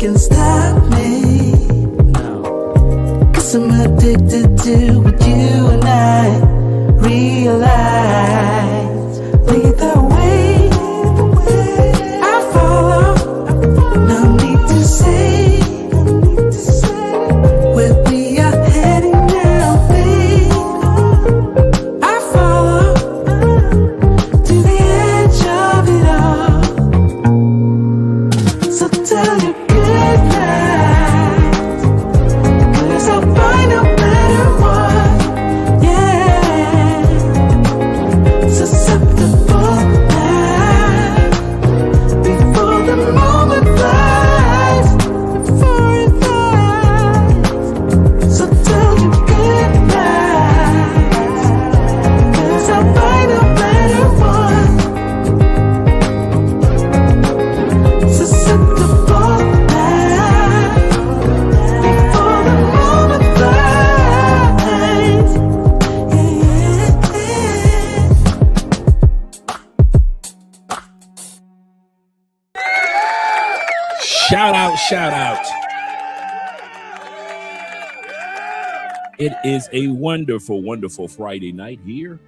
can stop me. No. 'Cause I'm addicted to what you and I realize. Lead the way, I follow. No need to say where we are heading now, babe. I follow to the edge of it all. So tell your good night, 'cause I'll find no matter what. Yeah, susceptible now before the moment flies, before it flies. So tell your good night, 'cause I'll find no matter what. Susceptible now before the moment flies. Shout out, shout out. It is a wonderful, wonderful Friday night here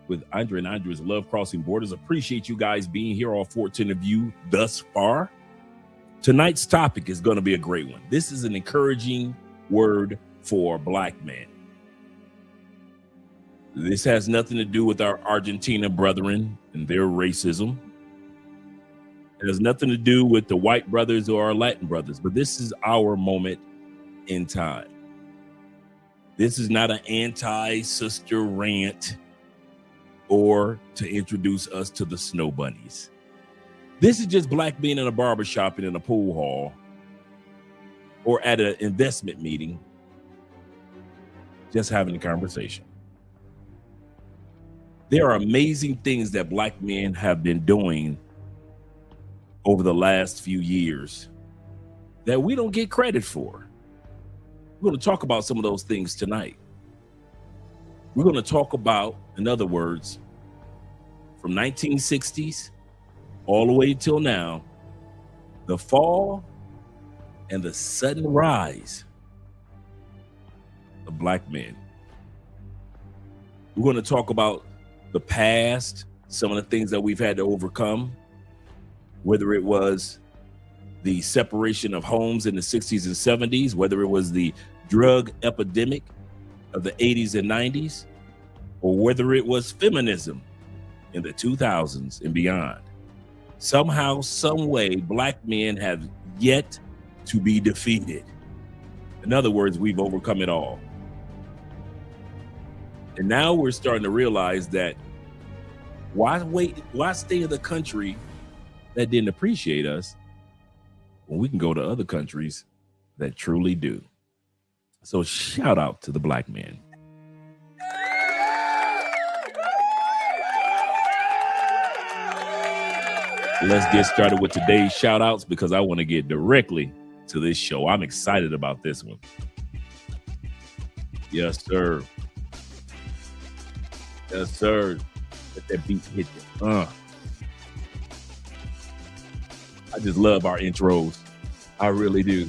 with Andre and Andre's Love Crossing Borders. Appreciate you guys being here, all 14 of you thus far. Tonight's topic is going to be a great one. This is an encouraging word for Black men. This has nothing to do with our Argentina brethren and their racism. It has nothing to do with the white brothers or our Latin brothers, but this is our moment in time. This is not an anti-sister rant or to introduce us to the snow bunnies. This is just Black being in a barbershop and in a pool hall or at an investment meeting, just having a conversation. There are amazing things that Black men have been doing over the last few years that we don't get credit for. We're going to talk about some of those things tonight. We're going to talk about, in other words, from 1960s all the way till now, the fall and the sudden rise of Black men. We're going to talk about the past, some of the things that we've had to overcome, whether it was the separation of homes in the 60s and 70s, whether it was the drug epidemic of the 80s and 90s, or whether it was feminism in the 2000s and beyond. Somehow, some way, Black men have yet to be defeated. In other words, we've overcome it all. And now we're starting to realize that why stay in the country that didn't appreciate us when we can go to other countries that truly do. So shout out to the Black men. Let's get started with today's shout outs because I want to get directly to this show. I'm excited about this one. Yes, sir. Yes, sir. Let that beat hit you. I just love our intros. I really do.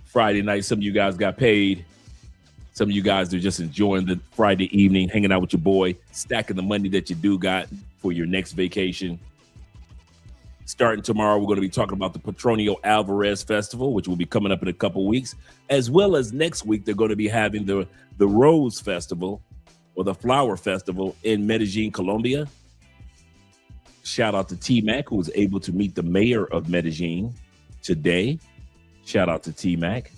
Friday night, some of you guys got paid. Some of you guys are just enjoying the Friday evening, hanging out with your boy, stacking the money that you do got for your next vacation. Starting tomorrow, we're going to be talking about the Petronio Alvarez Festival, which will be coming up in a couple weeks, as well as next week, they're going to be having the Rose Festival or the Flower Festival in Medellin, Colombia. Shout out to T-Mac, who was able to meet the mayor of Medellin today. Shout out to T-Mac.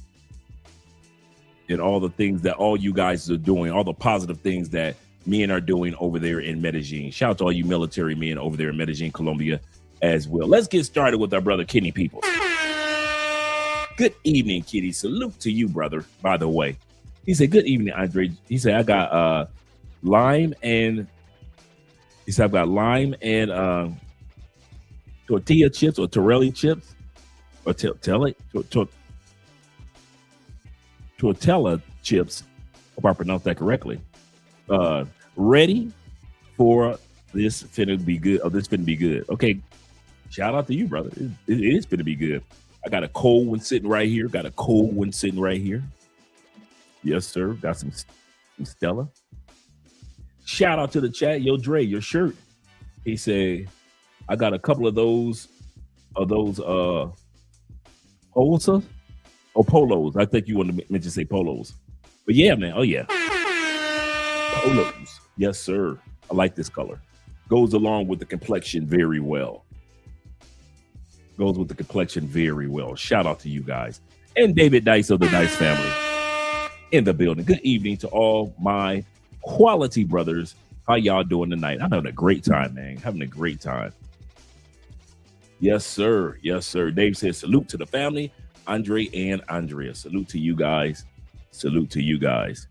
And all the things that all you guys are doing, all the positive things that men are doing over there in Medellin. Shout out to all you military men over there in Medellin, Colombia as well. Let's get started with our brother, Kenny Peoples. Good evening, Kitty. Salute to you, brother, by the way. He said, good evening, Andre. He said, I got lime and tortilla chips or Torelli chips or tortella chips. Hope I pronounced that correctly. Ready for this finna be good. Oh, this finna be good. Okay. Shout out to you, brother. It is finna be good. I got a cold one sitting right here. Got a cold one sitting right here. Yes, sir. Got some Stella. Shout out to the chat. Yo, Dre, your shirt. He said, I got a couple of those Holsa or polos. I think you wanted to mention say polos. But yeah, man. Oh yeah. Polos. Yes, sir. I like this color. Goes along with the complexion very well. Goes with the complexion very well. Shout out to you guys. And David Dice of the Dice family in the building. Good evening to all my quality brothers. How y'all doing tonight? I'm having a great time, man. Having a great time. Yes, sir. Yes, sir. Dave says, salute to the family. Andre and Andrea. Salute to you guys. Salute to you guys.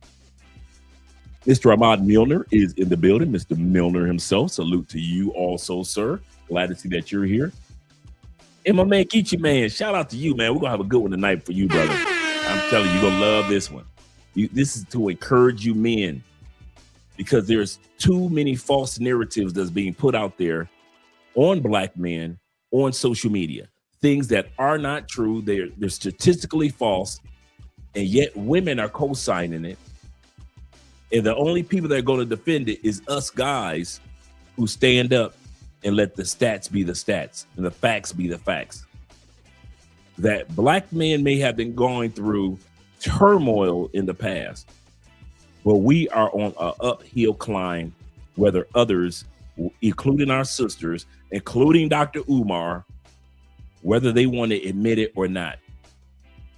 Mr. Ahmad Milner is in the building. Mr. Milner himself. Salute to you also, sir. Glad to see that you're here. And my man, Kichi, man, shout out to you, man. We're going to have a good one tonight for you, brother. I'm telling you, you're going to love this one. This is to encourage you men, because there's too many false narratives that's being put out there on black men on social media. Things that are not true. They're statistically false, and yet women are co-signing it. And the only people that are going to defend it is us guys who stand up and let the stats be the stats and the facts be the facts. That black men may have been going through turmoil in the past, but we are on an uphill climb, whether others, including our sisters, including Dr. Umar, whether they want to admit it or not.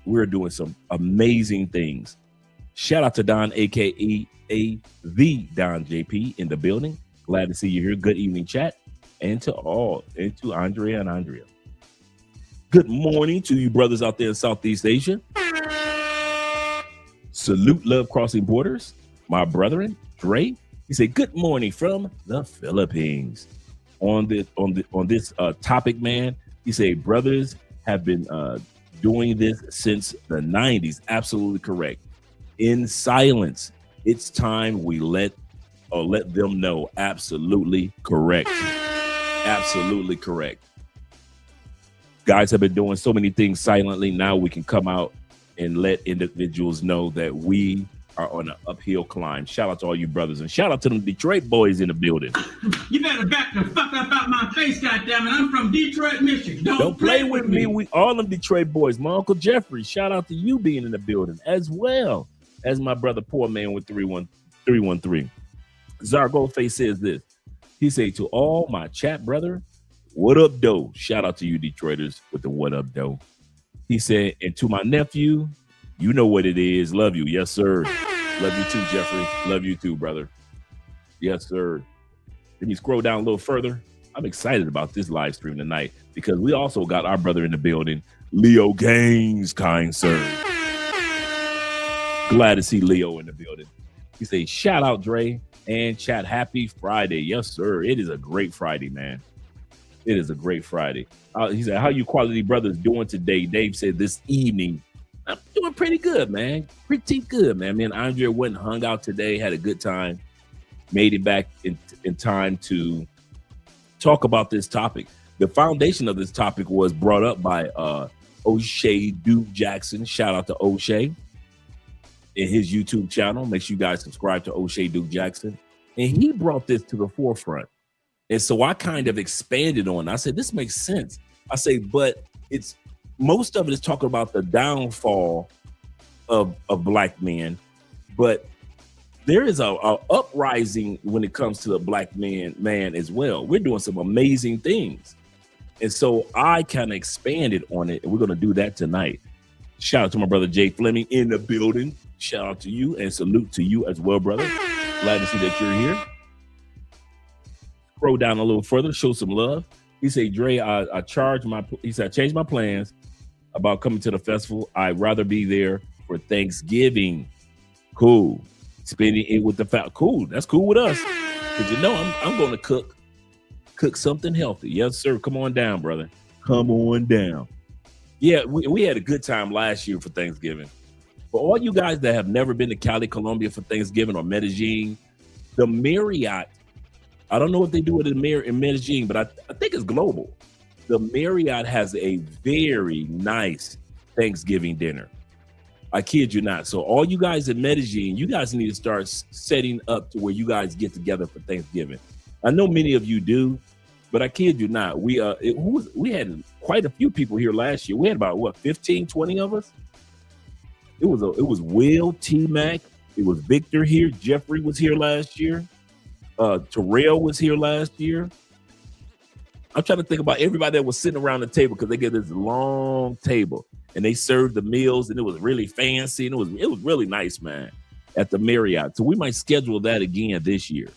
We're doing some amazing things. Shout out to Don, aka the Don JP in the building. Glad to see you here. Good evening, chat. And to Andrea and Andrea. Good morning to you brothers out there in Southeast Asia. Salute, love, crossing borders. My brethren, Dre. He said, good morning from the Philippines. On this topic, man, he said, brothers have been doing this since the 90s. Absolutely correct. In silence. It's time we let them know. Absolutely correct. Absolutely correct. Guys have been doing so many things silently. Now we can come out and let individuals know that we are on an uphill climb. Shout out to all you brothers, and shout out to them Detroit boys in the building. You better back the fuck up out my face, goddammit. I'm from Detroit, Michigan. Don't play with me. We all them Detroit boys. My Uncle Jeffrey, shout out to you being in the building as well as my brother Poor Man with 313. Czar Goldface says this. He say, to all my chat brother, what up, doe? Shout out to you Detroiters with the what up, doe. He said, and to my nephew, you know what it is. Love you. Yes, sir. Love you too, Jeffrey. Love you too, brother. Yes, sir. Let me scroll down a little further. I'm excited about this live stream tonight because we also got our brother in the building, Leo Gaines, kind sir. Glad to see Leo in the building. He say, shout out, Dre, and chat. Happy Friday. Yes, sir. It is a great Friday, man. It is a great Friday. He said, how you quality brothers doing today? Dave said, this evening, I'm doing pretty good, man. Pretty good, man. Me and Andrea went and hung out today, had a good time, made it back in time to talk about this topic. The foundation of this topic was brought up by O'Shea Duke Jackson. Shout out to O'Shea in his YouTube channel. Make sure you guys subscribe to O'Shea Duke Jackson. And he brought this to the forefront. And so I kind of expanded on it. I said, this makes sense. I say, but it's most of it is talking about the downfall of black men, but there is a uprising when it comes to the black man as well. We're doing some amazing things. And so I kind of expanded on it, and we're going to do that tonight. Shout out to my brother Jay Fleming in the building. Shout out to you and salute to you as well, brother. Glad to see that you're here. Scroll down a little further, show some love. He said, Dre, I changed my plans about coming to the festival. I'd rather be there for Thanksgiving. Cool. Spending it with the family. Cool. That's cool with us. Because you know I'm going to cook something healthy. Yes, sir. Come on down, brother. Come on down. Yeah, we had a good time last year for Thanksgiving. For all you guys that have never been to Cali, Colombia for Thanksgiving or Medellin, the Marriott, I don't know if they do it in Medellin, but I think it's global. the Marriott has a very nice Thanksgiving dinner. I kid you not. So all you guys in Medellin, you guys need to start setting up to where you guys get together for Thanksgiving. I know many of you do, but I kid you not. We had quite a few people here last year. We had about 15, 20 of us. It was Will, T-Mac, it was Victor here, Jeffrey was here last year, Terrell was here last year. I'm trying to think about everybody that was sitting around the table because they get this long table and they served the meals and it was really fancy and it was really nice, man, at the Marriott. So we might schedule that again this year.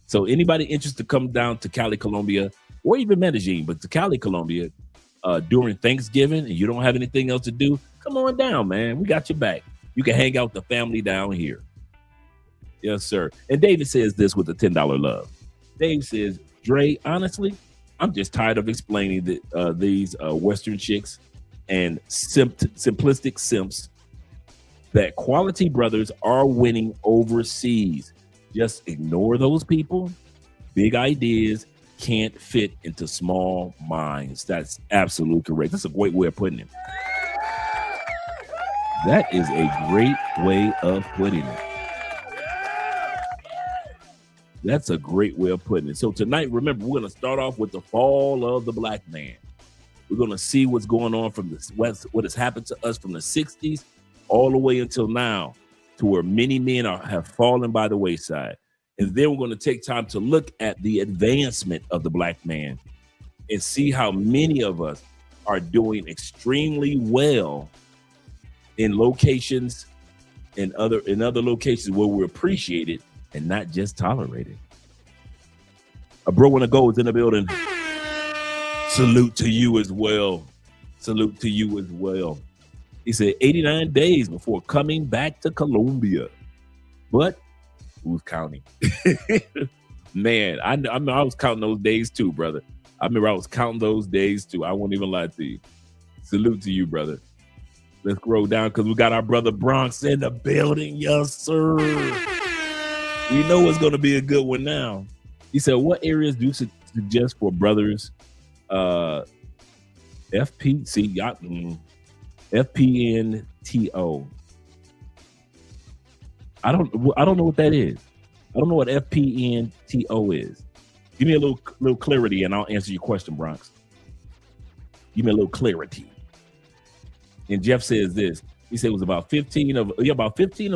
So anybody interested to come down to Cali, Colombia, or even Medellin, but to Cali, Colombia during Thanksgiving and you don't have anything else to do, come on down, man. We got your back. You can hang out with the family down here. Yes, sir. And David says this with a $10 love. Dave says, Dre, honestly, I'm just tired of explaining these Western chicks and simplistic simps that quality brothers are winning overseas. Just ignore those people. Big ideas can't fit into small minds. That's absolutely correct. That's a great way of putting it. That is a great way of putting it. That's a great way of putting it. So tonight, remember, we're going to start off with the fall of the black man. We're going to see what's going on from the West, what has happened to us from the 60s all the way until now, to where many men have fallen by the wayside. And then we're going to take time to look at the advancement of the black man and see how many of us are doing extremely well in locations and other locations where we're appreciated and not just tolerated. A bro wanna go is in the building. Salute to you as well. Salute to you as well. He said 89 days before coming back to Colombia. But who's counting? Man, I was counting those days too, brother. I remember I was counting those days too. I won't even lie to you. Salute to you, brother. Let's scroll down because we got our brother Bronx in the building. Yes, sir. We know it's going to be a good one now. He said, what areas do you suggest for brothers? FPNTO. I don't know what that is. I don't know what FPNTO is. Give me a little clarity and I'll answer your question, Bronx. Give me a little clarity. And Jeff says this. He said it was about 15 of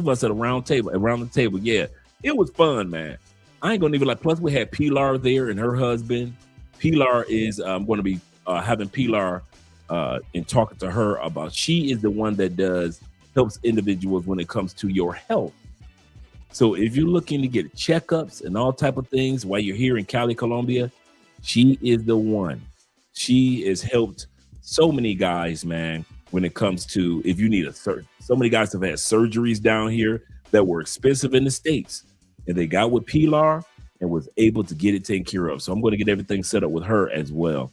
us at around the table. Yeah. It was fun, man. I ain't gonna even plus we had Pilar there and her husband. Pilar is going to be having Pilar and talking to her about, she is the one that helps individuals when it comes to your health. So if you're looking to get checkups and all type of things while you're here in Cali, Colombia, she is the one. She has helped so many guys, man, when it comes to if you need a surgery. So many guys have had surgeries down here that were expensive in the States. And they got with Pilar and was able to get it taken care of. So I'm going to get everything set up with her as well.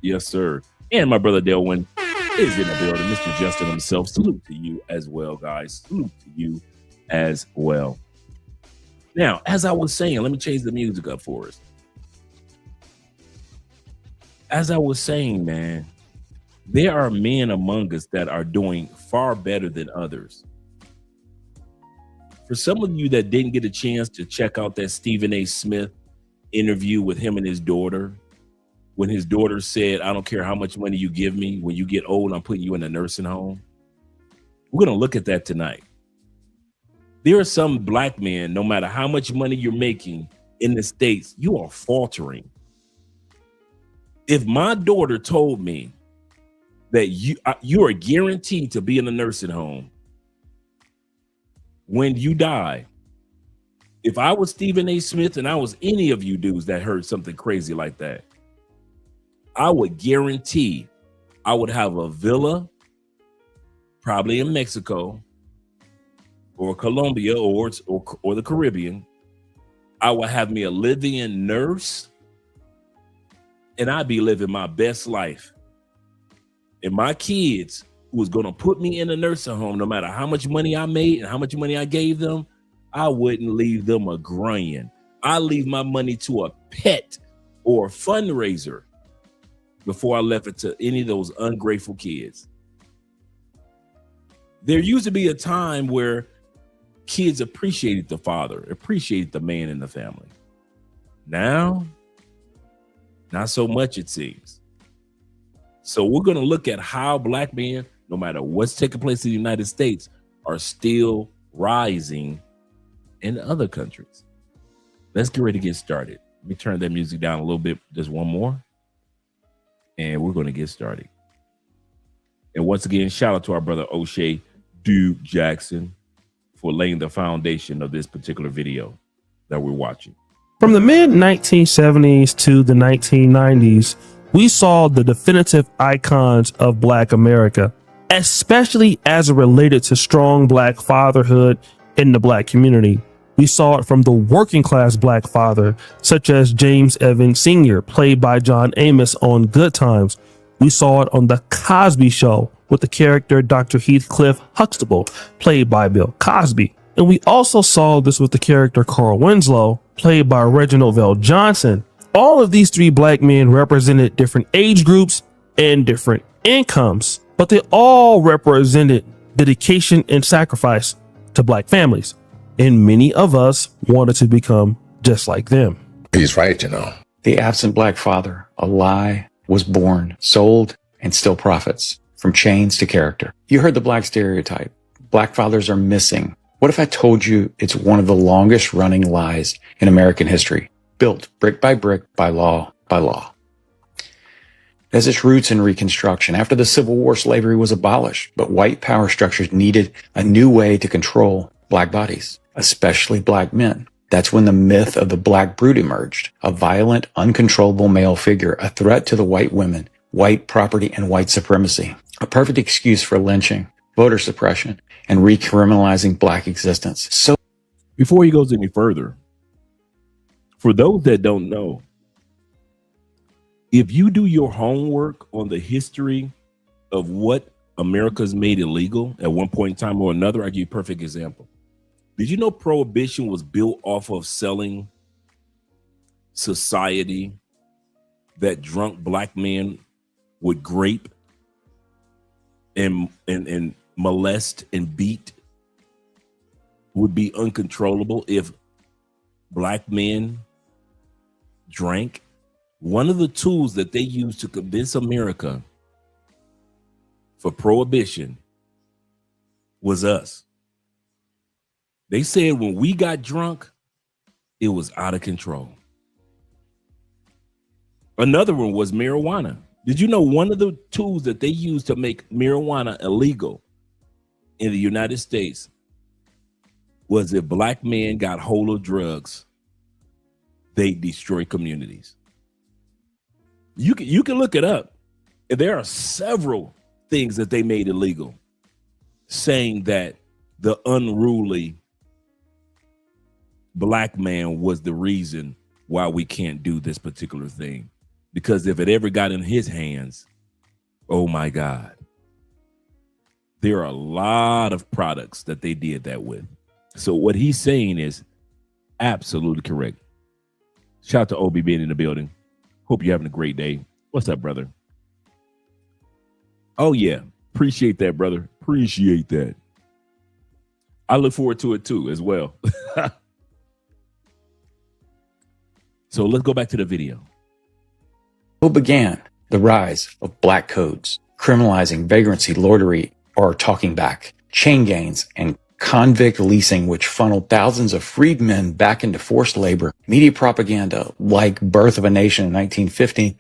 Yes, sir. And my brother Delwyn is in the building. Mr. Justin himself. Salute to you as well, guys. Salute to you as well. Now, as I was saying, let me change the music up for us. As I was saying, man, there are men among us that are doing far better than others. For some of you that didn't get a chance to check out that Stephen A. Smith interview with him and his daughter, when his daughter said, I don't care how much money you give me, when you get old, I'm putting you in a nursing home. We're going to look at that tonight. There are some black men, no matter how much money you're making in the States, you are faltering. If my daughter told me that you are guaranteed to be in a nursing home when you die, if I was Stephen A. Smith and I was any of you dudes that heard something crazy like that, I would guarantee I would have a villa, probably in Mexico or Colombia or the Caribbean. I would have me a live-in nurse, and I'd be living my best life. And my kids, who was going to put me in a nursing home, no matter how much money I made and how much money I gave them, I wouldn't leave them a grand. I leave my money to a pet or a fundraiser before I left it to any of those ungrateful kids. There used to be a time where kids appreciated the father, appreciated the man in the family. Now, not so much, it seems. So we're going to look at how black men, no matter what's taking place in the United States, are still rising in other countries. Let's get ready to get started. Let me turn that music down a little bit, just one more. And we're going to get started. And once again, shout out to our brother O'Shea Duke Jackson for laying the foundation of this particular video that we're watching. From the mid 1970s to the 1990s, we saw the definitive icons of Black America, especially as it related to strong Black fatherhood in the Black community. We saw it from the working class Black father, such as James Evans Sr., played by John Amos on Good Times. We saw it on The Cosby Show with the character Dr. Heathcliff Huxtable, played by Bill Cosby. And we also saw this with the character Carl Winslow, played by Reginald Vell Johnson. All of these three Black men represented different age groups and different incomes, but they all represented dedication and sacrifice to Black families. And many of us wanted to become just like them. He's right, you know. The absent Black father, a lie, was born, sold, and still profits, from chains to character. You heard the Black stereotype. Black fathers are missing. What if I told you it's one of the longest running lies in American history, built brick by law by law? It has its roots in Reconstruction. After the Civil War, slavery was abolished, but white power structures needed a new way to control Black bodies, especially Black men. That's when the myth of the Black brute emerged, a violent, uncontrollable male figure, a threat to the white women, white property, and white supremacy, a perfect excuse for lynching, voter suppression, and recriminalizing Black existence. So, before he goes any further, for those that don't know, if you do your homework on the history of what America's made illegal at one point in time or another, I'll give you a perfect example. Did you know prohibition was built off of selling society that drunk Black men would grape and molest and beat would be uncontrollable if Black men drank? One of the tools that they used to convince America for prohibition was us. They said when we got drunk, it was out of control. Another one was marijuana. Did you know one of the tools that they used to make marijuana illegal in the United States was if Black men got hold of drugs, they destroy communities. You can look it up. There are several things that they made illegal, saying that the unruly Black man was the reason why we can't do this particular thing. Because if it ever got in his hands, oh my God, there are a lot of products that they did that with. So what he's saying is absolutely correct. Shout out to Obi being in the building. Hope you're having a great day. What's up, brother? Oh yeah, appreciate that, brother. Appreciate that. I look forward to it too, as well. So let's go back to the video. so began the rise of Black codes, criminalizing vagrancy, lottery, or talking back, chain gangs, and convict leasing, which funneled thousands of freedmen back into forced labor. Media propaganda like Birth of a Nation in 1950,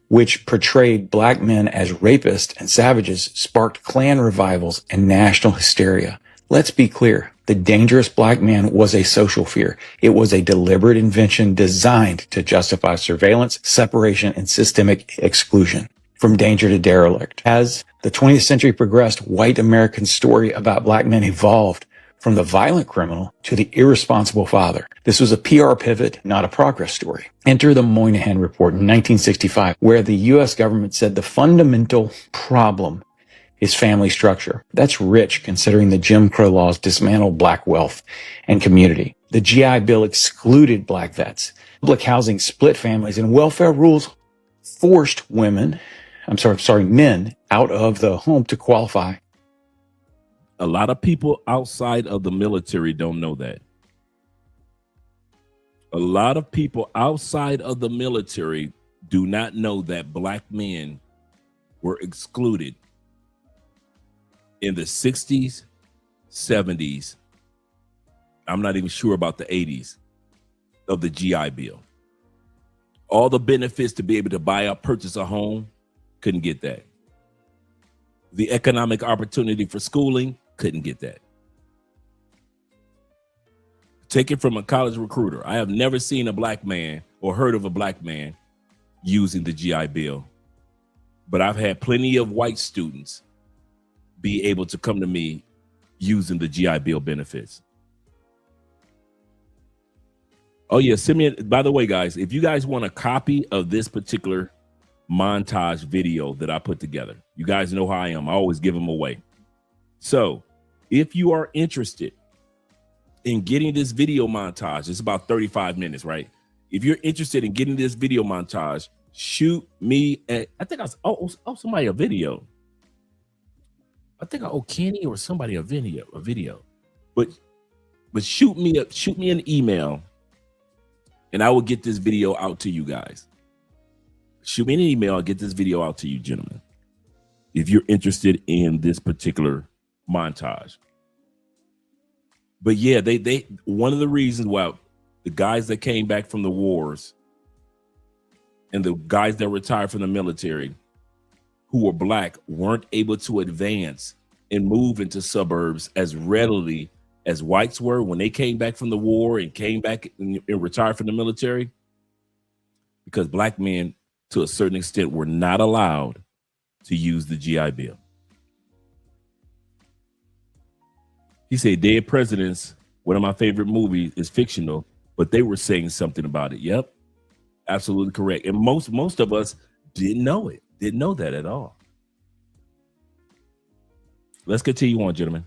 which portrayed Black men as rapists and savages, sparked Klan revivals and national hysteria. Let's be clear. The dangerous Black man was a social fear. It was a deliberate invention designed to justify surveillance, separation, and systemic exclusion. From danger to derelict. As the 20th century progressed, white American story about Black men evolved from the violent criminal to the irresponsible father. This was a PR pivot, not a progress story. Enter the Moynihan Report in 1965, where the U.S. government said the fundamental problem is family structure. That's rich considering the Jim Crow laws dismantled Black wealth and community. The GI Bill excluded Black vets. Public housing split families, and welfare rules forced men out of the home to qualify. A lot of people outside of the military don't know that. A lot of people outside of the military do not know that black men were excluded in the 60s, 70s. I'm not even sure about the 80s of the GI Bill. All the benefits to be able to purchase a home, couldn't get that. The economic opportunity for schooling, couldn't get that. Take it from a college recruiter. I have never seen a black man or heard of a black man using the GI Bill, but I've had plenty of white students be able to come to me using the GI Bill benefits. Oh yeah, Simeon, by the way, guys, if you guys want a copy of this particular montage video that I put together, you guys know how I am. I always give them away. So if you are interested in getting this video montage, it's about 35 minutes, right? If you're interested in getting this video montage, shoot me I think I was somebody a video. I think I owe Kenny or somebody a video. But shoot me an email and I will get this video out to you guys. Shoot me an email, I'll get this video out to you, gentlemen, if you're interested in this particular montage. But yeah, they one of the reasons why the guys that came back from the wars and the guys that retired from the military who were black weren't able to advance and move into suburbs as readily as whites were when they came back from the war and came back and retired from the military, because black men, to a certain extent, were not allowed to use the GI Bill. He said Dead Presidents, one of my favorite movies, is fictional, but they were saying something about it. Yep, absolutely correct. And most of us didn't know that at all. Let's continue on, gentlemen.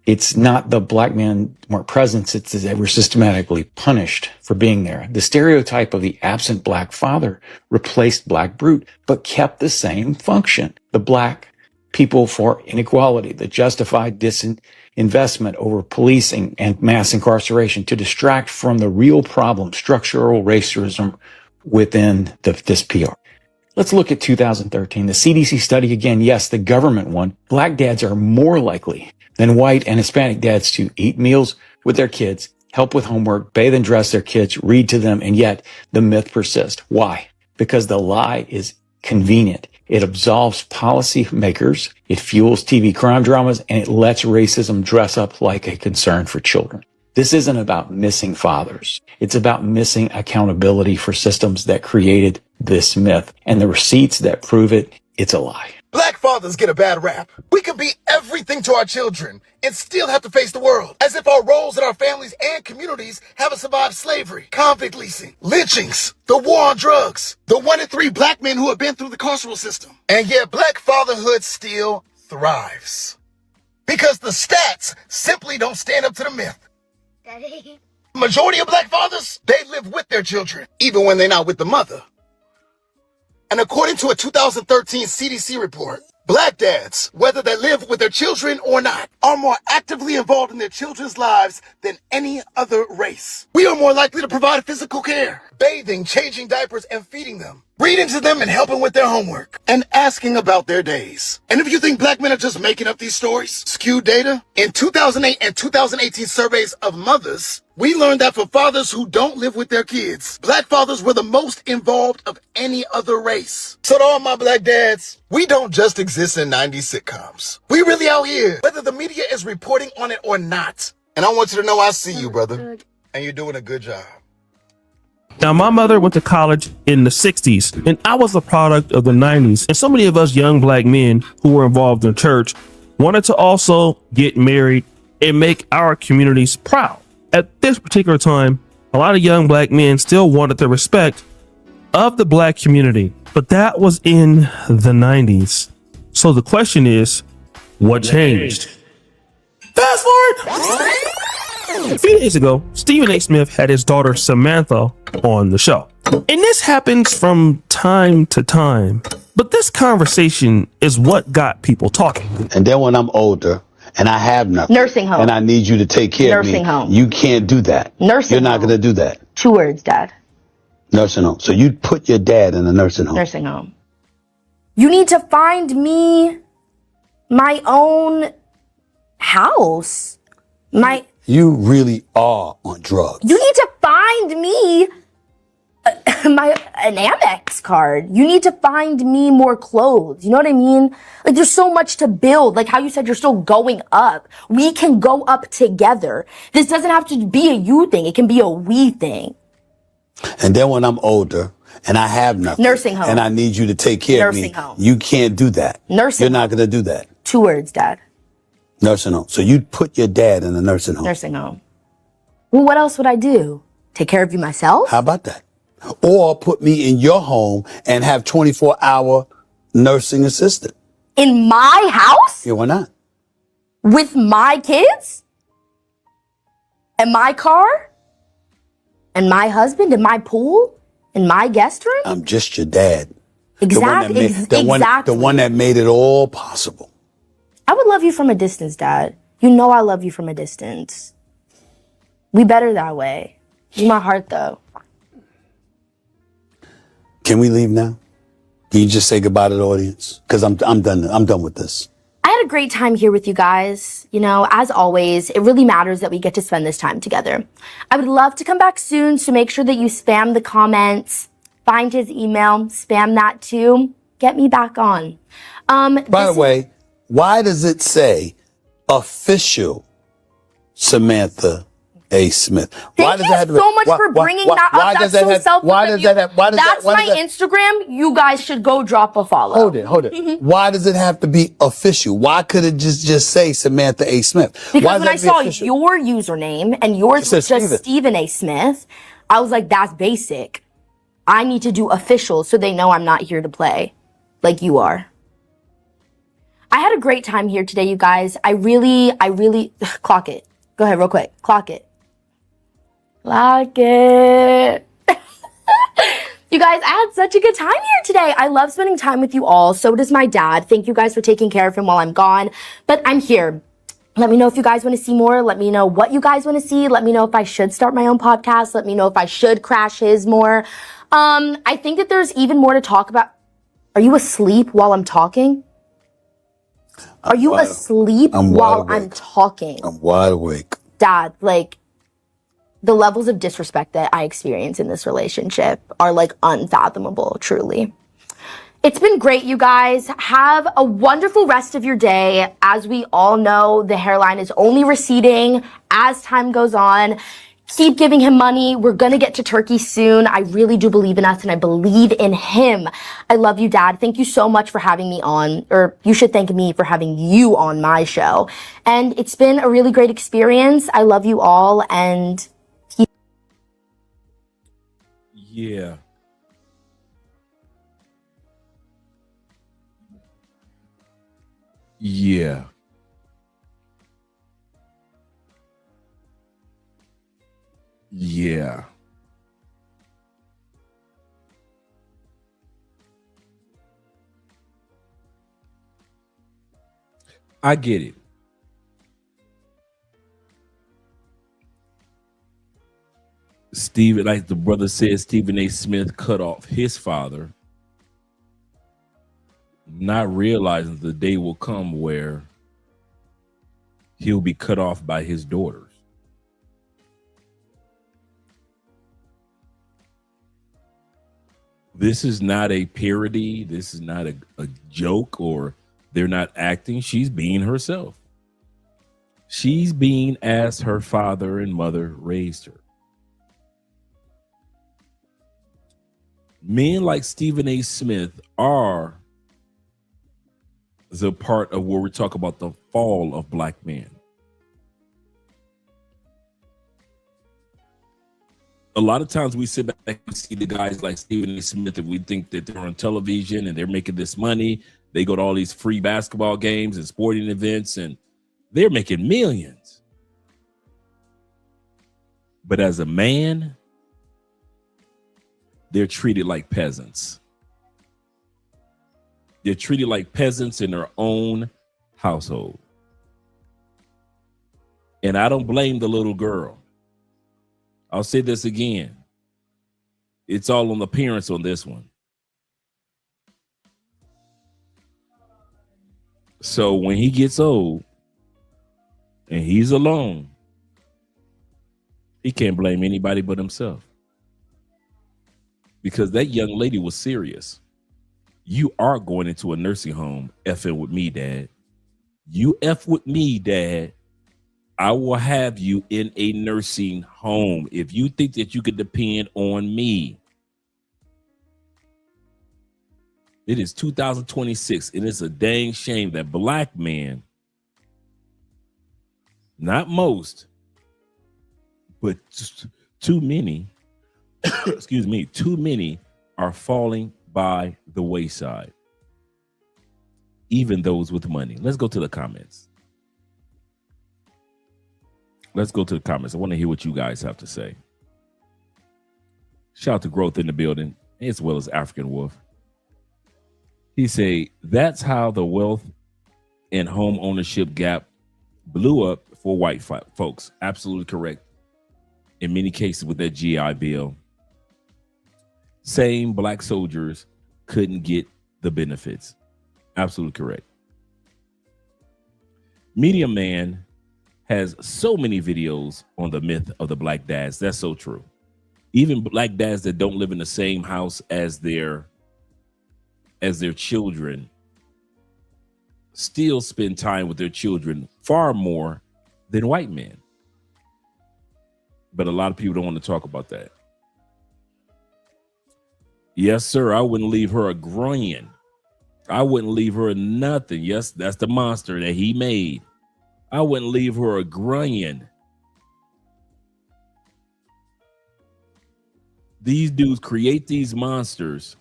It's not the black men weren't present, it's that they were systematically punished for being there. The stereotype of the absent black father replaced black brute, but kept the same function. The black people for inequality, the justified disinvestment over policing and mass incarceration to distract from the real problem, structural racism within this PR. Let's look at 2013. The CDC study again, yes, the government one. Black dads are more likely than white and Hispanic dads to eat meals with their kids, help with homework, bathe and dress their kids, read to them, and yet the myth persists. Why? Because the lie is convenient. It absolves policymakers, it fuels TV crime dramas, and it lets racism dress up like a concern for children. This isn't about missing fathers. It's about missing accountability for systems that created this myth and the receipts that prove it. It's a lie. Black fathers get a bad rap. We can be everything to our children and still have to face the world, as if our roles in our families and communities haven't survived slavery, convict leasing, lynchings, the war on drugs, the 1 in 3 black men who have been through the carceral system. And yet black fatherhood still thrives. Because the stats simply don't stand up to the myth. Daddy. Majority of black fathers, they live with their children, even when they're not with the mother. And according to a 2013 CDC report, black dads, whether they live with their children or not, are more actively involved in their children's lives than any other race. We are more likely to provide physical care, bathing, changing diapers, and feeding them, reading to them and helping with their homework, and asking about their days. And if you think black men are just making up these stories, skewed data, in 2008 and 2018 surveys of mothers, we learned that for fathers who don't live with their kids, black fathers were the most involved of any other race. So to all my black dads, we don't just exist in 90s sitcoms. We really out here, whether the media is reporting on it or not. And I want you to know I see you, brother. And you're doing a good job. Now, my mother went to college in the 60s, and I was a product of the 90s. And so many of us young black men who were involved in church wanted to also get married and make our communities proud. At this particular time, a lot of young black men still wanted the respect of the black community, but that was in the 90s. So the question is, what changed? Fast forward. A few days ago, Stephen A. Smith had his daughter Samantha on the show. And this happens from time to time. But this conversation is what got people talking. And then when I'm older and I have nothing. Nursing home. And I need you to take care of me. Nursing home. You can't do that. Nursing You're not home. going to do that. 2 words, Dad. Nursing home. So you put your dad in a nursing home. Nursing home. You need to find me my own house. You really are on drugs. You need to find me an Amex card. You need to find me more clothes. You know what I mean? Like, there's so much to build. Like how you said, you're still going up. We can go up together. This doesn't have to be a you thing. It can be a we thing. And then when I'm older and I have nothing. Nursing home. And I need you to take care of me. Nursing home. You can't do that. Nursing You're not going to do that. 2 words, Dad. Nursing home. So you put your dad in a nursing home. Nursing home. Well, what else would I do? Take care of you myself? How about that? Or put me in your home and have 24-hour nursing assistant. In my house? Yeah, why not? With my kids? And my car? And my husband? And my pool? And my guest room? I'm just your dad. Exactly. The one that made it all possible. I would love you from a distance, Dad. You know I love you from a distance. We better that way. You my heart, though. Can we leave now? Can you just say goodbye to the audience? Because I'm done. I'm done with this. I had a great time here with you guys. You know, as always, it really matters that we get to spend this time together. I would love to come back soon, so make sure that you spam the comments, find his email, spam that too. Get me back on. By the way, why does it say official Samantha A. Smith? Thank you so much for bringing that up. That's so selfless of you. That's my Instagram. You guys should go drop a follow. Hold it. Why does it have to be official? Why could it just say Samantha A. Smith? Because when I saw your username and yours was just Stephen A. Smith, I was like, that's basic. I need to do official so they know I'm not here to play like you are. I had a great time here today, you guys. I really, clock it. Go ahead real quick. Clock it. Clock it. You guys, I had such a good time here today. I love spending time with you all. So does my dad. Thank you guys for taking care of him while I'm gone. But I'm here. Let me know if you guys want to see more. Let me know what you guys want to see. Let me know if I should start my own podcast. Let me know if I should crash his more. I think that there's even more to talk about. Are you asleep while I'm talking? Are you asleep while I'm talking? I'm wide awake. Dad, like, the levels of disrespect that I experience in this relationship are like unfathomable, truly. It's been great, you guys. Have a wonderful rest of your day. As we all know, the hairline is only receding as time goes on. Keep giving him money. We're going to get to Turkey soon. I really do believe in us and I believe in him. I love you, Dad. Thank you so much for having me on, or you should thank me for having you on my show. And it's been a really great experience. I love you all, and yeah. Yeah. Yeah. I get it. Stephen, like the brother said, Stephen A. Smith cut off his father, not realizing the day will come where he'll be cut off by his daughters. This is not a parody. This is not a joke, or they're not acting. She's being herself. She's being as her father and mother raised her. Men like Stephen A. Smith are the part of where we talk about the fall of black men. A lot of times we sit back and see the guys like Stephen A. Smith and we think that they're on television and they're making this money. They go to all these free basketball games and sporting events and they're making millions. But as a man, they're treated like peasants. They're treated like peasants in their own household. And I don't blame the little girl. I'll say this again. It's all on the parents on this one. So when he gets old and he's alone, he can't blame anybody but himself. Because that young lady was serious. You are going into a nursing home effing with me, Dad. You F with me, Dad. I will have you in a nursing home if you think that you could depend on me. It is 2026, and it's a dang shame that black men, not most, but too many, excuse me, too many are falling by the wayside. Even those with money. Let's go to the comments. Let's go to the comments. I want to hear what you guys have to say. Shout out to Growth in the building, as well as African Wolf. He say, that's how the wealth and home ownership gap blew up for white folks. Absolutely correct. In many cases with that GI Bill, same black soldiers couldn't get the benefits. Absolutely correct. Media Man has so many videos on the myth of the black dads. That's so true. Even black dads that don't live in the same house as their children still spend time with their children far more than white men. But a lot of people don't want to talk about that. Yes, sir. I wouldn't leave her a groin. I wouldn't leave her nothing. Yes, that's the monster that he made. I wouldn't leave her a groin. These dudes create these monsters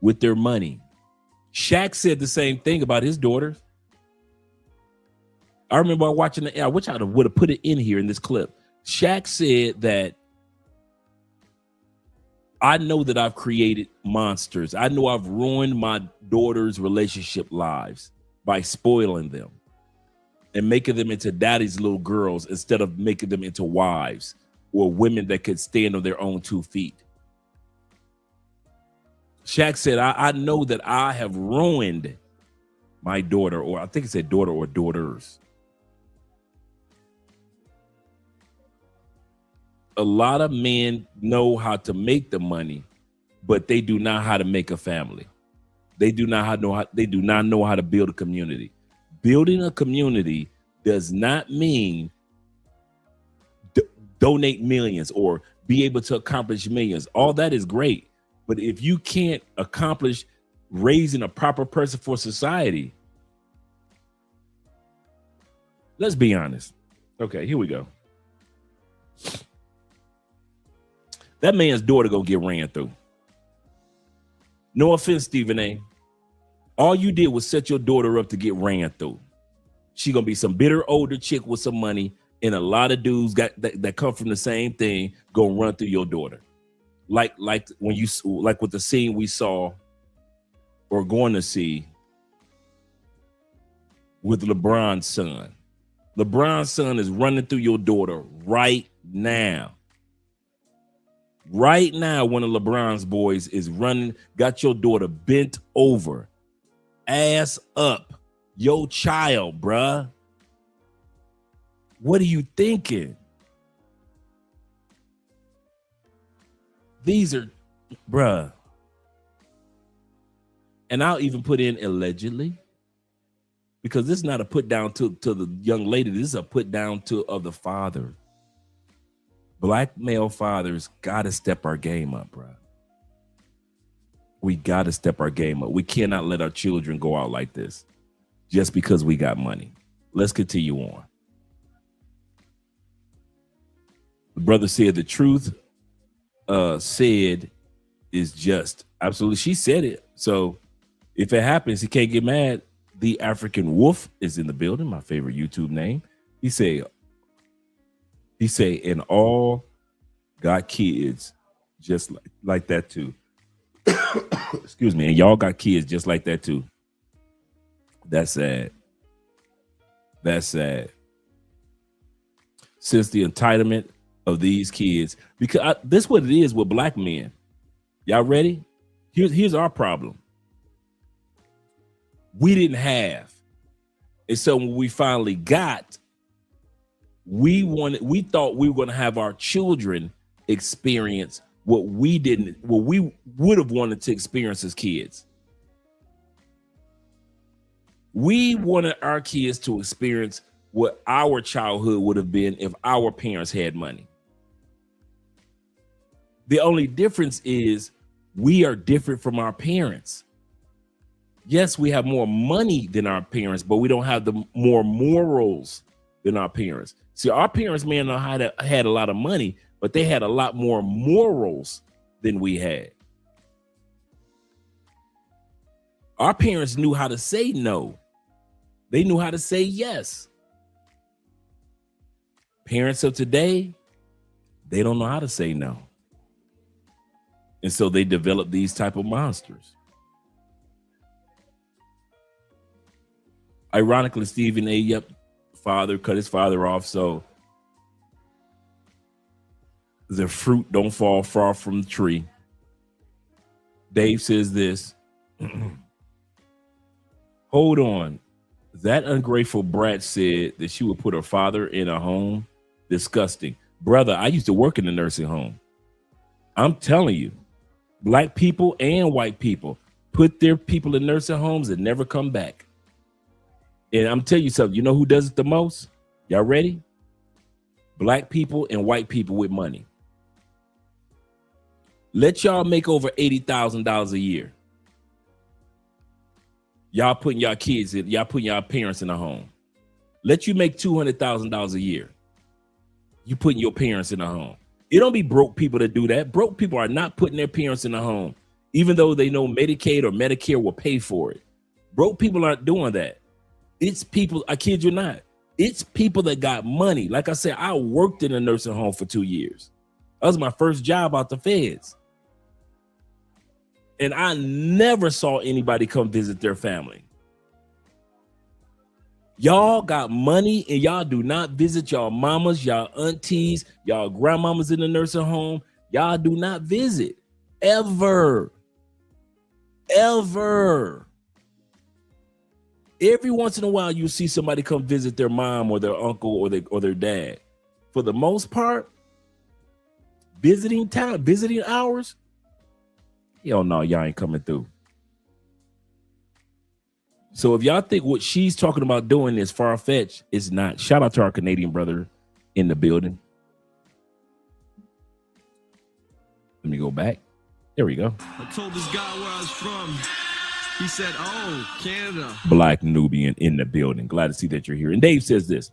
with their money. Shaq said the same thing about his daughters. I remember watching I wish I would have put it in here in this clip. Shaq said that I know that I've created monsters. I know I've ruined my daughters' relationship lives by spoiling them and making them into daddy's little girls instead of making them into wives or women that could stand on their own 2 feet. Shaq said, I know that I have ruined my daughter, or I think it said daughter or daughters. A lot of men know how to make the money, but they do not how to make a family. They do not know how to build a community. Building a community does not mean donate millions or be able to accomplish millions. All that is great. But if you can't accomplish raising a proper person for society, let's be honest. Okay, here we go. That man's daughter gonna get ran through. No offense, Stephen A. All you did was set your daughter up to get ran through. She gonna be some bitter older chick with some money, and a lot of dudes that come from the same thing gonna run through your daughter. Like when you like with the scene we saw or going to see with LeBron's son. LeBron's son is running through your daughter right now. Right now, one of LeBron's boys is running, got your daughter bent over, ass up. Your child, bruh. What are you thinking? These are, bruh. And I'll even put in allegedly, because this is not a put down to the young lady. This is a put down of the father. Black male fathers got to step our game up, bruh. We got to step our game up. We cannot let our children go out like this just because we got money. Let's continue on. The brother said the truth said is just. Absolutely. She said it. So if it happens, he can't get mad. The African Wolf is in the building. My favorite YouTube name. He say, and all got kids just like that too. Excuse me. And y'all got kids just like that too. That's sad. That's sad. Since the entitlement of these kids, because this is what it is with black men. Y'all ready? Here's our problem. We didn't have. And so when we finally got, we thought we were going to have our children experience what we would have wanted to experience as kids. We wanted our kids to experience what our childhood would have been if our parents had money. The only difference is we are different from our parents. Yes, we have more money than our parents, but we don't have the more morals than our parents. See, our parents may not have had a lot of money, but they had a lot more morals than we had. Our parents knew how to say no. They knew how to say yes. Parents of today, they don't know how to say no. And so they develop these type of monsters. Ironically, Stephen A. Father cut his father off, so the fruit don't fall far from the tree. Dave says this. Hold on. That ungrateful brat said that she would put her father in a home. Disgusting. Brother, I used to work in the nursing home. I'm telling you, black people and white people put their people in nursing homes and never come back. And I'm telling you something, you know who does it the most? Y'all ready? Black people and white people with money. Let y'all make over $80,000 a year. Y'all putting y'all kids in, y'all putting y'all parents in a home. Let you make $200,000 a year. You putting your parents in a home. It don't be broke people that do that. Broke people are not putting their parents in a home, even though they know Medicaid or Medicare will pay for it. Broke people aren't doing that. It's people, I kid you not, it's people that got money. Like I said, I worked in a nursing home for 2 years. That was my first job out the feds. And I never saw anybody come visit their family. Y'all got money and y'all do not visit y'all mamas, y'all aunties, y'all grandmamas in the nursing home. Y'all do not visit ever. Ever. Every once in a while, you see somebody come visit their mom or their uncle or their dad. For the most part, visiting hours, hell no, y'all ain't coming through. So if y'all think what she's talking about doing is far-fetched, it's not. Shout out to our Canadian brother in the building. Let me go back. There we go. I told this guy where I was from. He said, oh, Canada. Black Nubian in the building. Glad to see that you're here. And Dave says this.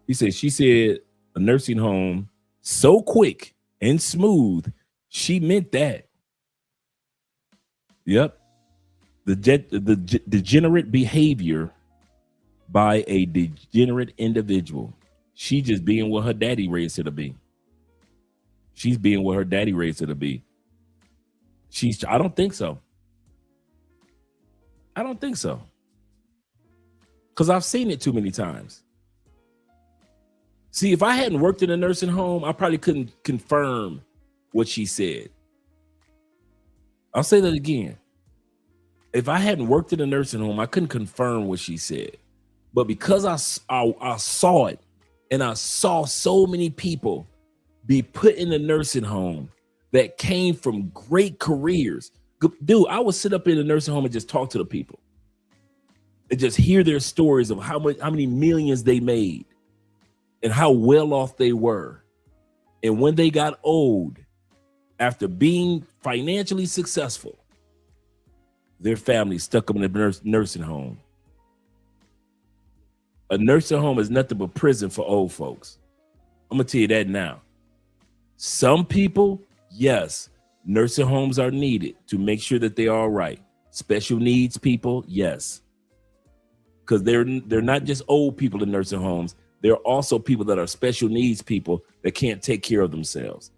He says, she said a nursing home so quick and smooth. She meant that. Yep. The degenerate behavior by a degenerate individual. She just being what her daddy raised her to be. She's being what her daddy raised her to be. I don't think so. I don't think so. Because I've seen it too many times. See, if I hadn't worked in a nursing home, I probably couldn't confirm what she said. I'll say that again. If I hadn't worked in a nursing home, I couldn't confirm what she said. But because I saw it, and I saw so many people be put in a nursing home that came from great careers. Dude, I would sit up in a nursing home and just talk to the people and just hear their stories of how many millions they made and how well off they were. And when they got old, after being financially successful, their family stuck them in a nursing home. A nursing home is nothing but prison for old folks. I'm going to tell you that now. Some people, yes, nursing homes are needed to make sure that they're all right. Special needs people, yes. Because they're not just old people in nursing homes. They're also people that are special needs people that can't take care of themselves.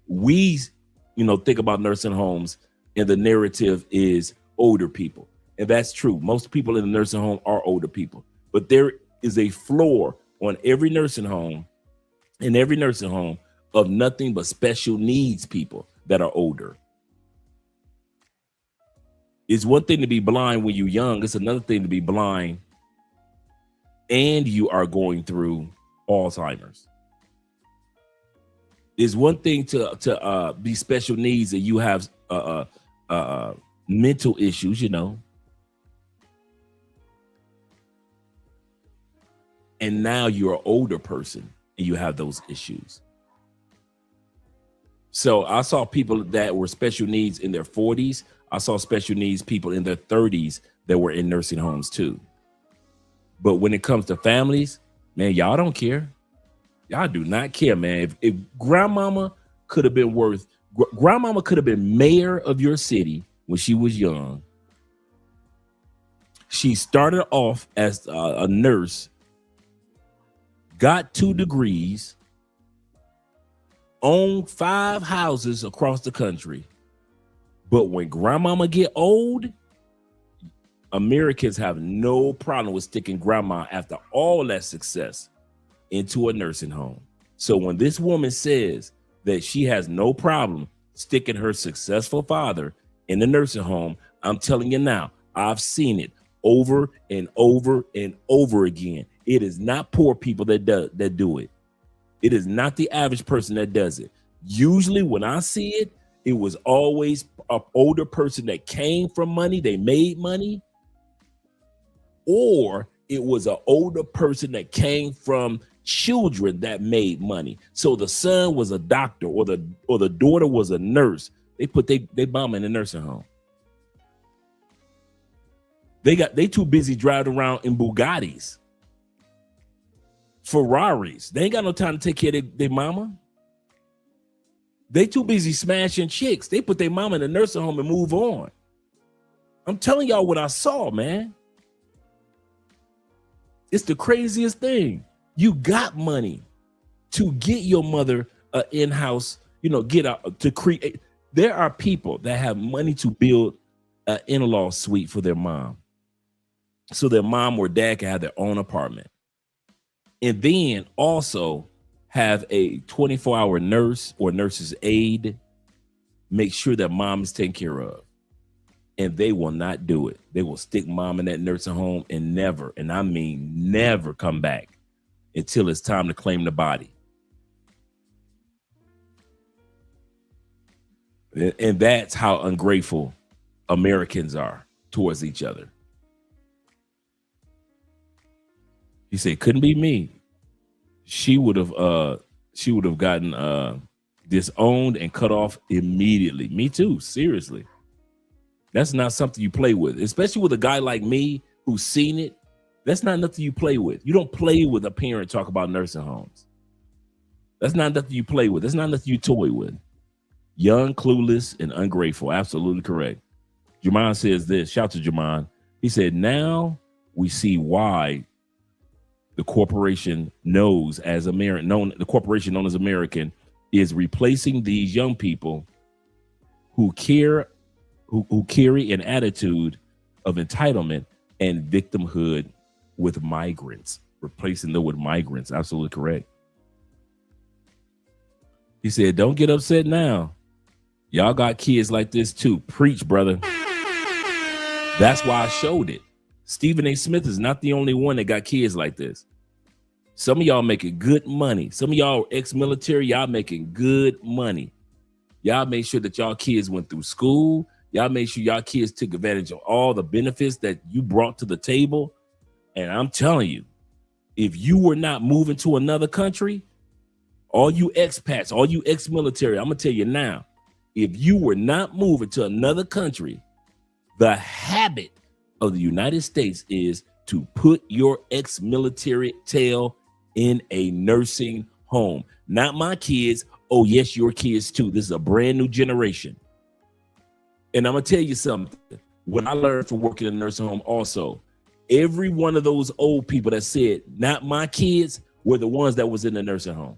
We, think about nursing homes and the narrative is older people. And that's true. Most people in the nursing home are older people, but there is a floor on every nursing home, in every nursing home, of nothing but special needs people that are older. It's one thing to be blind when you're young. It's another thing to be blind and you are going through Alzheimer's. It's one thing to be special needs and you have mental issues, you know. And now you're an older person and you have those issues. So I saw people that were special needs in their 40s. I saw special needs people in their 30s that were in nursing homes too. But when it comes to families, man, y'all don't care. Y'all do not care, man. If grandmama could have been grandmama could have been mayor of your city when she was young. She started off as a nurse, got 2 degrees, owned 5 houses across the country. But when grandmama get old, Americans have no problem with sticking grandma after all that success into a nursing home. So when this woman says that she has no problem sticking her successful father in the nursing home, I'm telling you now, I've seen it over and over and over again. It is not poor people that do it. It is not the average person that does it. Usually when I see it, it was always an older person that came from money, they made money, or it was an older person that came from children that made money. So the son was a doctor or the daughter was a nurse. They put they mama in a nursing home. They too busy driving around in Bugattis, Ferraris. They ain't got no time to take care of their mama. They too busy smashing chicks. They put their mama in a nursing home and move on. I'm telling y'all what I saw, man. It's the craziest thing. You got money to get your mother in-house, get out to create. There are people that have money to build an in-law suite for their mom, so their mom or dad can have their own apartment. And then also have a 24-hour nurse or nurse's aide make sure that mom is taken care of. And they will not do it. They will stick mom in that nursing home and never, and I mean never, come back until it's time to claim the body. And that's how ungrateful Americans are towards each other. He said, couldn't be me. She would have gotten disowned and cut off immediately. Me too, seriously. That's not something you play with, especially with a guy like me who's seen it. That's not nothing you play with. You don't play with a parent talk about nursing homes. That's not nothing you play with. That's not nothing you toy with. Young, clueless, and ungrateful. Absolutely correct. Jermon says this. Shout to Jermon. He said, now we see why the corporation known as American is replacing these young people who carry an attitude of entitlement and victimhood with migrants, replacing them with migrants. Absolutely correct. He said, don't get upset now. Y'all got kids like this too. Preach, brother. That's why I showed it. Stephen A. Smith is not the only one that got kids like this. Some of y'all making good money. Some of y'all ex-military, y'all making good money. Y'all made sure that y'all kids went through school. Y'all made sure y'all kids took advantage of all the benefits that you brought to the table. And I'm telling you, if you were not moving to another country, all you expats, all you ex-military, I'm going to tell you now, if you were not moving to another country, the habit of the United States is to put your ex-military tail in a nursing home. Not my kids. Oh, yes, your kids too. This is a brand new generation. And I'm going to tell you something. What I learned from working in a nursing home also, every one of those old people that said, not my kids, were the ones that was in the nursing home.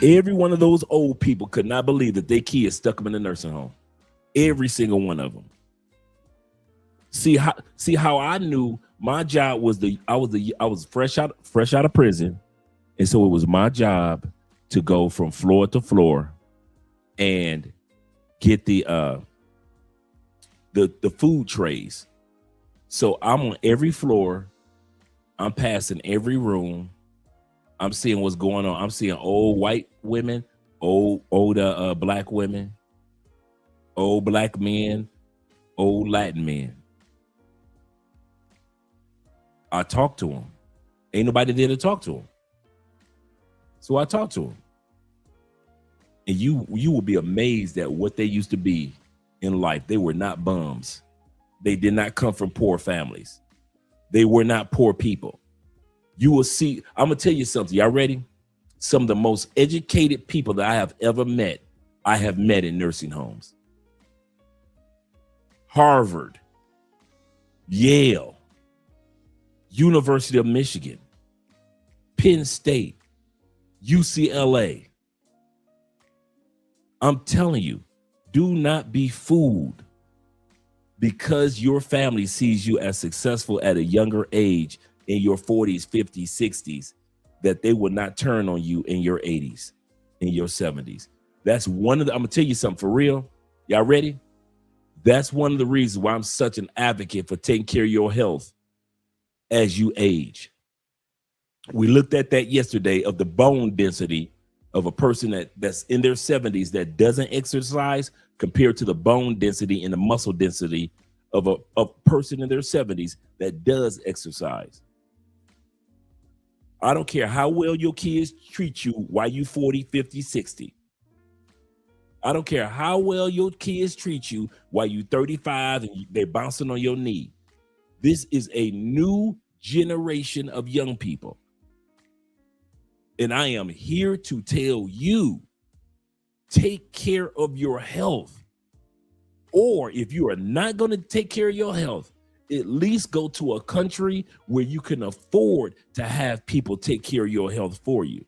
Every one of those old people could not believe that their kids stuck them in a nursing home. Every single one of them. See how I knew my job was I was fresh out of prison, and so it was my job to go from floor to floor and get the food trays. So I'm on every floor. I'm passing every room. I'm seeing what's going on. I'm seeing old white women, older black women, old black men, old Latin men. I talked to them. Ain't nobody there to talk to them. So I talked to them. And you will be amazed at what they used to be in life. They were not bums. They did not come from poor families. They were not poor people. You will see, I'm going to tell you something. Y'all ready? Some of the most educated people that I have ever met, I have met in nursing homes. Harvard, Yale, University of Michigan, Penn State, UCLA. I'm telling you, do not be fooled because your family sees you as successful at a younger age in your 40s, 50s, 60s, that they will not turn on you in your 80s, in your 70s. That's one of the, I'm gonna tell you something for real. Y'all ready? That's one of the reasons why I'm such an advocate for taking care of your health as you age. We looked at that yesterday of the bone density of a person that's in their 70s that doesn't exercise compared to the bone density and the muscle density of a person in their 70s that does exercise. I don't care how well your kids treat you while you 40, 50, 60. I don't care how well your kids treat you while you 35 and they're bouncing on your knee. This is a new generation of young people. And I am here to tell you, take care of your health. Or if you are not going to take care of your health, at least go to a country where you can afford to have people take care of your health for you.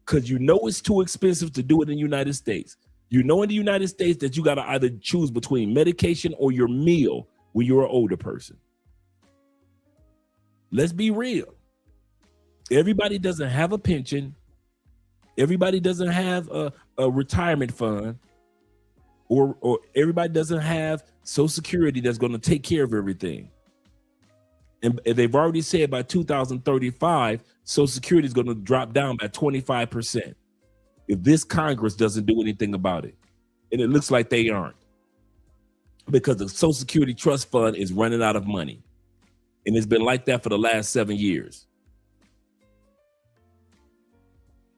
Because you know it's too expensive to do it in the United States. You know in the United States that you got to either choose between medication or your meal when you're an older person. Let's be real. Everybody doesn't have a pension. Everybody doesn't have a retirement fund. Or everybody doesn't have Social Security that's going to take care of everything. And they've already said by 2035, Social Security is going to drop down by 25% if this Congress doesn't do anything about it. And it looks like they aren't, because the Social Security Trust Fund is running out of money. And it's been like that for the last 7 years.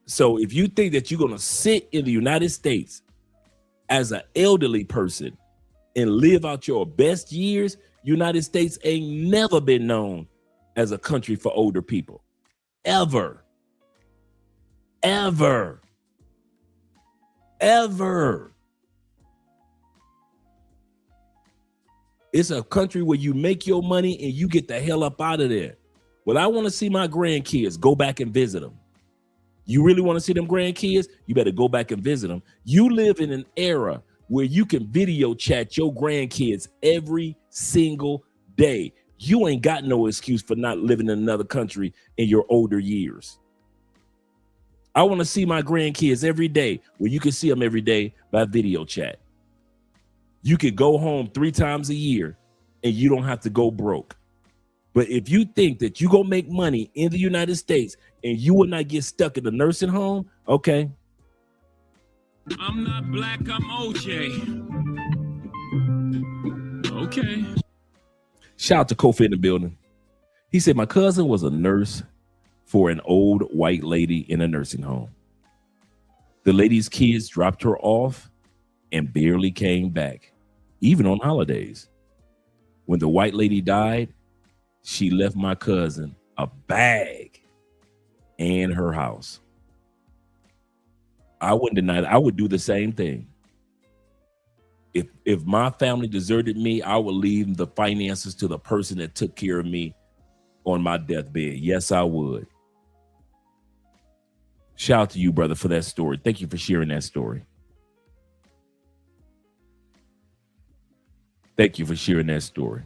So if you think that you're going to sit in the United States as an elderly person and live out your best years, United States ain't never been known as a country for older people. Ever. Ever. Ever. It's a country where you make your money and you get the hell up out of there. Well, I want to see my grandkids. Go back and visit them. You really want to see them grandkids? You better go back and visit them. You live in an era where you can video chat your grandkids every single day. You ain't got no excuse for not living in another country in your older years. I want to see my grandkids every day. Well, you can see them every day by video chat. You could go home 3 times a year and you don't have to go broke. But if you think that you gonna make money in the United States and you will not get stuck in a nursing home, okay. I'm not black, I'm OJ. Okay. Shout out to Kofi in the building. He said, my cousin was a nurse for an old white lady in a nursing home. The lady's kids dropped her off and barely came back, even on holidays. When the white lady died, she left my cousin a bag and her house. I wouldn't deny that. I would do the same thing. If my family deserted me, I would leave the finances to the person that took care of me on my deathbed. Yes, I would. Shout out to you, brother, for that story. Thank you for sharing that story. Thank you for sharing that story.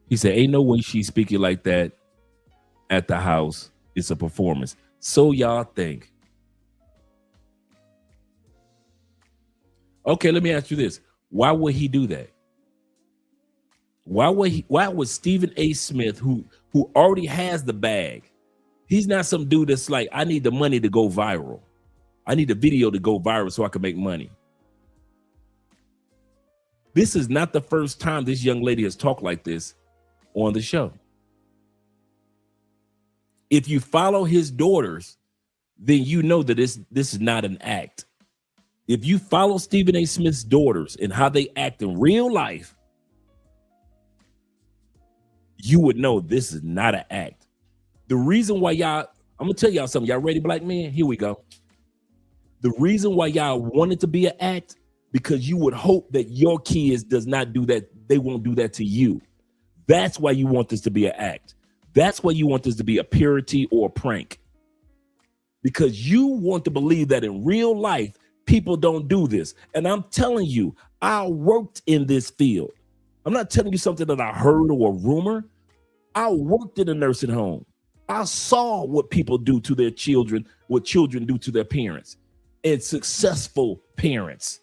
He said, ain't no way she's speaking like that at the house. It's a performance. So y'all think. Okay, let me ask you this. Why would he do that? Why would Stephen A. Smith, who already has the bag, he's not some dude that's like, I need the money to go viral. I need the video to go viral so I can make money. This is not the first time this young lady has talked like this on the show. If you follow his daughters, then you know that this is not an act. If you follow Stephen A. Smith's daughters and how they act in real life, you would know this is not an act. The reason why y'all, I'm gonna tell y'all something. Y'all ready, black men? Here we go. The reason why y'all want it to be an act, because you would hope that your kids does not do that. They won't do that to you. That's why you want this to be an act. That's why you want this to be a parody or a prank. Because you want to believe that in real life, people don't do this. And I'm telling you, I worked in this field. I'm not telling you something that I heard or a rumor. I worked in a nursing home. I saw what people do to their children, what children do to their parents, and successful parents.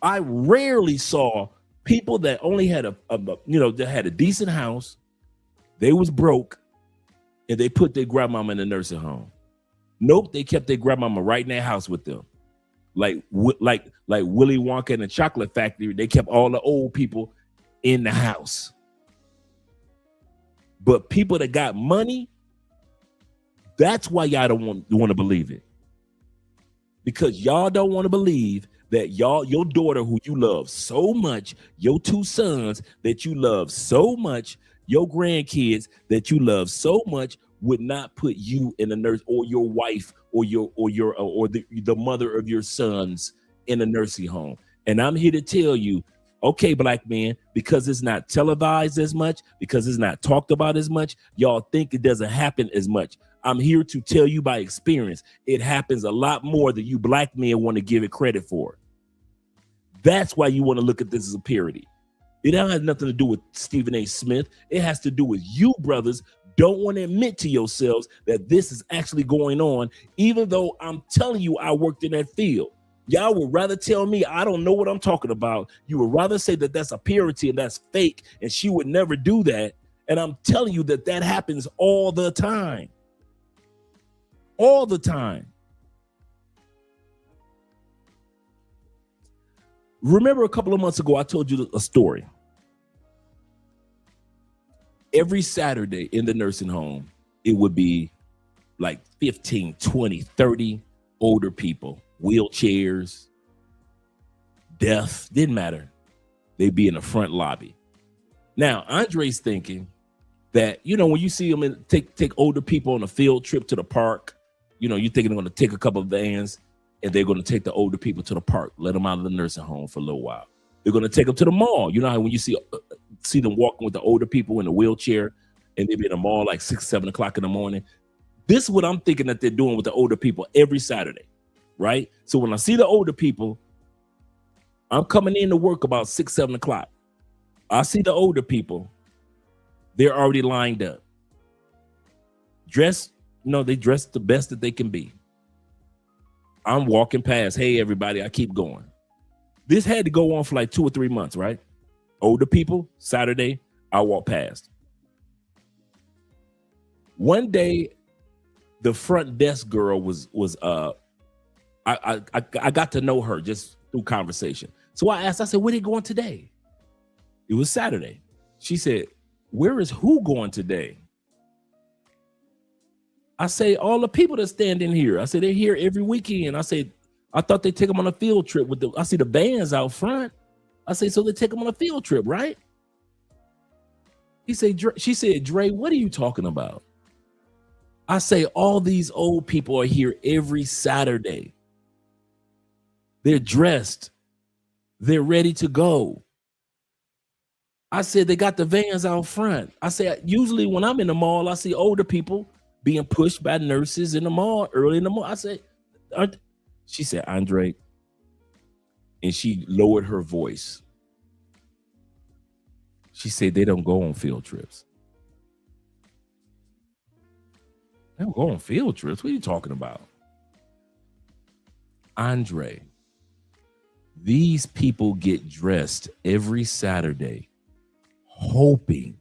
I rarely saw people that only had that had a decent house, they was broke, and they put their grandmama in a nursing home. Nope, they kept their grandmama right in their house with them. Like Willy Wonka and the Chocolate Factory, they kept all the old people in the house. But people that got money, that's why y'all don't want to believe it. Because y'all don't want to believe that your daughter who you love so much, your two sons that you love so much, your grandkids that you love so much would not put you in a nurse, or your wife or the mother of your sons in a nursing home. And I'm here to tell you, okay, black men, because it's not televised as much, because it's not talked about as much, y'all think it doesn't happen as much. I'm here to tell you by experience, it happens a lot more than you black men want to give it credit for. That's why you want to look at this as a parody. It don't have nothing to do with Stephen A. Smith. It has to do with you brothers don't want to admit to yourselves that this is actually going on, even though I'm telling you I worked in that field. Y'all would rather tell me I don't know what I'm talking about. You would rather say that that's a parody and that's fake and she would never do that. And I'm telling you that that happens all the time. All the time. Remember a couple of months ago, I told you a story. Every Saturday in the nursing home, it would be like 15, 20, 30 older people, wheelchairs, deaf, didn't matter. They'd be in the front lobby. Now, Andre's thinking that, when you see them take older people on a field trip to the park, you're thinking they're going to take a couple of vans and they're going to take the older people to the park, let them out of the nursing home for a little while. They're going to take them to the mall. You know how when you see them walking with the older people in the wheelchair and they be in the mall like 6, 7 o'clock in the morning. This is what I'm thinking that they're doing with the older people every Saturday, right? So when I see the older people, I'm coming in to work about 6, 7 o'clock. I see the older people. They're already lined up. Dressed, they dress the best that they can be. I'm walking past. Hey, everybody, I keep going. This had to go on for like 2 or 3 months, right? Older people, Saturday, I walk past. One day, the front desk girl was I got to know her just through conversation. So I asked, I said, where they going today? It was Saturday. She said, where is who going today? I say, all the people that stand in here. I said, they're here every weekend. I said, I thought they take them on a field trip I see the bands out front. I say, so they take them on a field trip, right? She said, Dre, what are you talking about? I say, all these old people are here every Saturday. They're dressed. They're ready to go. I said, they got the vans out front. I said, usually when I'm in the mall, I see older people being pushed by nurses in the mall early in the morning. I said, she said, Andre, and she lowered her voice. She said, they don't go on field trips. They don't go on field trips. What are you talking about? Andre, these people get dressed every Saturday hoping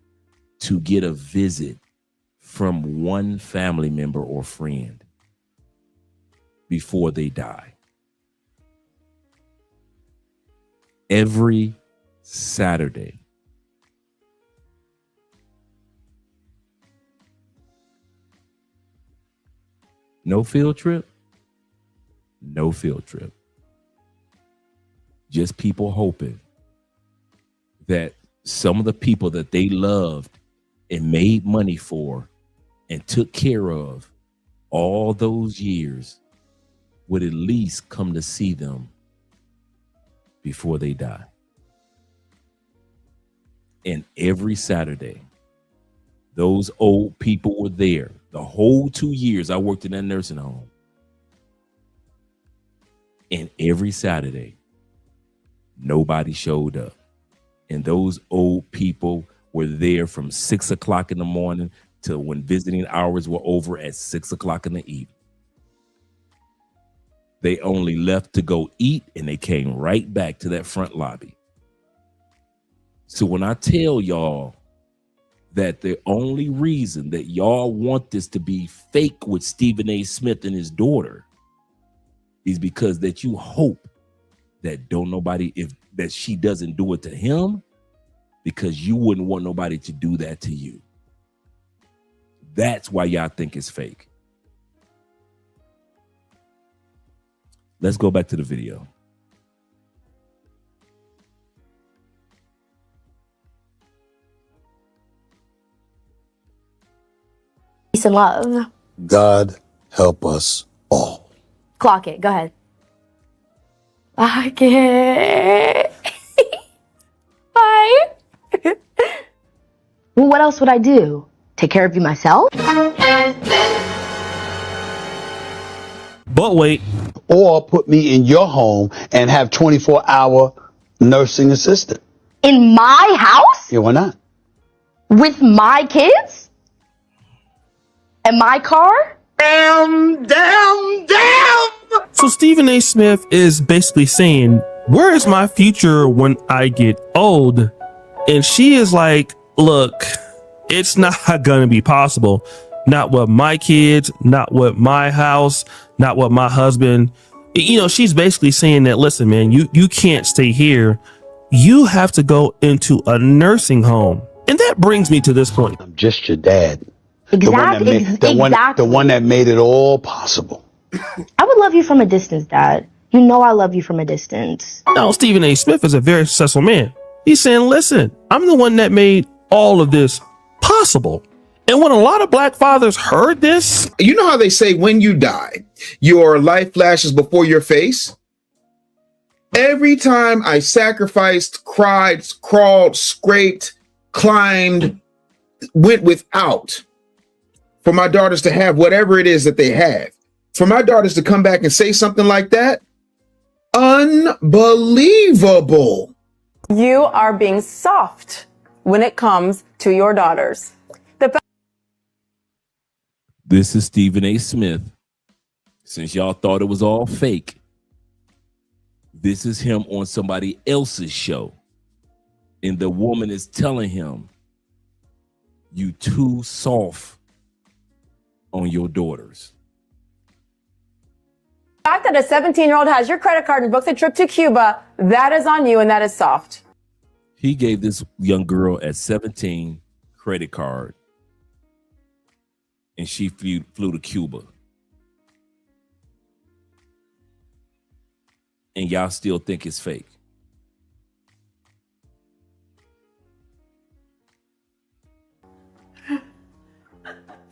to get a visit from one family member or friend before they die. Every Saturday. No field trip? No field trip. Just people hoping that some of the people that they loved and made money for and took care of all those years would at least come to see them before they die. And every Saturday, those old people were there. The whole 2 years I worked in that nursing home. And every Saturday, nobody showed up. And those old people were there from 6 o'clock in the morning till when visiting hours were over at 6 o'clock in the evening. They only left to go eat and they came right back to that front lobby. So when I tell y'all that the only reason that y'all want this to be fake with Stephen A. Smith and his daughter is because that you hope that that she doesn't do it to him, because you wouldn't want nobody to do that to you. That's why y'all think it's fake. Let's go back to the video. Peace and love. God help us all. Clock it. Go ahead. I can't. Bye. Well, what else would I do? Take care of you myself? But wait. Or put me in your home and have 24-hour nursing assistant. In my house? Yeah, why not? With my kids? And my car? Damn. So Stephen A. Smith is basically saying, where is my future when I get old? And she is like, look, it's not going to be possible. Not with my kids, not with my house, not with my husband. You know, she's basically saying that, listen, man, you can't stay here. You have to go into a nursing home. And that brings me to this point. I'm just your dad. Exactly. The one that made it all possible. I would love you from a distance, Dad. You know I love you from a distance. Now, Stephen A. Smith is a very successful man. He's saying, listen, I'm the one that made all of this possible. And when a lot of black fathers heard this, you know how they say when you die, your life flashes before your face? Every time I sacrificed, cried, crawled, scraped, climbed, went without for my daughters to have whatever it is that they have, for my daughters to come back and say something like that, unbelievable. You are being soft when it comes to your daughters. This is Stephen A. Smith. Since y'all thought it was all fake, this is him on somebody else's show. And the woman is telling him, you too soft on your daughters. The fact that a 17-year-old has your credit card and booked a trip to Cuba, that is on you and that is soft. He gave this young girl at 17 credit card and she flew to Cuba. And y'all still think it's fake.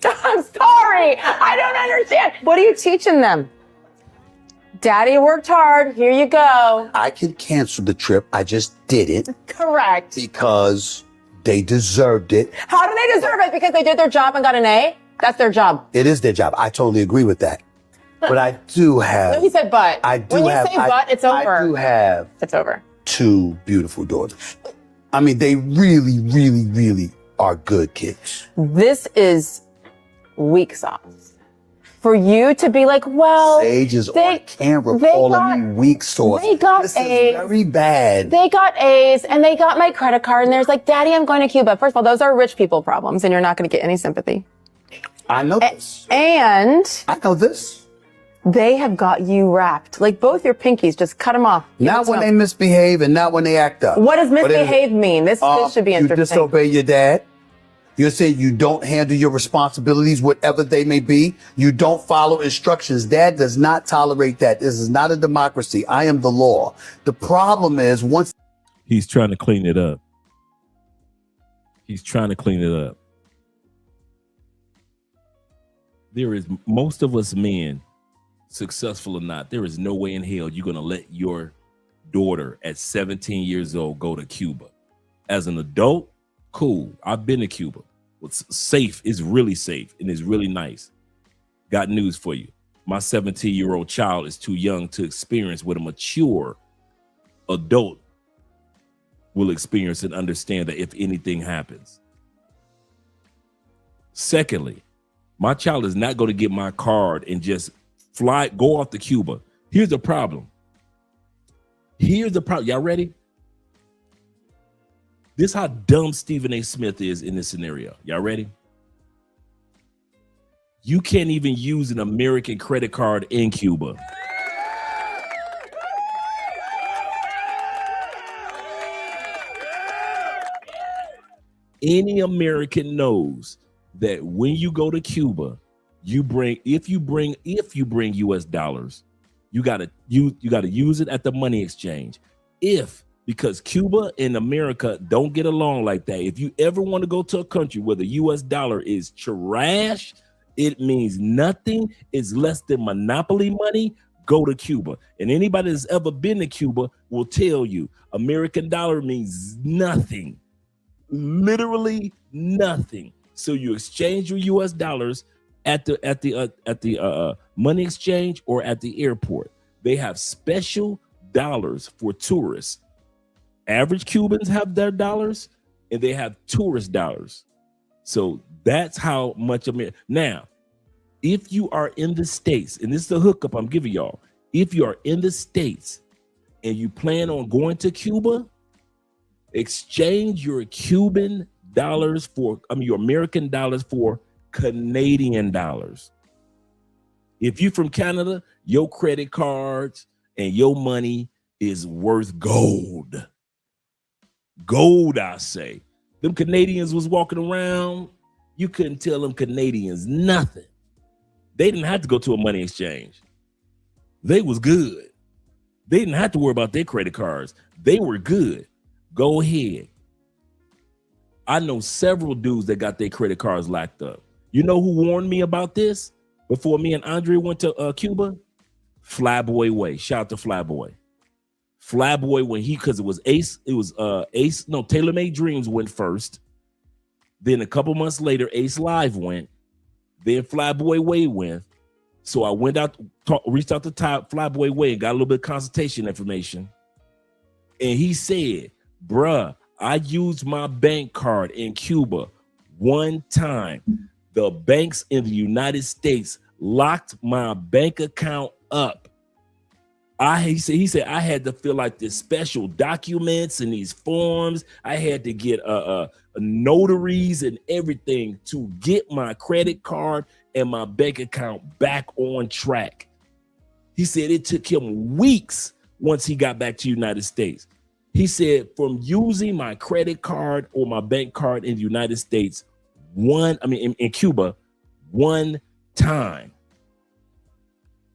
I'm sorry. I don't understand. What are you teaching them? Daddy worked hard. Here you go. I could cancel the trip. I just did it. Correct. Because They deserved it. How do they deserve it? Because they did their job and got an A? That's their job. It is their job. I totally agree with that. But I do have. No, he said but. I do when you have. say but, it's over. I do have. It's over. 2 beautiful daughters. I mean, they really, really, really are good kids. This is weak sauce. For you to be like, well, Sage is on camera calling me weak sauce. They got this A's. is very bad. They got A's and they got my credit card and there's like, Daddy, I'm going to Cuba. First of all, those are rich people problems and you're not going to get any sympathy. I know this. And I know this. They have got you wrapped. Like both your pinkies, just cut them off. Not when they misbehave and not when they act up. What does misbehave mean? This should be interesting. You disobey your dad. You're saying you don't handle your responsibilities, whatever they may be. You don't follow instructions. Dad does not tolerate that. This is not a democracy. I am the law. The problem is once he's trying to clean it up. He's trying to clean it up. There is most of us men, successful or not, there is no way in hell you're going to let your daughter at 17 years old go to Cuba. As an adult, cool. I've been to Cuba. It's safe. It's really safe and it's really nice. Got news for you. My 17-year-old child is too young to experience what a mature adult will experience and understand that if anything happens. Secondly, my child is not going to get my card and just go off to Cuba. Here's the problem. Y'all ready? This is how dumb Stephen A. Smith is in this scenario. Y'all ready? You can't even use an American credit card in Cuba. Any American knows that when you go to Cuba, if you bring US dollars, you gotta use it at the money exchange. Because Cuba and America don't get along like that. If you ever want to go to a country where the US dollar is trash, it means nothing, it's less than monopoly money, go to Cuba. And anybody that's ever been to Cuba will tell you American dollar means nothing. Literally nothing. So you exchange your US dollars at the money exchange or at the airport. They have special dollars for tourists. Average Cubans have their dollars and they have tourist dollars. So that's how much now, if you are in the States, and this is the hookup I'm giving y'all, if you are in the States and you plan on going to Cuba, exchange your Cuban dollars your American dollars for Canadian dollars. If you're from Canada, your credit cards and your money is worth gold. Gold, I say. Them Canadians was walking around, you couldn't tell them Canadians nothing. They didn't have to go to a money exchange. They was good. They didn't have to worry about their credit cards. They were good. Go ahead. I know several dudes that got their credit cards locked up. You know who warned me about this before me and Andre went to Cuba? Flyboy Way. Shout out to Flyboy. Flyboy, because it was Taylor Made Dreams went first. Then a couple months later, Ace Live went. Then Flyboy Way went. So I went out, reached out to Flyboy Way and got a little bit of consultation information. And he said, bruh, I used my bank card in Cuba one time. The banks in the United States locked my bank account up. He said I had to fill out this special documents and these forms. I had to get notaries and everything to get my credit card and my bank account back on track. He said it took him weeks once he got back to the United States. He said from using my credit card or my bank card in the United States, in Cuba, one time.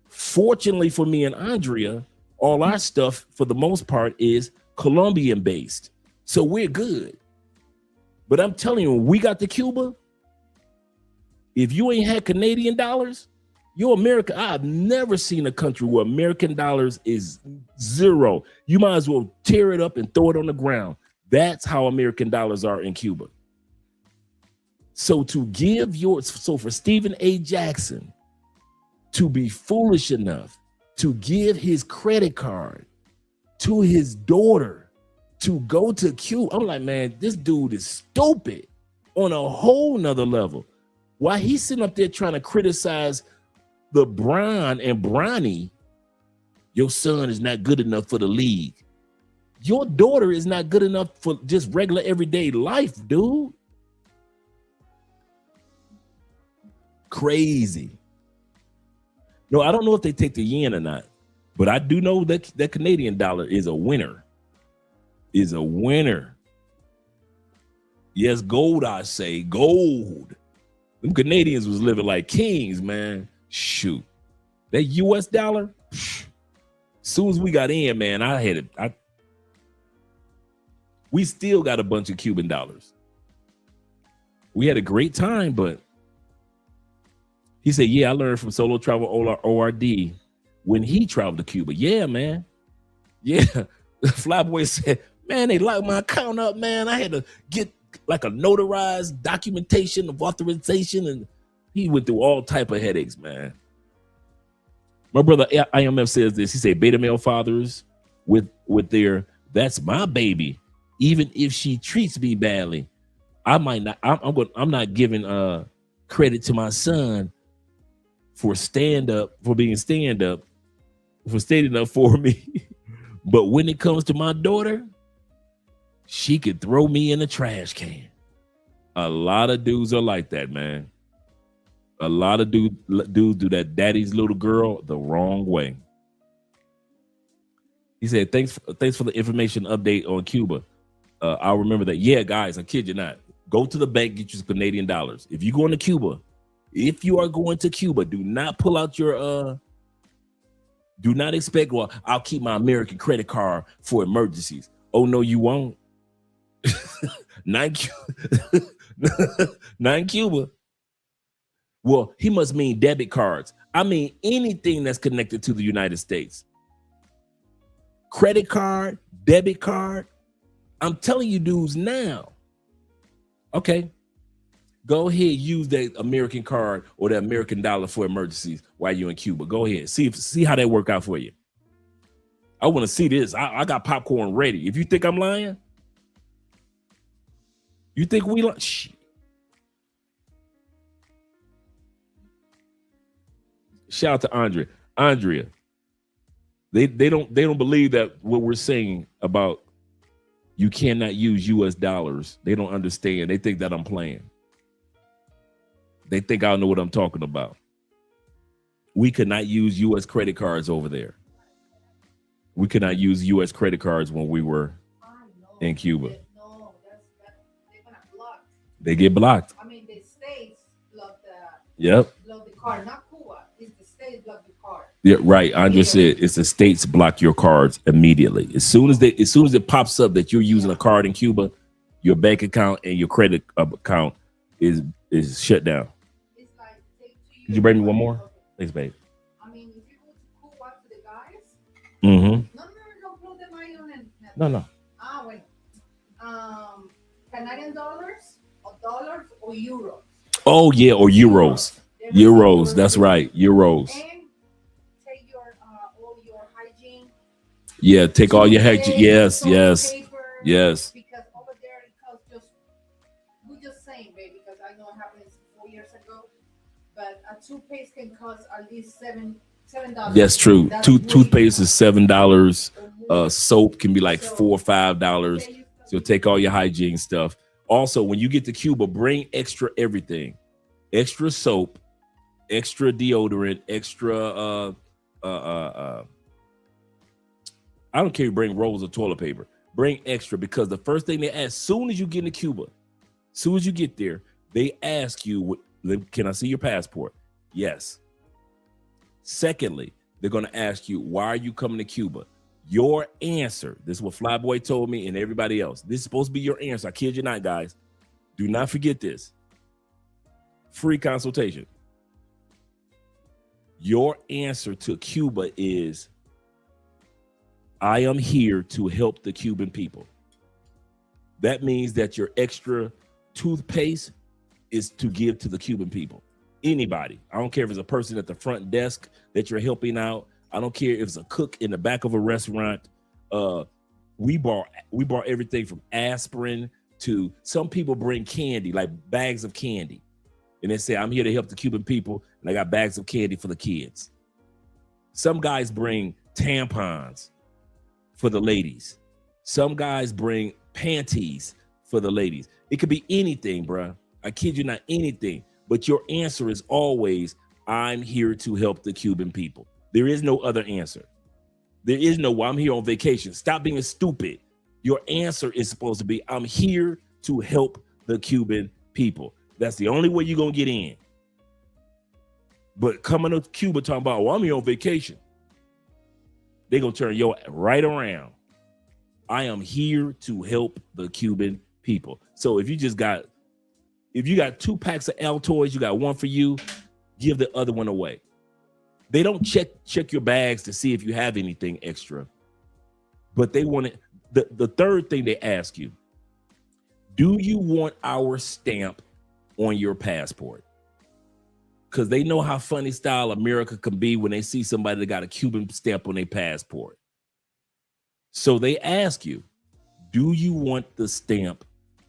Fortunately for me and Andrea, all our stuff for the most part is Colombian based. So we're good. But I'm telling you, when we got to Cuba, if you ain't had Canadian dollars, you're America. I've never seen a country where American dollars is zero. You might as well tear it up and throw it on the ground. That's how American dollars are in Cuba. So for Stephen A. Jackson to be foolish enough to give his credit card to his daughter to go to Cuba, I'm like, man, this dude is stupid on a whole nother level. Why he's sitting up there trying to criticize LeBron and Bronny, your son is not good enough for the league. Your daughter is not good enough for just regular everyday life, dude. Crazy. No, I don't know if they take the yen or not, but I do know that that Canadian dollar is a winner. Is a winner. Yes, gold, I say, gold. Them Canadians was living like kings, man. Shoot. That US dollar, as soon as we got in, man, we still got a bunch of Cuban dollars. We had a great time, but he said, yeah, I learned from Solo Travel ORD when he traveled to Cuba. Yeah, man. Yeah. Flyboy said, man, they locked my account up, man. I had to get like a notarized documentation of authorization, and he went through all type of headaches, man. My brother IMF says this. He said, beta male fathers with their, that's my baby. Even if she treats me badly, I might not, I'm not giving credit to my son for being stand up, for standing up for me. But when it comes to my daughter, she could throw me in a trash can. A lot of dudes are like that, man. A lot of dudes do that daddy's little girl the wrong way. He said, thanks for the information update on Cuba. I'll remember that. Yeah, guys, I kid you not. Go to the bank, get you some Canadian dollars. If you are going to Cuba, do not pull out your do not expect, well, I'll keep my American credit card for emergencies. Oh no, you won't. Not Cuba. Well, he must mean debit cards. I mean anything that's connected to the United States. Credit card, debit card. I'm telling you dudes now. Okay. Go ahead, use that American card or the American dollar for emergencies while you're in Cuba. Go ahead. See how that work out for you. I want to see this. I got popcorn ready. If you think I'm lying, you think we like shit. Shout out to Andrea. They don't believe that what we're saying about you cannot use US dollars. They don't understand. They think that I'm playing. They think I know what I'm talking about. We could not use US credit cards over there. We could not use US credit cards when we were in Cuba. They get blocked. I mean, the states block the card, not Cuba. It's the states block the card. Yeah, right. Andre said it's the states block your cards immediately. As soon as it pops up that you're using a card in Cuba, your bank account and your credit account is shut down. Could you bring me one more? Thanks, babe. I mean, if you go to Cuba to the guys, no, put them ahí on el. No. Wait. Canadian dollars or euros. Oh yeah, or euros. Euros. That's right. Euros. And take all your hygiene. Yeah, take all your hygiene. Yes. Because over there it costs we're just saying, baby, because I know it happened 4 years ago. But a toothpaste can cost at least $7. That's true. Toothpaste is $7. Soap can be like $4 or $5. So take all your hygiene stuff. Also, when you get to Cuba, bring extra everything. Extra soap, extra deodorant, extra I don't care if you bring rolls of toilet paper. Bring extra, because the first thing they ask, soon as you get into Cuba, soon as you get there, they ask you, can I see your passport? Yes. Secondly, they're going to ask you, why are you coming to Cuba? Your answer, this is what Flyboy told me and everybody else. This is supposed to be your answer. I kid you not, guys. Do not forget this. Free consultation. Your answer to Cuba is, I am here to help the Cuban people. that means that your extra toothpaste is to give to the Cuban people. Anybody. I don't care if it's a person at the front desk that you're helping out. I don't care if it's a cook in the back of a restaurant. We bought everything from aspirin to, some people bring candy, like bags of candy. And they say, I'm here to help the Cuban people, and I got bags of candy for the kids. Some guys bring tampons for the ladies. Some guys bring panties for the ladies. It could be anything, bruh. I kid you not, anything. But your answer is always, I'm here to help the Cuban people. There is no other answer. There is no, well, I'm here on vacation. Stop being stupid. Your answer is supposed to be, I'm here to help the Cuban people. That's the only way you're going to get in. But coming to Cuba talking about, well, I'm here on vacation. They're going to turn you right around. I am here to help the Cuban people. So if you got 2 packs of Altoids, you got one for you, give the other one away. They don't check your bags to see if you have anything extra. But they want it. The third thing they ask you, do you want our stamp on your passport? Because they know how funny style America can be when they see somebody that got a Cuban stamp on their passport. So they ask you, do you want the stamp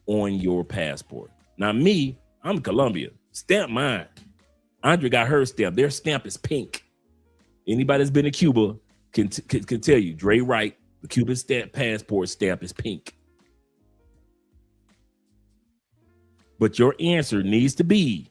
on your passport? Now me, I'm Colombia. Stamp mine. Andre got her stamp. Their stamp is pink. Anybody that's been to Cuba can tell you, Dre Wright, the Cuban stamp passport stamp is pink. But your answer needs to be,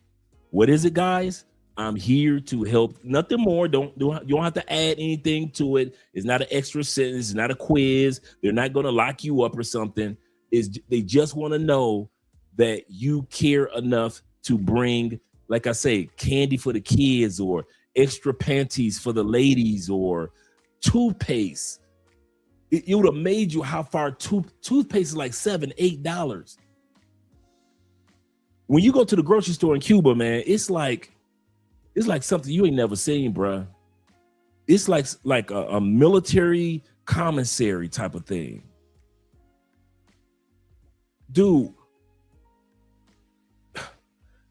what is it, guys? I'm here to help. Nothing more. You don't have to add anything to it. It's not an extra sentence. It's not a quiz. They're not going to lock you up or something. They just want to know that you care enough to bring, like I say, candy for the kids or extra panties for the ladies or toothpaste. It would have made you how far toothpaste is like $7-8. When you go to the grocery store in Cuba, man, it's like something you ain't never seen, bruh. It's like a military commissary type of thing. Dude,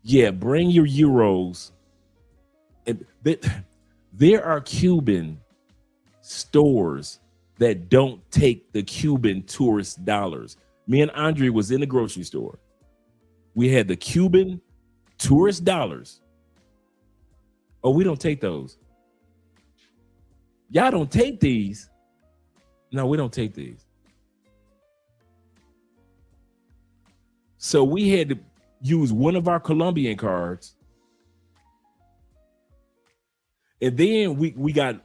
yeah, bring your euros. And there are Cuban stores that don't take the Cuban tourist dollars. Me and Andre was in the grocery store. We had the Cuban tourist dollars. Oh, we don't take those. Y'all don't take these. No, we don't take these. So we had to use one of our Colombian cards. And then we got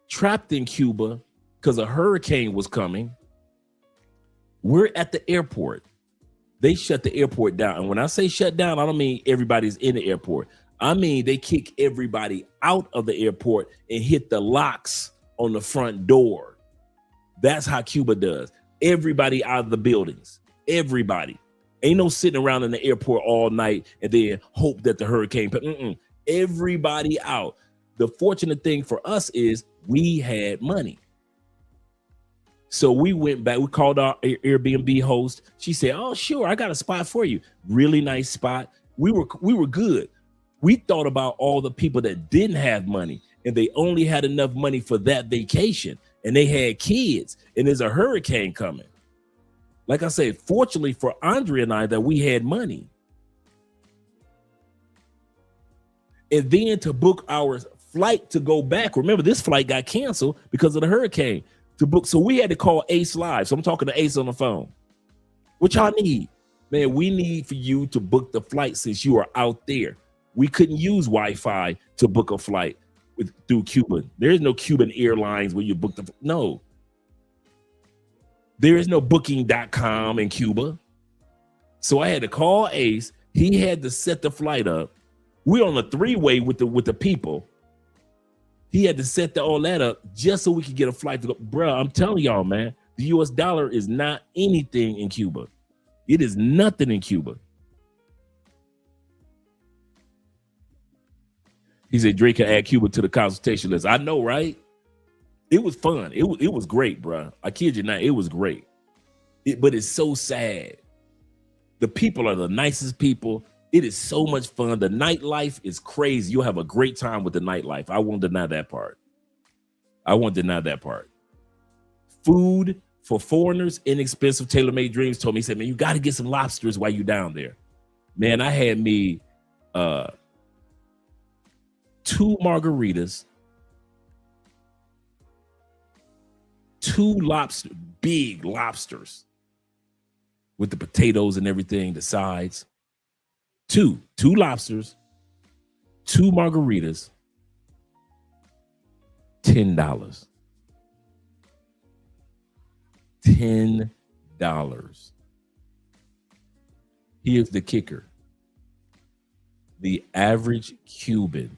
trapped in Cuba because a hurricane was coming. We're at the airport. They shut the airport down. And when I say shut down, I don't mean everybody's in the airport. I mean, they kick everybody out of the airport and hit the locks on the front door. That's how Cuba does. Everybody out of the buildings. Everybody. Ain't no sitting around in the airport all night and then hope that the hurricane. Everybody out. The fortunate thing for us is we had money. So we went back. We called our Airbnb host. She said, "Oh, sure, I got a spot for you. Really nice spot." We were good. We thought about all the people that didn't have money and they only had enough money for that vacation and they had kids and there's a hurricane coming. Like I said, fortunately for Andre and I that we had money. And then to book our flight to go back. Remember, this flight got canceled because of the hurricane. To book, so we had to call Ace Live. So I'm talking to Ace on the phone. What y'all need? Man, we need for you to book the flight since you are out there. We couldn't use Wi-Fi to book a flight through Cuba. There is no Cuban Airlines where you book no. There is no booking.com in Cuba. So I had to call Ace. He had to set the flight up. We're on a 3-way with the people. He had to set all that up just so we could get a flight to go. Bro, I'm telling y'all, man, the US dollar is not anything in Cuba. It is nothing in Cuba. He said Drake can add Cuba to the consultation list. I know, right? It was fun. It was great, bro. I kid you not. It was great. But it's so sad. The people are the nicest people. It is so much fun. The nightlife is crazy. You'll have a great time with the nightlife. I won't deny that part. Food for foreigners, inexpensive, tailor-made dreams told me, he said, man, you got to get some lobsters while you're down there. Man, I had me 2 margaritas, 2 big lobsters with the potatoes and everything, the sides. Two lobsters, 2 margaritas, $10. $10. Here's the kicker. The average Cuban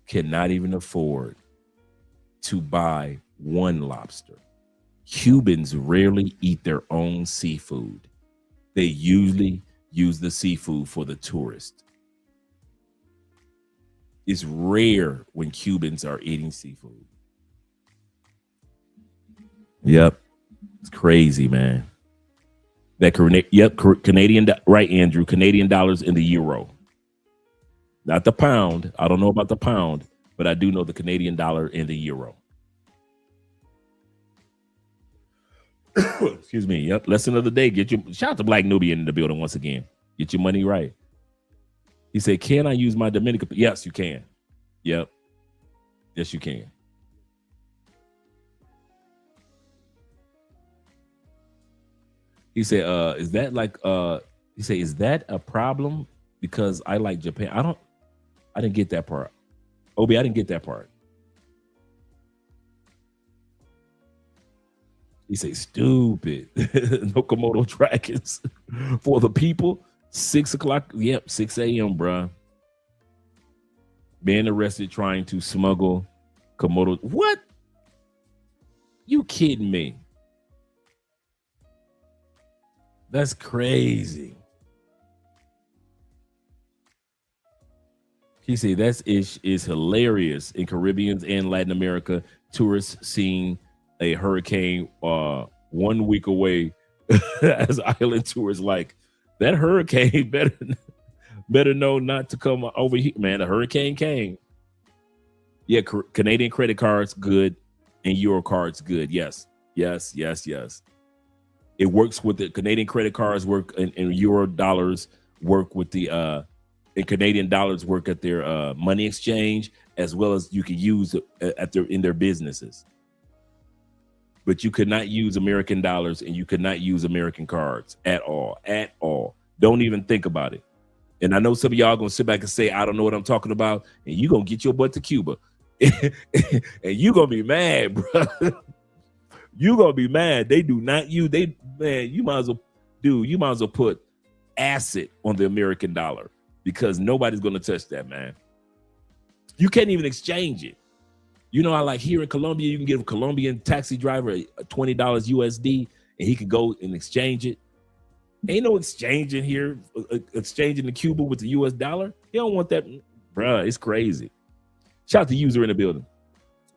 cannot even afford to buy 1 lobster. Cubans rarely eat their own seafood. They usually use the seafood for the tourist. It's rare when Cubans are eating seafood. Yep. It's crazy, man. Canadian, right, Andrew? Canadian dollars in the euro. Not the pound. I don't know about the pound, but I do know the Canadian dollar and the euro. Excuse me. Yep. Lesson of the day. Shout out to Black Nubian in the building once again. Get your money right. He said, can I use my Dominican? Yes, you can. Yep. Yes, you can. He said, is that like, he said, is that a problem? Because I like Japan. I didn't get that part. Obi, I didn't get that part. He said, stupid. No Komodo dragons for the people. 6 o'clock. Yep, 6 a.m., bruh. Being arrested trying to smuggle Komodo. What? You kidding me? That's crazy. He said that's is hilarious. In Caribbeans and Latin America, tourists seeing a hurricane 1 week away as island tours like that hurricane better know not to come over here, man. The hurricane came. Yeah, Canadian credit cards good and Euro cards good. Yes. It works with the Canadian credit cards work and Euro dollars work with the and Canadian dollars work at their money exchange, as well as you can use in their businesses. But you could not use American dollars and you could not use American cards at all. Don't even think about it. And I know some of y'all gonna sit back and say, I don't know what I'm talking about, and you gonna get your butt to Cuba. And you gonna be mad, bro. You gonna be mad. They do not use you might as well put acid on the American dollar, because nobody's gonna touch that, man. You can't even exchange it. You know, I like here in Colombia, you can give a Colombian taxi driver $20 USD and he could go and exchange it. Ain't no exchanging here, exchanging the Cuba with the US dollar. You don't want that, bruh. It's crazy. Shout out to user in the building.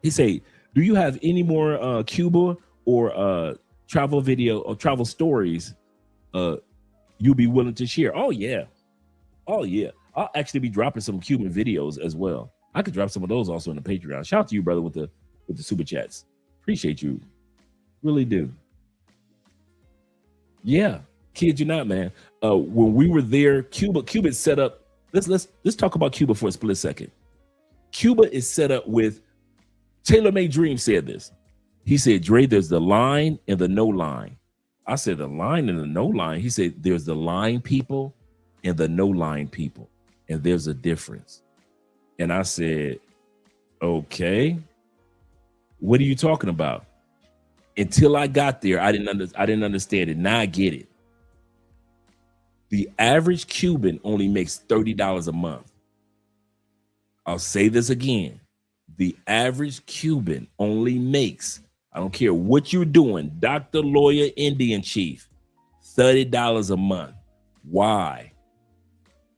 He say, do you have any more Cuba or travel video or travel stories you'll be willing to share? Oh yeah. I'll actually be dropping some Cuban videos as well. I could drop some of those also in the Patreon. Shout out to you, brother, with the super chats. Appreciate you. Really do. Yeah. Kid you not, man. When we were there, Cuba set up. Let's talk about Cuba for a split second. Cuba is set up with Taylor-Made Dream said this. He said, Dre, there's the line and the no line. I said, the line and the no line. He said, there's the line people and the no line people. And there's a difference. And I said, okay, what are you talking about? Until I got there, I didn't understand it. Now I get it. The average Cuban only makes $30 a month. I'll say this again. The average Cuban only makes, I don't care what you're doing, doctor, lawyer, Indian chief, $30 a month. Why?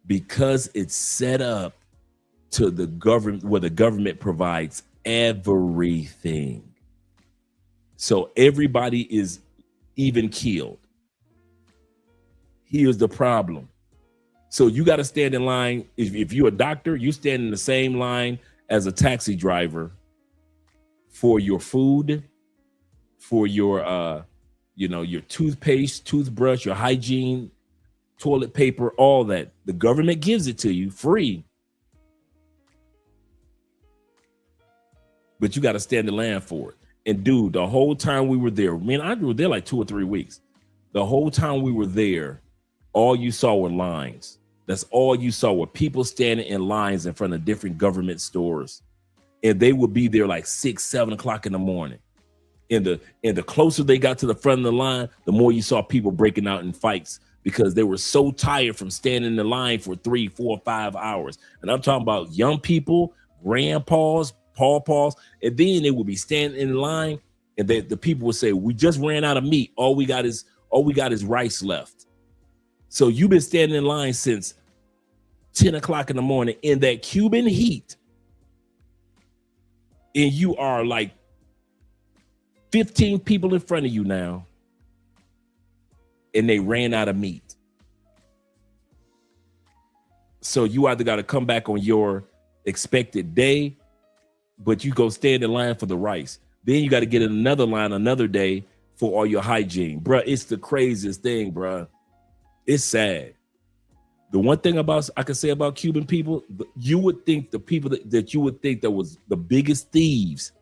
Because it's set up to the government, where the government provides everything. So everybody is even keeled. Here's the problem. So you got to stand in line. If you're a doctor, you stand in the same line as a taxi driver for your food, for your your toothpaste, toothbrush, your hygiene, toilet paper, all that. The government gives it to you free. But you got to stand in line for it. And dude, the whole time we were there, me and Andrew were there like 2 or 3 weeks. The whole time we were there, all you saw were lines. That's all you saw were people standing in lines in front of different government stores. And they would be there like 6, 7 o'clock in the morning. And the closer they got to the front of the line, the more you saw people breaking out in fights because they were so tired from standing in the line for 3, 4, 5 hours. And I'm talking about young people, grandpas, pawpaws, and then they would be standing in line, and the people would say, "We just ran out of meat. All we got is rice left." So you've been standing in line since 10 o'clock in the morning in that Cuban heat, and you are like 15 people in front of you now, and they ran out of meat. So you either got to come back on your expected day, but you go stand in line for the rice. Then you got to get in another line another day for all your hygiene. Bruh, it's the craziest thing, bruh. It's sad. The one thing I can say about Cuban people, you would think the people that you would think that was the biggest thieves,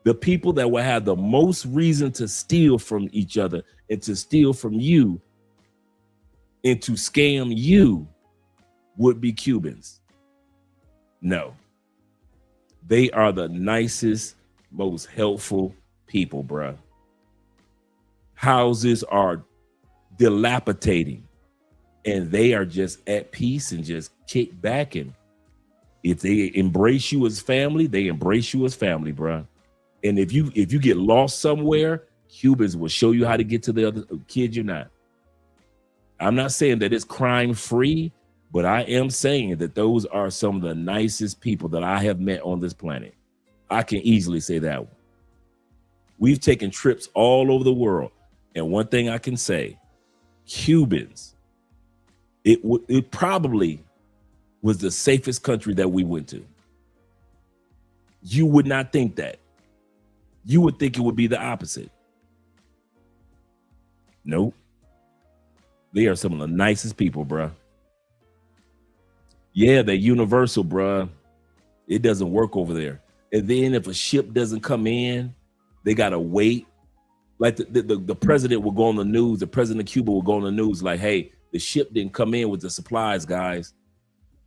the people that would have the most reason to steal from each other and to steal from you and to scam you would be Cubans. No. They are the nicest, most helpful people, bruh. Houses are dilapidating, and they are just at peace and just kick back. And if they embrace you as family, they embrace you as family, bruh. And if you get lost somewhere, Cubans will show you how to get to the other. Kid you not. I'm not saying that it's crime free, but I am saying that those are some of the nicest people that I have met on this planet. I can easily say that one. We've taken trips all over the world. And one thing I can say, Cubans, it probably was the safest country that we went to. You would not think that. You would think it would be the opposite. Nope. They are some of the nicest people, bruh. Yeah, they're universal, bruh. It doesn't work over there. And then if a ship doesn't come in, they got to wait. Like the president will go on the news. The president of Cuba will go on the news like, hey, the ship didn't come in with the supplies, guys.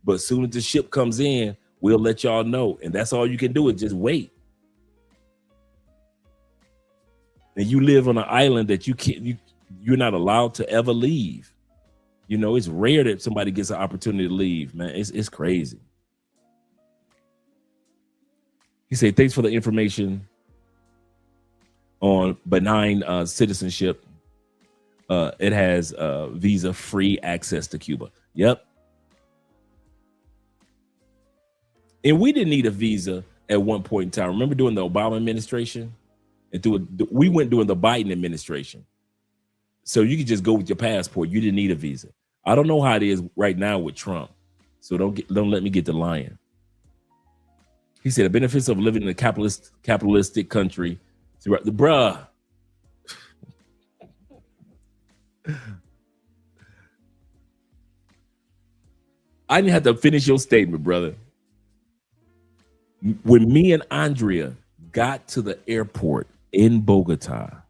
But as soon as the ship comes in, we'll let y'all know. And that's all you can do is just wait. And you live on an island that you're not allowed to ever leave. You know, it's rare that somebody gets an opportunity to leave, man. It's crazy. He said, thanks for the information on benign citizenship. It has visa-free access to Cuba. Yep. And we didn't need a visa at one point in time. Remember during the Obama administration? We went during the Biden administration. So you could just go with your passport. You didn't need a visa. I don't know how it is right now with Trump. So don't let me get to lying. He said the benefits of living in a capitalistic country throughout the bruh. I didn't have to finish your statement, brother. When me and Andrea got to the airport in Bogota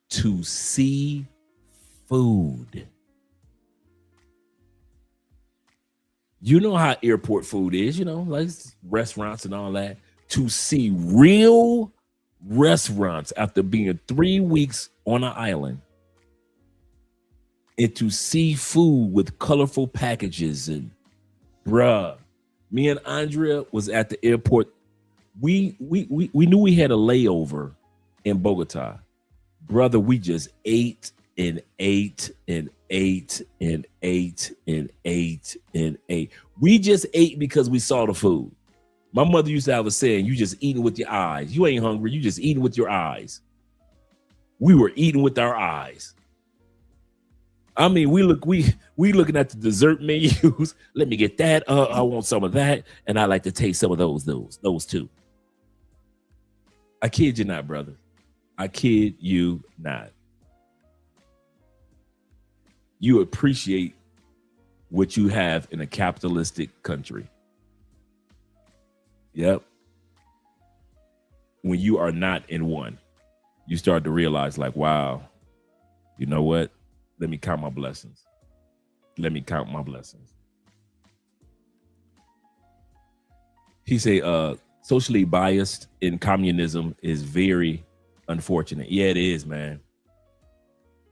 to see food. You know how airport food is, you know, like restaurants and all that. To see real restaurants after being 3 weeks on an island, and to see food with colorful packages and bruh, me and Andrea was at the airport. We knew we had a layover in Bogota. Brother, we just ate and ate and ate and ate and ate and ate. We just ate because we saw the food. My mother used to have a saying, you just eating with your eyes. You ain't hungry, you just eating with your eyes. We were eating with our eyes. I mean, we looking at the dessert menus. Let me get that. I want some of that, and I like to taste some of those too. I kid you not, brother. I kid you not. You appreciate what you have in a capitalistic country. Yep. When you are not in one, you start to realize, like, wow, you know what? Let me count my blessings. Let me count my blessings. He say, socially biased in communism is very unfortunate. Yeah, it is, man.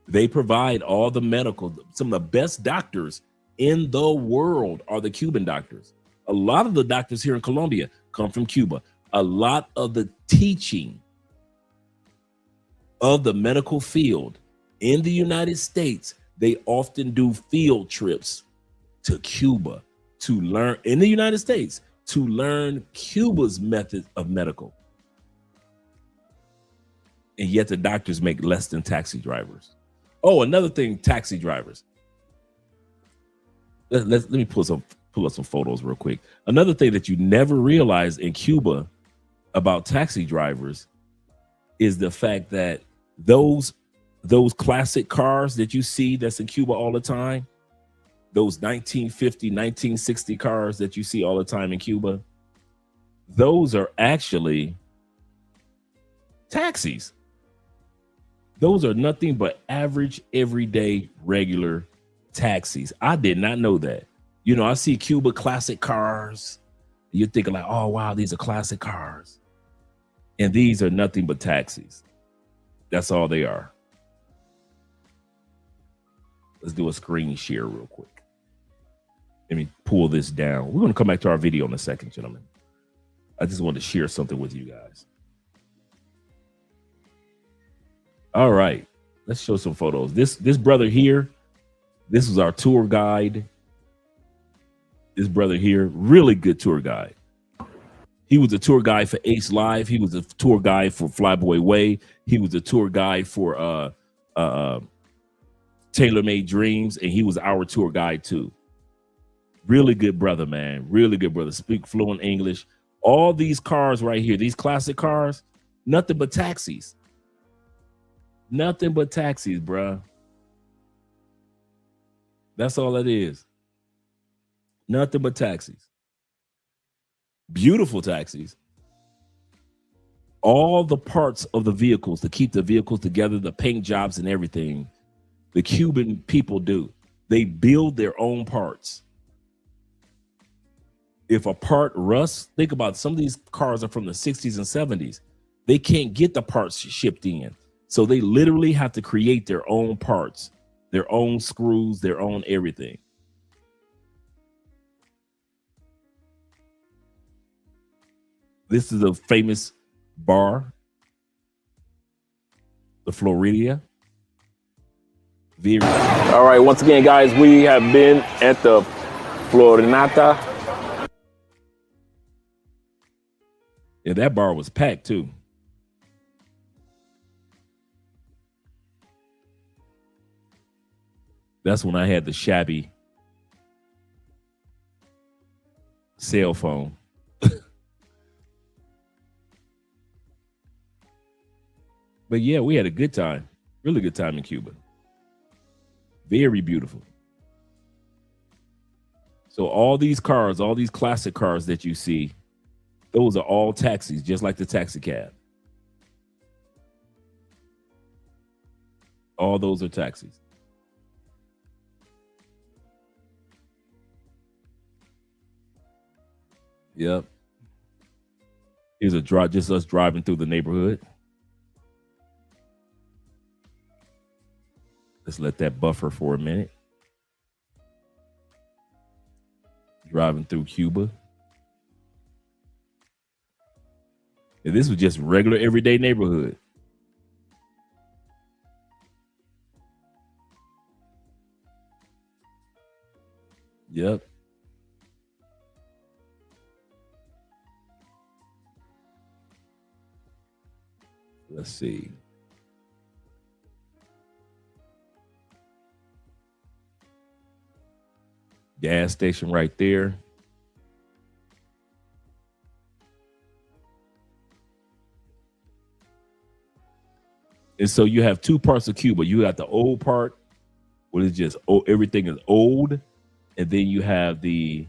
They provide all the medical, some of the best doctors in the world are the Cuban doctors. A lot of the doctors here in Colombia come from Cuba. A lot of the teaching of the medical field in the United States, they often do field trips to Cuba to learn in the United States to learn Cuba's method of medical. And yet the doctors make less than taxi drivers. Oh, another thing, taxi drivers. Let me pull up some photos real quick. Another thing that you never realize in Cuba about taxi drivers is the fact that those classic cars that you see that's in Cuba all the time, those 1950, 1960 cars that you see all the time in Cuba, those are actually taxis. Those are nothing but average, everyday, regular taxis. I did not know that. You know, I see Cuba classic cars. You're thinking like, oh, wow, these are classic cars. And these are nothing but taxis. That's all they are. Let's do a screen share real quick. Let me pull this down. We're going to come back to our video in a second, gentlemen. I just wanted to share something with you guys. All right, let's show some photos. This brother here, this was our tour guide. This brother here, really good tour guide. He was a tour guide for Ace Live. He was a tour guide for Flyboy Way. He was a tour guide for Tailor Made Dreams, and he was our tour guide too. Really good brother, man. Really good brother. Speak fluent English. All these cars right here, these classic cars, nothing but taxis. Nothing but taxis, bruh. That's all it is. Nothing but taxis. Beautiful taxis. All the parts of the vehicles to keep the vehicles together, the paint jobs and everything, the Cuban people do. They build their own parts. If a part rusts, think about some of these cars are from the 60s and 70s. They can't get the parts shipped in. So they literally have to create their own parts, their own screws, their own everything. This is a famous bar, the Florida. All right, once again, guys, we have been at the Florinata. Yeah, that bar was packed too. That's when I had the shabby cell phone. But yeah, we had a good time. Really good time in Cuba. Very beautiful. So all these cars, all these classic cars that you see, those are all taxis, just like the taxi cab. All those are taxis. Yep. Here's a drive, just us driving through the neighborhood. Let's let that buffer for a minute. Driving through Cuba. And this was just regular everyday neighborhood. Yep. Let's see. Gas station right there. And so you have two parts of Cuba. You got the old part, where it's just everything is old, and then you have the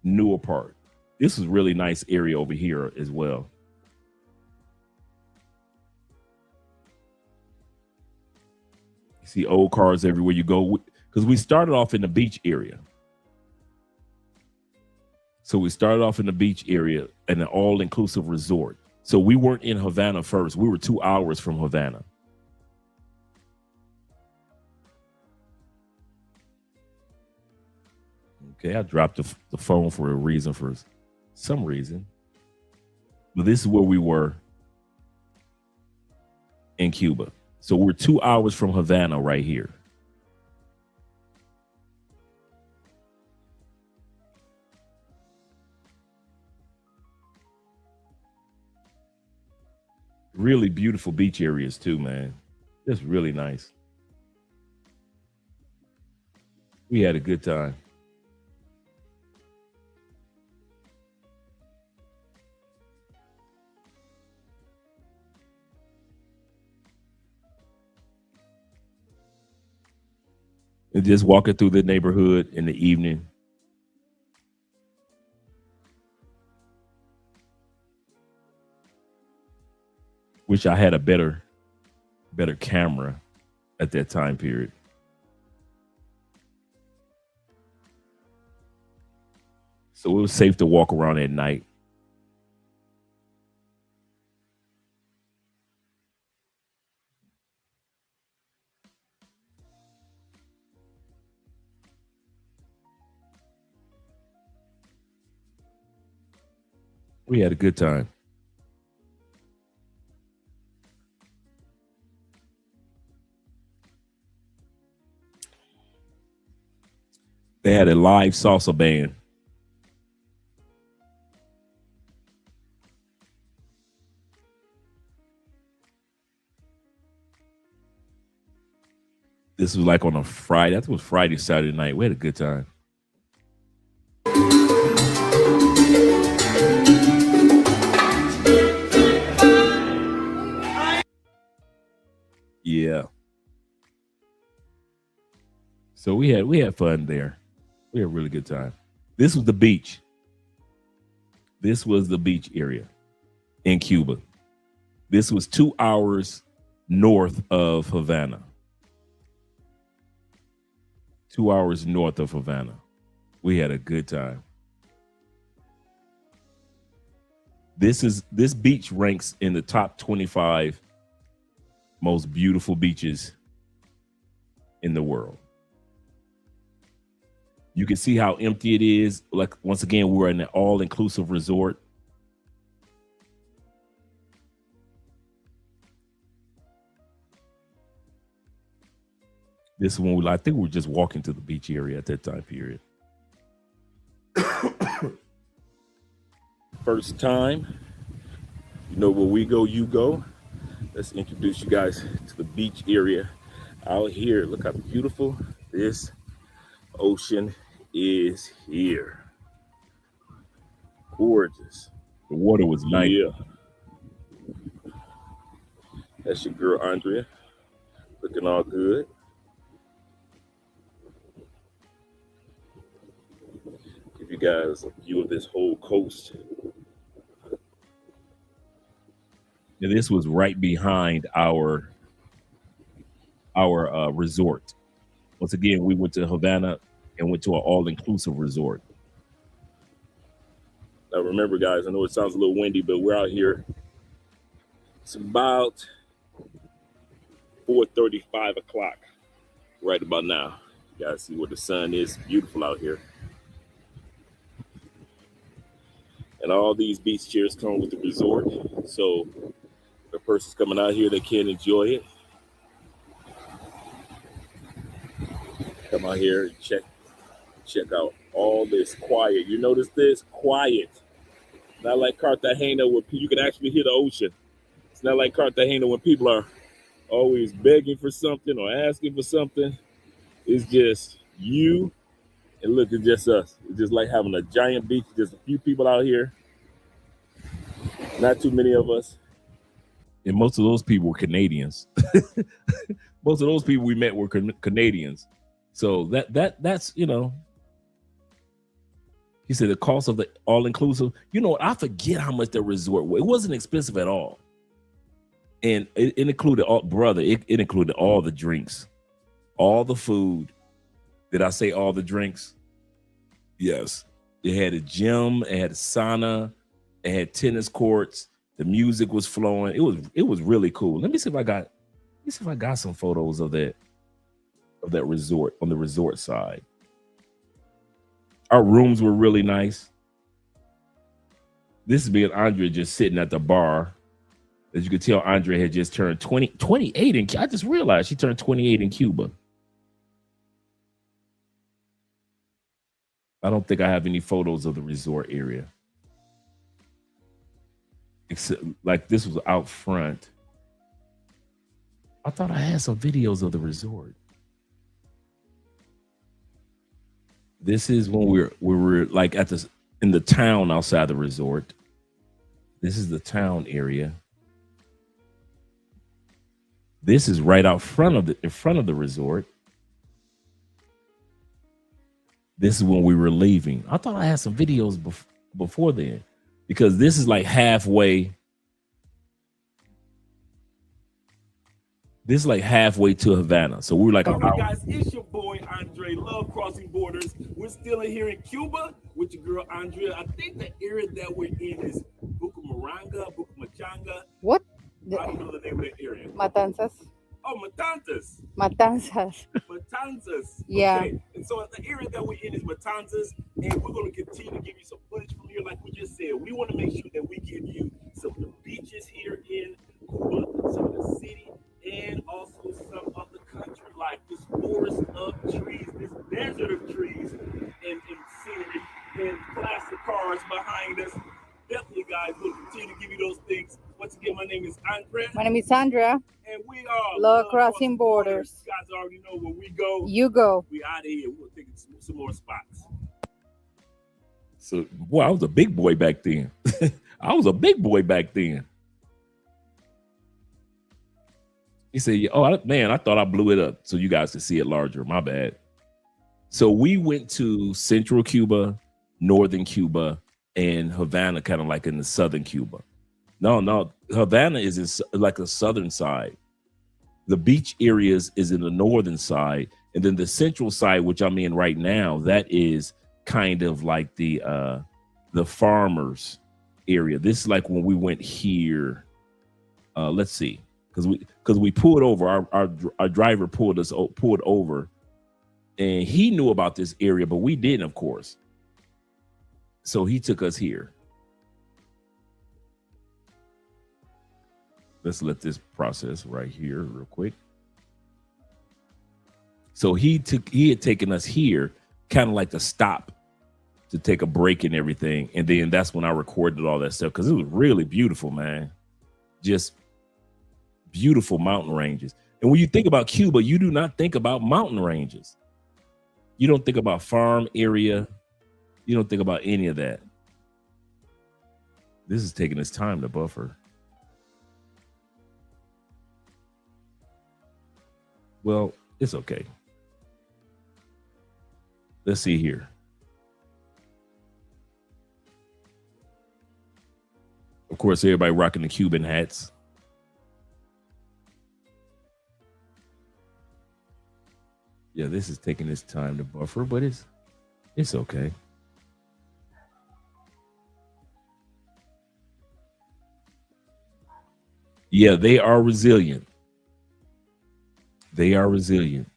newer part. This is really nice area over here as well. You see old cars everywhere you go, because we started off in the beach area. So we started off in the beach area and an all-inclusive resort. So we weren't in Havana first. We were 2 hours from Havana. Okay, I dropped the phone for a reason, for some reason. But this is where we were in Cuba. So we're 2 hours from Havana right here. Really beautiful beach areas too, man. Just really nice. We had a good time. And just walking through the neighborhood in the evening. Wish I had a better camera at that time period. So it was safe to walk around at night. We had a good time. They had a live salsa band. This was like on a Friday. I think it was Friday, Saturday night. We had a good time. Yeah. So we had fun there. We had a really good time. This was the beach. This was the beach area in Cuba. This was 2 hours north of Havana. 2 hours north of Havana. We had a good time. This beach ranks in the top 25 most beautiful beaches in the world. You can see how empty it is. Like, once again, we're in an all-inclusive resort. This one, I think we were just walking to the beach area at that time period. First time, you know, where we go, you go. Let's introduce you guys to the beach area out here. Look how beautiful this ocean is here. Gorgeous. The water was nice. Yeah. That's your girl Andrea, looking all good. Give you guys a view of this whole coast. And this was right behind our resort. Once again, we went to Havana and went to an all-inclusive resort. Now remember, guys, I know it sounds a little windy, but we're out here. It's about 4:30, 5 o'clock right about now. You guys see where the sun is. Beautiful out here. And all these beach chairs come with the resort. So if a person's coming out here, they can enjoy it. Come out here and check out all this quiet. You notice this? Quiet. Not like Cartagena where you can actually hear the ocean. It's not like Cartagena when people are always begging for something or asking for something. It's just you And look, it's just us. It's just like having a giant beach, just a few people out here, not too many of us. And most of those people were Canadians. Most of those people we met were Canadians. So that's, you know, he said the cost of the all-inclusive. You know what? I forget how much the resort was. It wasn't expensive at all. And it included it included all the drinks, all the food. Did I say all the drinks? Yes. It had a gym, it had a sauna, it had tennis courts, the music was flowing. It was really cool. Let me see if I got some photos of that resort on the resort side. Our rooms were really nice. This is me and Andrea just sitting at the bar. As you can tell, Andrea had just turned 28 in I just realized she turned 28 in Cuba. I don't think I have any photos of the resort area. Except like this was out front. I thought I had some videos of the resort. This is when we were like in the town outside the resort. This is the town area. This is right out in front of the resort. This is when we were leaving. I thought I had some videos before then, because this is like halfway. This is like halfway to Havana. So we were like, all right, guys, it's your boy Andre, Love Crossing Borders. We're still in here in Cuba with your girl Andrea. I think the area that we're in is Bucaramanga, Bucaramanga. What? I don't know the name of that area. Matanzas. Oh, Matanzas. Matanzas. Matanzas. Yeah. Okay. And so the area that we're in is Matanzas, and we're going to continue to give you some footage from here, like we just said. We want to make sure that we give you some of the beaches here in Cuba, some of the city, and also some of the country life. This forest of trees, this desert of trees, and scenery, and classic cars behind us. Definitely, guys, we'll continue to give you those things. Once again, my name is Andre. My name is Sandra. And we are Love Crossing Borders. You guys already know where we go. You go. We out of here. We'll take some more spots. So, boy, I was a big boy back then. I was a big boy back then. He said, oh, man, I thought I blew it up so you guys could see it larger. My bad. So we went to Central Cuba, Northern Cuba, and Havana, kind of like in the Southern Cuba. No, Havana is in like the southern side. The beach areas is in the northern side. And then the central side, which I'm in right now, that is kind of like the farmers area. This is like when we went here. Let's see. Because we pulled over, our driver pulled over, and he knew about this area, but we didn't, of course. So he took us here. Let's let this process right here real quick. So he had taken us here, kind of like to stop to take a break and everything, and then that's when I recorded all that stuff, because it was really beautiful, man. Just beautiful mountain ranges. And when you think about Cuba, you do not think about mountain ranges. You don't think about farm area. You don't think about any of that. This is taking its time to buffer. Well, it's okay. Let's see here. Of course, everybody rocking the Cuban hats. Yeah, this is taking its time to buffer, but it's okay. Yeah, they are resilient. They are resilient.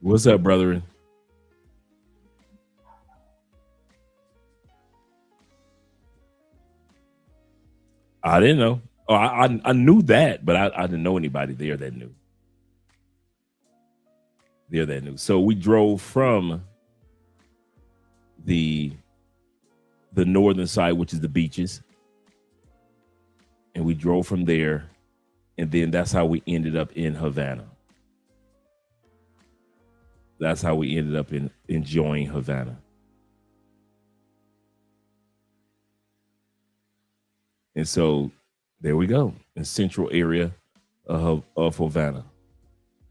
What's up, brethren? I didn't know. Oh, I knew that, but I didn't know anybody there that knew. So we drove from the northern side, which is the beaches, and we drove from there, and then that's how we ended up in Havana. That's how we ended up enjoying Havana. And so there we go, in central area of Havana.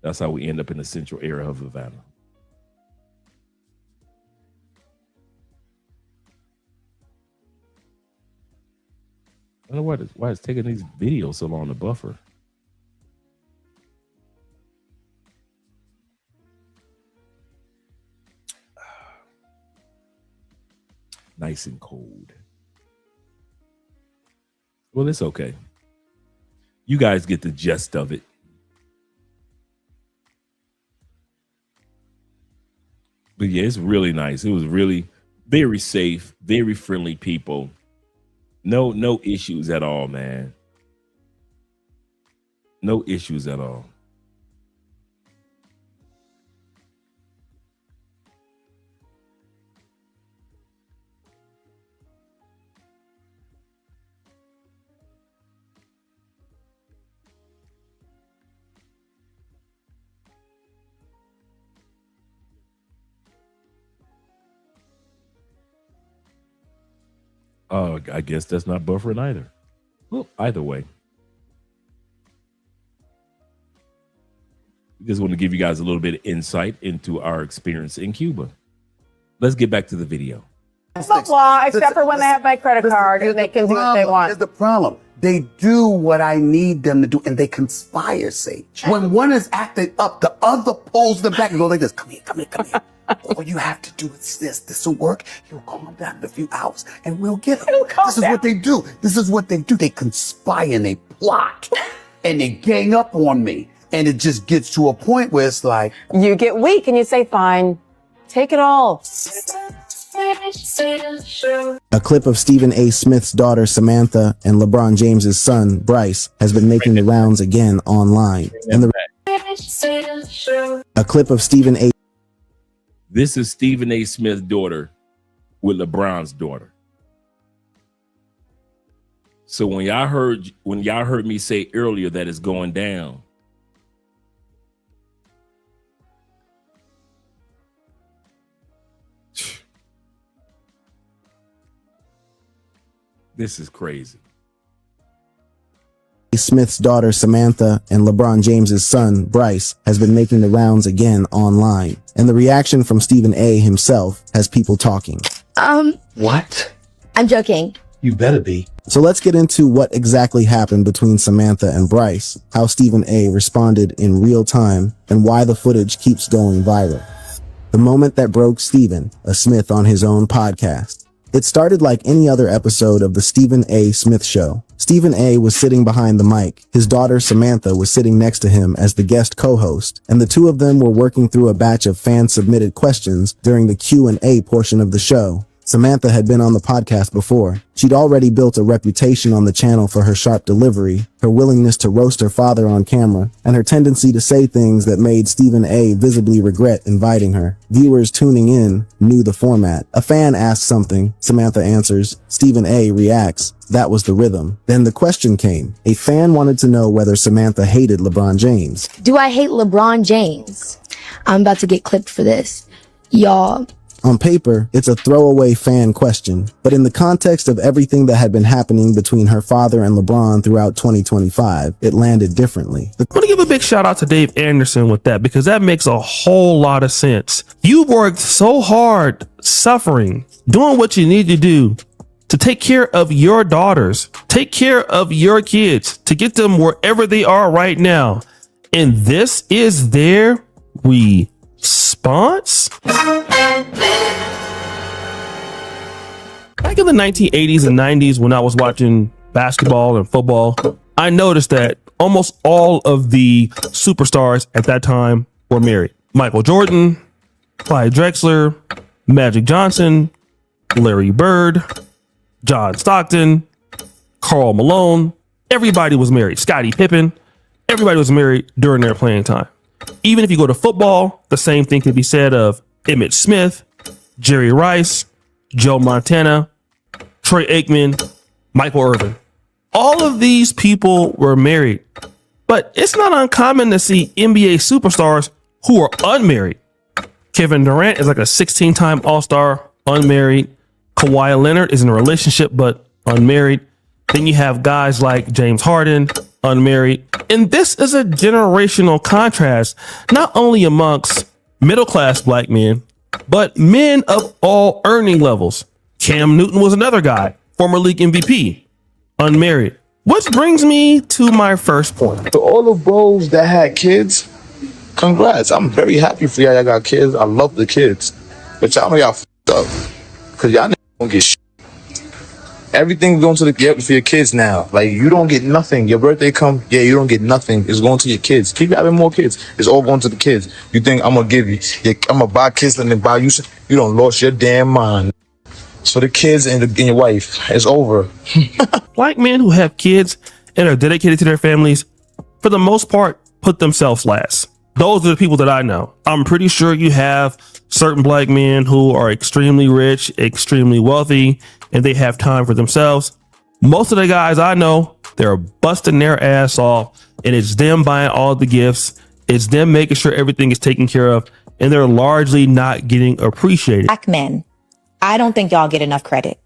That's how we end up in the central area of Havana. I don't know why it's taking these videos so long to buffer. Nice and cold. Well, it's okay. You guys get the gist of it. But yeah, it's really nice. It was really very safe, very friendly people. No issues at all, man. No issues at all. Oh, I guess that's not buffering either. Well, either way. We just want to give you guys a little bit of insight into our experience in Cuba. Let's get back to the video. Well, except for when they have my credit card and they can do what they want. Here's the problem. They do what I need them to do, and they conspire, Sage. When one is acting up, the other pulls them back and go like this. Come here, come here, come here. All you have to do is this. This will work. You'll calm down in a few hours, and we'll get them. This is what they do. This is what they do. They conspire and they plot, and they gang up on me. And it just gets to a point where it's like... You get weak and you say, fine, take it all. A clip of Stephen A. Smith's daughter, Samantha, and LeBron James's son, Bryce, has been making the rounds again online. And a clip of Stephen A. This is Stephen A. Smith's daughter with LeBron's daughter. So when y'all heard me say earlier that it's going down, this is crazy. Smith's daughter, Samantha, and LeBron James's son, Bryce, has been making the rounds again online. And the reaction from Stephen A. himself has people talking. What? I'm joking. You better be. So let's get into what exactly happened between Samantha and Bryce, how Stephen A. responded in real time, and why the footage keeps going viral. The moment that broke Stephen, a Smith on his own podcast. It started like any other episode of the Stephen A. Smith Show. Stephen A. was sitting behind the mic. His daughter Samantha was sitting next to him as the guest co-host, and the two of them were working through a batch of fan-submitted questions during the Q&A portion of the show. Samantha had been on the podcast before. She'd already built a reputation on the channel for her sharp delivery, her willingness to roast her father on camera, and her tendency to say things that made Stephen A. visibly regret inviting her. Viewers tuning in knew the format. A fan asks something, Samantha answers, Stephen A. reacts. That was the rhythm. Then the question came. A fan wanted to know whether Samantha hated LeBron James. Do I hate LeBron James? I'm about to get clipped for this. Y'all. On paper, it's a throwaway fan question, but in the context of everything that had been happening between her father and LeBron throughout 2025, it landed differently. I want to give a big shout out to Dave Anderson with that, because that makes a whole lot of sense. You worked so hard, suffering, doing what you need to do to take care of your daughters, take care of your kids, to get them wherever they are right now. And this is their response? Back in the 1980s and 90s, when I was watching basketball and football, I noticed that almost all of the superstars at that time were married. Michael Jordan, Clyde Drexler, Magic Johnson, Larry Bird, John Stockton, Karl Malone. Everybody was married. Scottie Pippen. Everybody was married during their playing time. Even if you go to football, the same thing can be said of Emmitt Smith, Jerry Rice, Joe Montana, Troy Aikman, Michael Irvin. All of these people were married, but it's not uncommon to see NBA superstars who are unmarried. Kevin Durant is like a 16-time All-Star, unmarried. Kawhi Leonard is in a relationship but unmarried. Then you have guys like James Harden, unmarried. And this is a generational contrast, not only amongst middle-class black men, but men of all earning levels. Cam Newton was another guy, former league MVP, unmarried. Which brings me to my first point. To all the bros that had kids, congrats. I'm very happy for y'all got kids. I love the kids. But y'all know y'all f***ed up. Because y'all don't get shit. Everything's going to the gift for your kids now. Like, you don't get nothing. Your birthday come, yeah, you don't get nothing. It's going to your kids. Keep having more kids. It's all going to the kids. You think I'm going to give you, I'm going to buy kids and then buy you, you don't lost your damn mind. So the kids and your wife, it's over. Black men who have kids and are dedicated to their families, for the most part, put themselves last. Those are the people that I know. I'm pretty sure you have certain black men who are extremely rich, extremely wealthy, and they have time for themselves. Most of the guys I know, they're busting their ass off, and it's them buying all the gifts. It's them making sure everything is taken care of, and they're largely not getting appreciated. Black men, I don't think y'all get enough credit.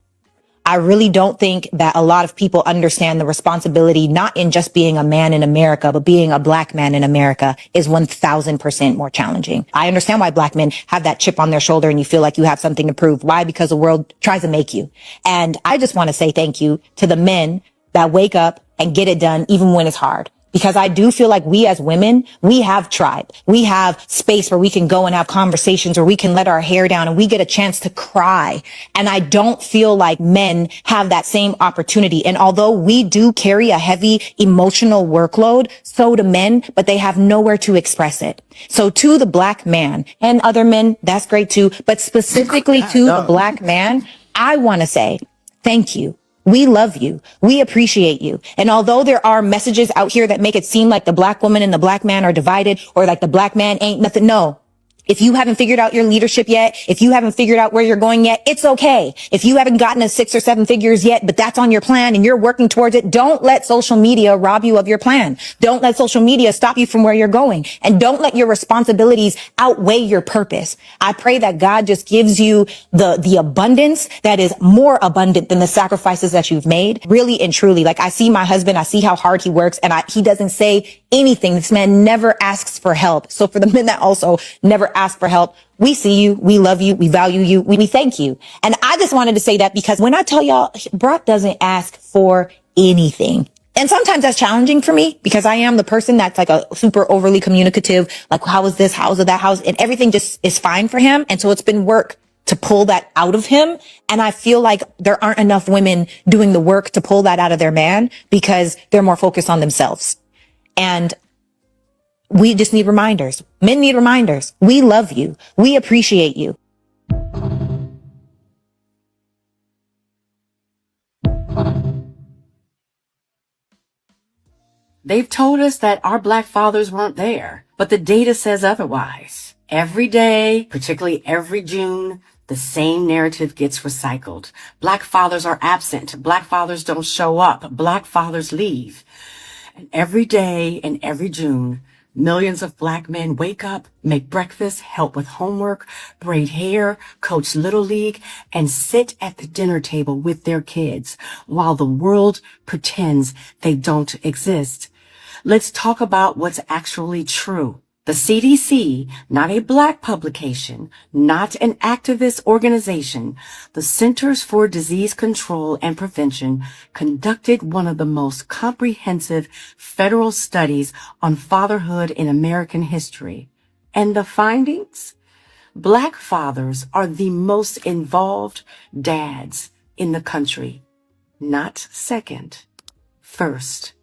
I really don't think that a lot of people understand the responsibility, not in just being a man in America, but being a black man in America is 1000% more challenging. I understand why black men have that chip on their shoulder and you feel like you have something to prove. Why? Because the world tries to make you. And I just want to say thank you to the men that wake up and get it done even when it's hard. Because I do feel like we as women, we have tribe. We have space where we can go and have conversations, where we can let our hair down and we get a chance to cry. And I don't feel like men have that same opportunity. And although we do carry a heavy emotional workload, so do men, but they have nowhere to express it. So to the black man and other men, that's great too. But specifically to the black man, I want to say thank you. We love you. We appreciate you. And although there are messages out here that make it seem like the black woman and the black man are divided or like the black man ain't nothing, no. If you haven't figured out your leadership yet, if you haven't figured out where you're going yet, it's okay. If you haven't gotten to 6 or 7 figures yet, but that's on your plan and you're working towards it, don't let social media rob you of your plan. Don't let social media stop you from where you're going. And don't let your responsibilities outweigh your purpose. I pray that God just gives you the abundance that is more abundant than the sacrifices that you've made. Really and truly, like I see my husband, I see how hard he works, and he doesn't say anything. This man never asks for help. So for the men that also never ask for help, we see you, we love you, we value you, we thank you. And I just wanted to say that because when I tell y'all, Brock doesn't ask for anything. And sometimes that's challenging for me because I am the person that's like a super overly communicative, like how is this, how is that, how is, and everything just is fine for him. And so it's been work to pull that out of him. And I feel like there aren't enough women doing the work to pull that out of their man because they're more focused on themselves. And we just need reminders. Men need reminders. We love you. We appreciate you. They've told us that our black fathers weren't there, but the data says otherwise. Every day, particularly every June, the same narrative gets recycled. Black fathers are absent. Black fathers don't show up. Black fathers leave. And every day and every June, millions of black men wake up, make breakfast, help with homework, braid hair, coach Little League, and sit at the dinner table with their kids while the world pretends they don't exist. Let's talk about what's actually true. The CDC, not a black publication, not an activist organization, the Centers for Disease Control and Prevention conducted one of the most comprehensive federal studies on fatherhood in American history. And the findings? Black fathers are the most involved dads in the country. Not second, first.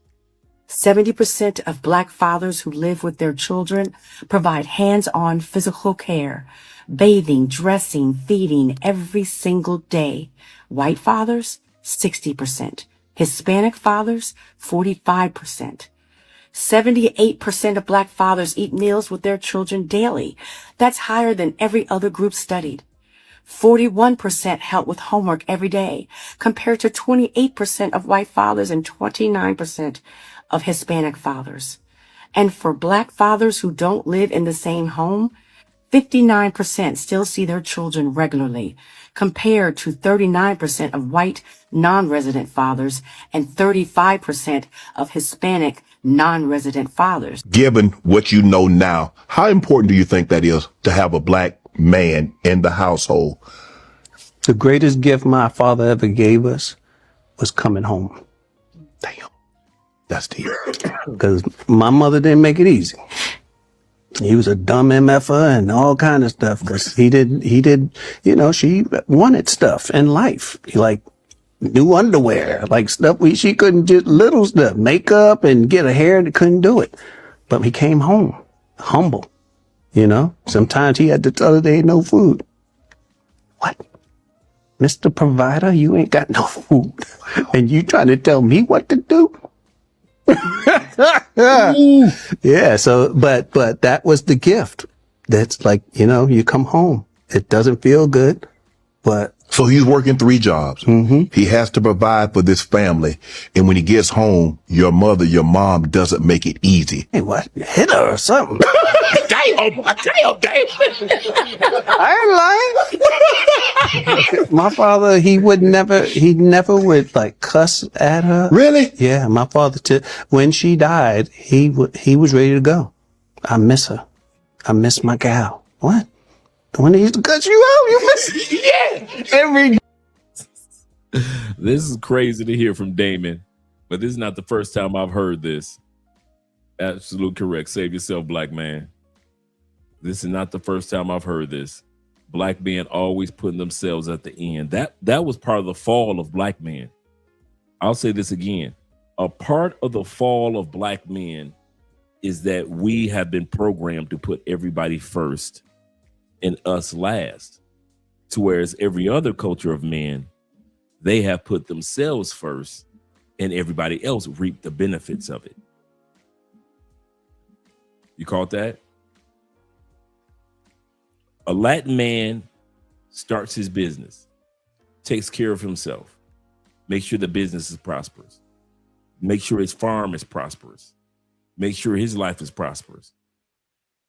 70% of black fathers who live with their children provide hands-on physical care, bathing, dressing, feeding every single day. White fathers, 60%. Hispanic fathers, 45%. 78% of black fathers eat meals with their children daily. That's higher than every other group studied. 41% help with homework every day, compared to 28% of white fathers and 29% of Hispanic fathers. And for black fathers who don't live in the same home, 59% still see their children regularly, compared to 39% of white non-resident fathers and 35% of Hispanic non-resident fathers. Given what you know now, how important do you think that is to have a black man in the household? The greatest gift my father ever gave us was coming home. Damn. That's deep. Because my mother didn't make it easy. He was a dumb MFer and all kind of stuff. Because he did, she wanted stuff in life. Like new underwear, like stuff she couldn't just, little stuff, makeup and get a hair that couldn't do it. But he came home humble, Sometimes he had to tell her there ain't no food. What? Mr. Provider, you ain't got no food. And you trying to tell me what to do? Yeah, so, but that was the gift. That's like, you come home. It doesn't feel good, but. So he's working 3 jobs. Mm-hmm. He has to provide for this family. And when he gets home, your mom doesn't make it easy. Hey, what? Hit her or something. Damn. I ain't lying. My father, he never would like cuss at her. Really? Yeah, my father, when she died, he was ready to go. I miss her. I miss my gal. What? When he used to cut you out, you miss it. Yeah. Every. This is crazy to hear from Damon, but this is not the first time I've heard this. Absolutely correct. Save yourself, black man. This is not the first time I've heard this. Black men always putting themselves at the end. That was part of the fall of black men. I'll say this again. A part of the fall of black men is that we have been programmed to put everybody first and us last. To whereas every other culture of men, they have put themselves first and everybody else reap the benefits of it. You caught that? A Latin man starts his business, takes care of himself, makes sure the business is prosperous, make sure his farm is prosperous, make sure his life is prosperous.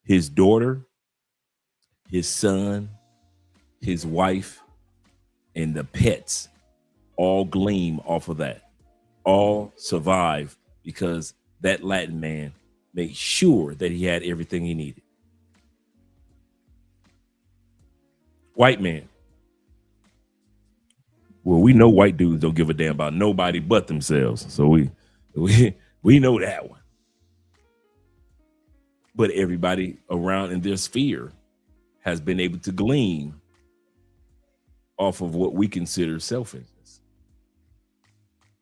His daughter, his son, his wife, and the pets all gleam off of that, all survive because that Latin man made sure that he had everything he needed. White man. Well, we know white dudes don't give a damn about nobody but themselves. So we know that one. But everybody around in their sphere has been able to glean off of what we consider self-interest.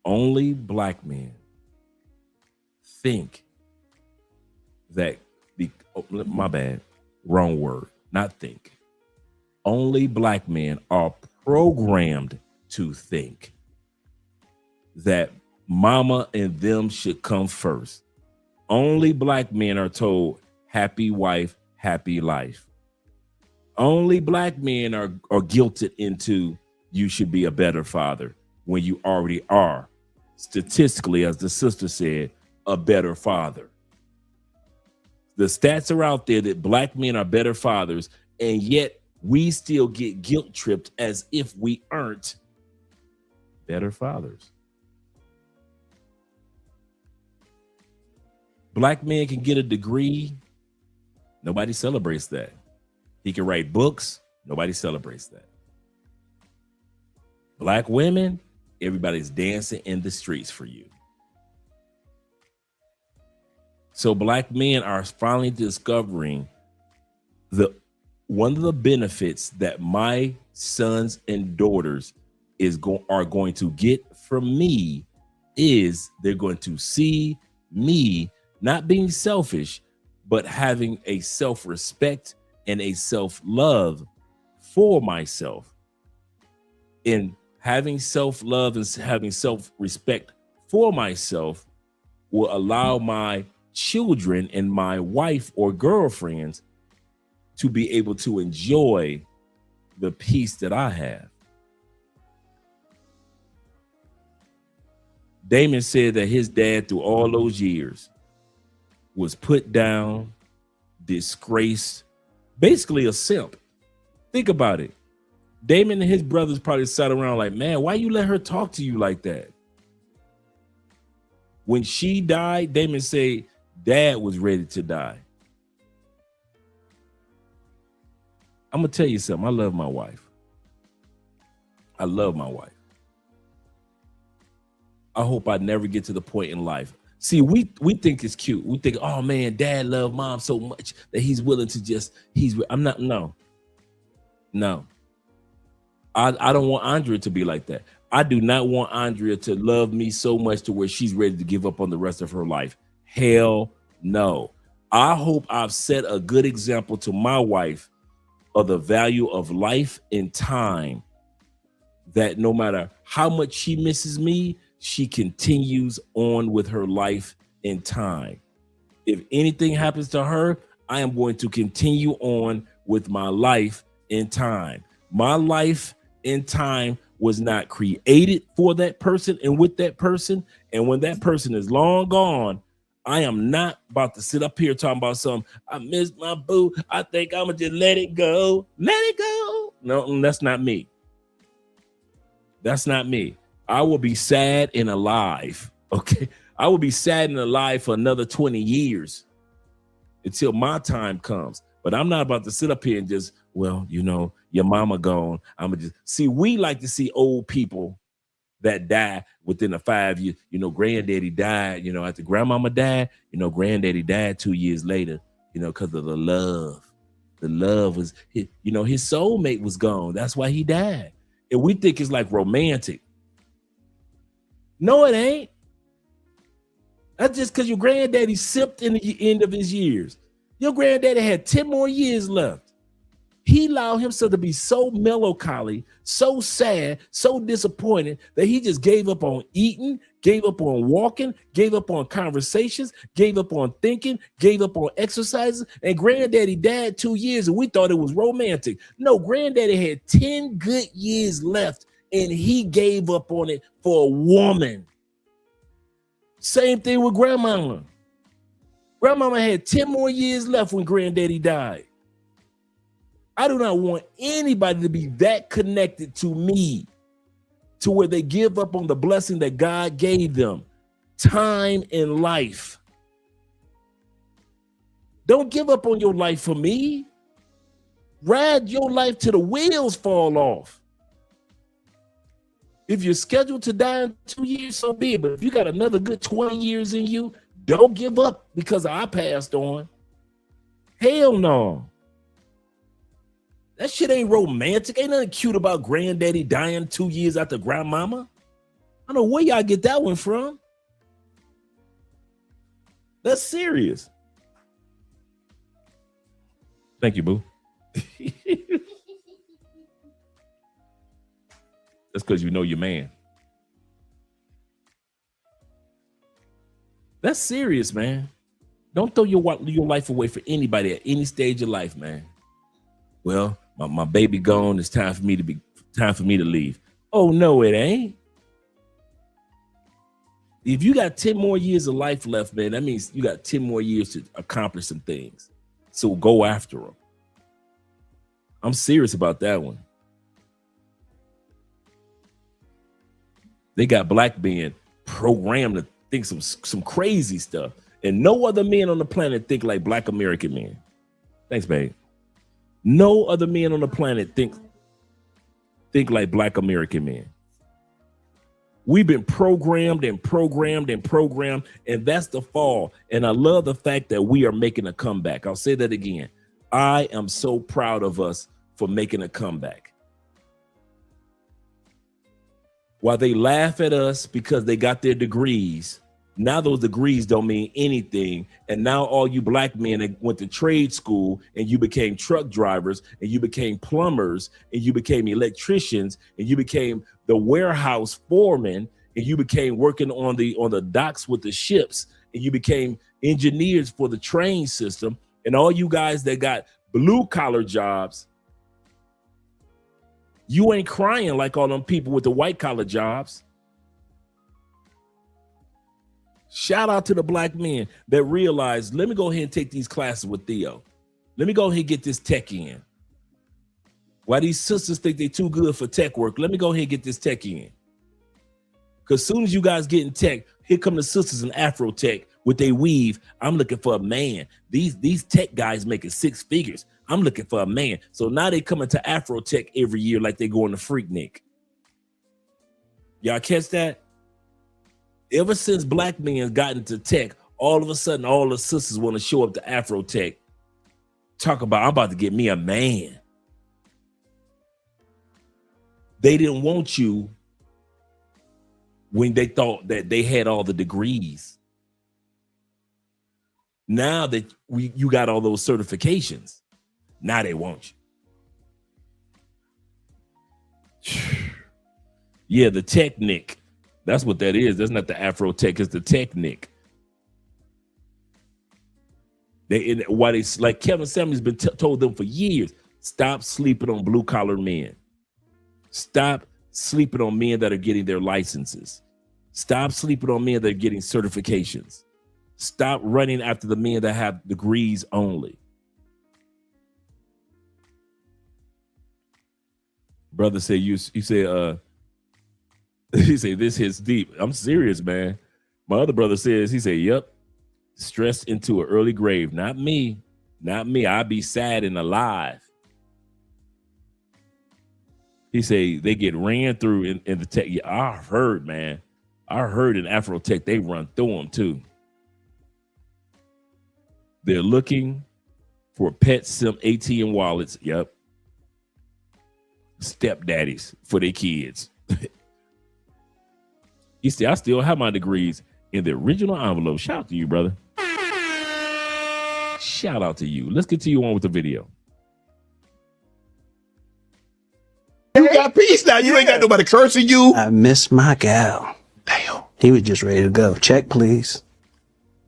Only black men think that, my bad, wrong word, not think. Only black men are programmed to think that mama and them should come first. Only black men are told happy wife, happy life. Only black men are guilted into you should be a better father when you already are, statistically, as the sister said, a better father. The stats are out there that black men are better fathers, and yet we still get guilt tripped as if we aren't better fathers. Black men can get a degree. Nobody celebrates that. He can write books. Nobody celebrates that. Black women, everybody's dancing in the streets for you. So black men are finally discovering one of the benefits that my sons and daughters are going to get from me is they're going to see me not being selfish, but having a self-respect and a self-love for myself. In having self-love and having self-respect for myself will allow my children and my wife or girlfriends to be able to enjoy the peace that I have. Damon said that his dad, through all those years, was put down, disgraced, basically a simp. Think about it. Damon and his brothers probably sat around like, man, why you let her talk to you like that? When she died, Damon said, Dad was ready to die. I'm gonna tell you something. I love my wife. I love my wife. I hope I never get to the point in life. See, we think it's cute. We think, oh man, Dad loved Mom so much that he's willing to just, I'm not, no. I don't want Andrea to be like that. I do not want Andrea to love me so much to where she's ready to give up on the rest of her life. Hell no. I hope I've set a good example to my wife of the value of life and time, that no matter how much she misses me, she continues on with her life and time. If anything happens to her, I am going to continue on with my life and time. My life and time was not created for that person and with that person. And when that person is long gone, I am not about to sit up here talking about something. I miss my boo. I think I'm going to just let it go. Let it go. No, that's not me. That's not me. I will be sad and alive. Okay. I will be sad and alive for another 20 years until my time comes. But I'm not about to sit up here and just, well, you know, your mama gone. I'm gonna just see. We like to see old people that die within a 5 years. You know, granddaddy died, you know, after grandmama died, you know, granddaddy died 2 years later, you know, because of the love. The love was, you know, his soulmate was gone. That's why he died. And we think it's like romantic. No, it ain't. That's just because your granddaddy sipped in the end of his years. Your granddaddy had 10 more years left. He allowed himself to be so melancholy, so sad, so disappointed that he just gave up on eating, gave up on walking, gave up on conversations, gave up on thinking, gave up on exercises. And granddaddy died 2 years and we thought it was romantic. No, granddaddy had 10 good years left and he gave up on it for a woman. Same thing with grandmama. Grandmama had 10 more years left when granddaddy died. I do not want anybody to be that connected to me to where they give up on the blessing that God gave them, time in life. Don't give up on your life for me. Ride your life till the wheels fall off. If you're scheduled to die in 2 years, so be it. But if you got another good 20 years in you, don't give up because I passed on. Hell no. That shit ain't romantic. Ain't nothing cute about granddaddy dying 2 years after grandmama. I don't know where y'all get that one from. That's serious. Thank you, boo. That's because you know your man. That's serious, man. Don't throw your life away for anybody at any stage of life, man. Well, my baby gone. It's time for me to leave. Oh no, it ain't. If you got 10 more years of life left, man, that means you got 10 more years to accomplish some things. So go after them. I'm serious about that one. They got black men programmed to think some crazy stuff. And no other men on the planet think like black American men. Thanks, babe. No other men on the planet think like black American men. We've been programmed, and that's the fall. And I love the fact that we are making a comeback. I'll say that again. I am so proud of us for making a comeback. While they laugh at us because they got their degrees, now those degrees don't mean anything. And now all you black men that went to trade school and you became truck drivers and you became plumbers and you became electricians and you became the warehouse foreman and you became working on the docks with the ships and you became engineers for the train system. And all you guys that got blue collar jobs, you ain't crying like all them people with the white collar jobs. Shout out to the black men that realized, let me go ahead and take these classes with Theo. Let me go ahead and get this tech in. Why these sisters think they too good for tech work? Let me go ahead and get this tech in. Because as soon as you guys get in tech, here come the sisters in Afro tech with they weave. I'm looking for a man. These tech guys making 6 figures. I'm looking for a man. So now they coming to Afro tech every year like they going to Freaknik. Y'all catch that? Ever since black men got into tech, all of a sudden, all the sisters want to show up to Afro tech. Talk about, I'm about to get me a man. They didn't want you when they thought that they had all the degrees. Now that you got all those certifications, now they want you. Yeah, the Technic. That's what that is. That's not the Afro Tech, it's the Technic. Why they, like Kevin Samuels been told them for years, stop sleeping on blue collar men. Stop sleeping on men that are getting their licenses. Stop sleeping on men that are getting certifications. Stop running after the men that have degrees only. Brother said he said this hits deep. I'm serious, man. My other brother says, he said, yep, stressed into an early grave. Not me. I'd be sad and alive. He say they get ran through in the tech. Yeah, I heard, man. I heard in Afro Tech they run through them too. They're looking for pet sim ATM wallets. Yep. Stepdaddies for their kids. You see, I still have my degrees in the original envelope. Shout out to you, brother. Shout out to you. Let's continue on with the video. You got peace now. You ain't got nobody cursing you. I miss my gal. Damn. He was just ready to go. Check, please.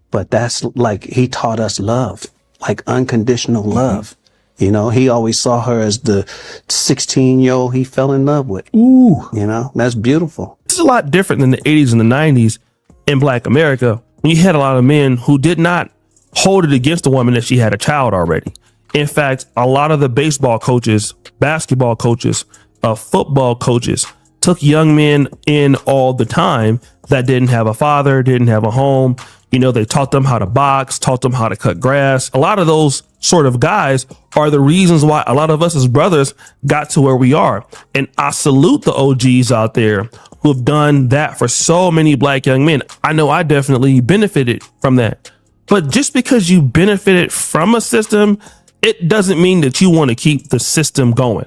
But that's like, he taught us love, like unconditional love. You know, he always saw her as the 16-year-old he fell in love with. Ooh. You know, that's beautiful. This is a lot different than the 80s and the 90s in Black America, when you had a lot of men who did not hold it against a woman that she had a child already. In fact, a lot of the baseball coaches, basketball coaches, football coaches took young men in all the time that didn't have a father, didn't have a home. You know, they taught them how to box, taught them how to cut grass. A lot of those sort of guys are the reasons why a lot of us as brothers got to where we are. And I salute the OGs out there who have done that for so many black young men. I know I definitely benefited from that. But just because you benefited from a system, it doesn't mean that you want to keep the system going.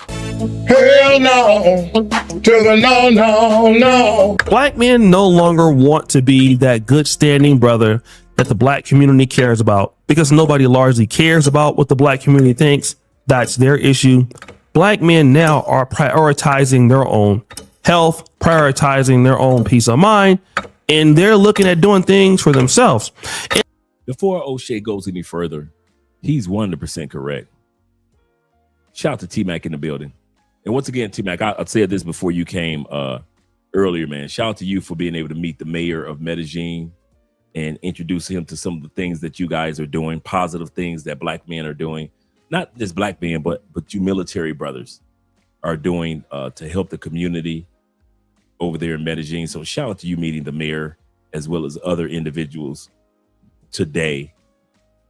Hell no, to the no. Black men no longer want to be that good standing brother that the black community cares about, because nobody largely cares about what the black community thinks. That's their issue. Black men now are prioritizing their own health, prioritizing their own peace of mind, and they're looking at doing things for themselves. Before O'Shea goes any further, he's 100% correct. Shout out to T-Mac in the building. And once again, T-Mac, I said this before you came earlier, man. Shout out to you for being able to meet the mayor of Medellin and introduce him to some of the things that you guys are doing, positive things that black men are doing. Not just black men, but you military brothers are doing to help the community over there in Medellin. So shout out to you meeting the mayor as well as other individuals today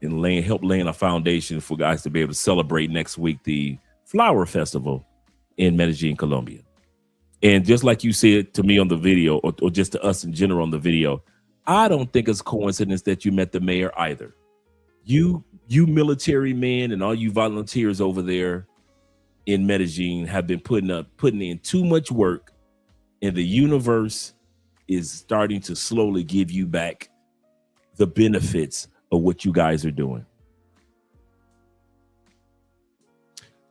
and help laying a foundation for guys to be able to celebrate next week the Flower Festival in Medellin, Colombia. And just like you said to me on the video, or just to us in general on the video, I don't think it's a coincidence that you met the mayor either. You military men and all you volunteers over there in Medellin have been putting in too much work, and the universe is starting to slowly give you back the benefits of what you guys are doing.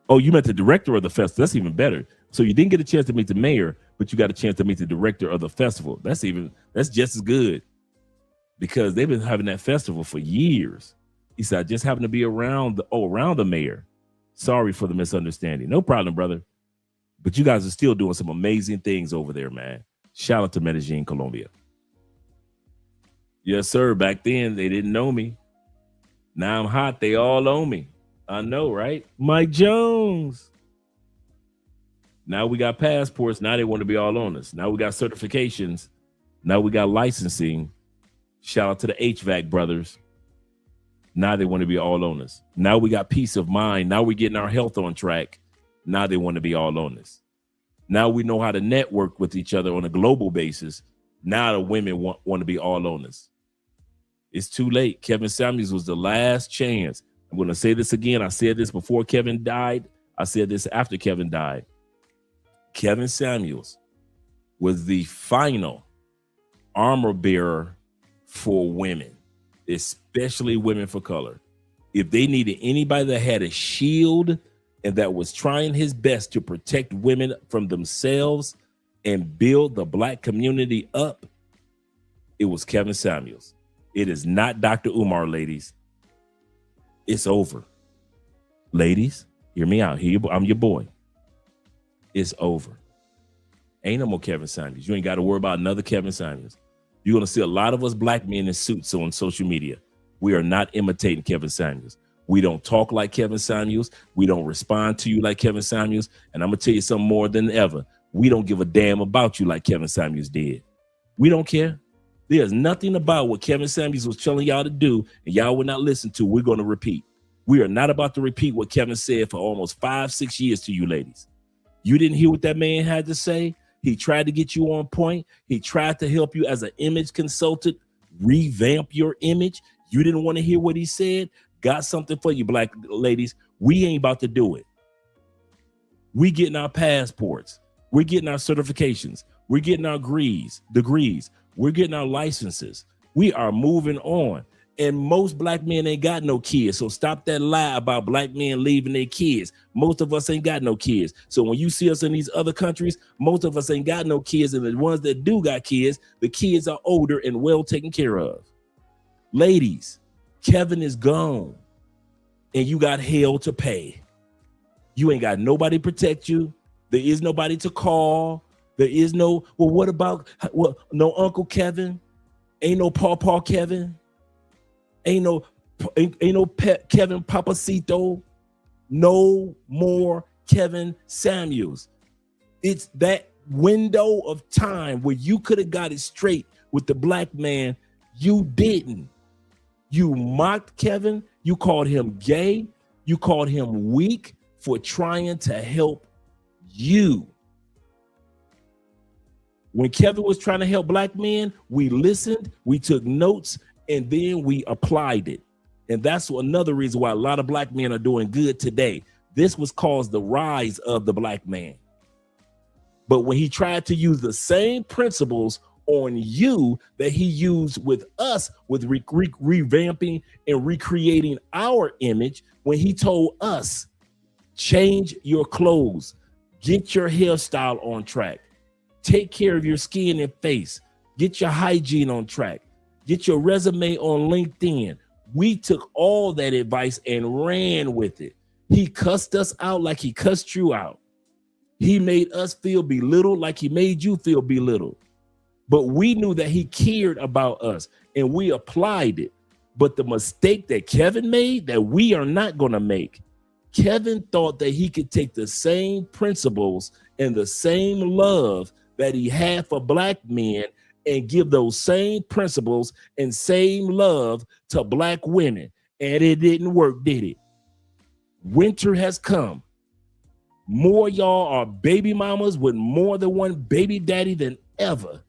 Oh, you met the director of the festival. That's even better. So you didn't get a chance to meet the mayor, but you got a chance to meet the director of the festival. That's just as good, because they've been having that festival for years. He said, I just happened to be around the mayor. Sorry for the misunderstanding. No problem, brother. But you guys are still doing some amazing things over there, man. Shout out to Medellin, Colombia. Yes, sir. Back then, they didn't know me. Now I'm hot. They all own me. I know, right? Mike Jones. Now we got passports. Now they want to be all on us. Now we got certifications. Now we got licensing. Shout out to the HVAC brothers. Now they want to be all on us. Now we got peace of mind. Now we're getting our health on track. Now they want to be all on us. Now we know how to network with each other on a global basis. Now the women want to be all on us. It's too late. Kevin Samuels was the last chance. I'm going to say this again. I said this before Kevin died. I said this after Kevin died. Kevin Samuels was the final armor bearer for women, especially women for color. If they needed anybody that had a shield and that was trying his best to protect women from themselves and build the Black community up, it was Kevin Samuels. It is not Dr. Umar, ladies. It's over. Ladies, hear me out. I'm your boy. It's over. Ain't no more Kevin Samuels. You ain't got to worry about another Kevin Samuels. You're going to see a lot of us Black men in suits on social media. We are not imitating Kevin Samuels. We don't talk like Kevin Samuels. We don't respond to you like Kevin Samuels. And I'm going to tell you something more than ever. We don't give a damn about you like Kevin Samuels did. We don't care. There's nothing about what Kevin Samuels was telling y'all to do and y'all would not listen to. We're going to repeat. We are not about to repeat what Kevin said for almost 5-6 years to you ladies. You didn't hear what that man had to say. He tried to get you on point. He tried to help you as an image consultant, revamp your image. You didn't want to hear what he said. Got something for you, Black ladies. We ain't about to do it. We getting our passports. We're getting our certifications. We're getting our degrees. We're getting our licenses. We are moving on. And most Black men ain't got no kids. So stop that lie about Black men leaving their kids. Most of us ain't got no kids. So when you see us in these other countries, most of us ain't got no kids. And the ones that do got kids, the kids are older and well taken care of. Ladies, Kevin is gone. And you got hell to pay. You ain't got nobody to protect you. There is nobody to call. There is no, well, what about, well, no Uncle Kevin? Ain't no Paw Kevin? Ain't no Kevin Papacito. No more Kevin Samuels. It's that window of time where you could have got it straight with the Black man. You didn't. You mocked Kevin. You called him gay. You called him weak for trying to help you. When Kevin was trying to help Black men, we listened, we took notes, and then we applied it. And that's another reason why a lot of Black men are doing good today. This was caused the rise of the Black man. But when he tried to use the same principles on you that he used with us, with revamping and recreating our image, when he told us, change your clothes, get your hairstyle on track, take care of your skin and face, get your hygiene on track, get your resume on LinkedIn. We took all that advice and ran with it. He cussed us out like he cussed you out. He made us feel belittled like he made you feel belittled. But we knew that he cared about us and we applied it. But the mistake that Kevin made that we are not going to make, Kevin thought that he could take the same principles and the same love that he had for Black men and give those same principles and same love to Black women. And it didn't work, did it? Winter has come. More y'all are baby mamas with more than one baby daddy than ever.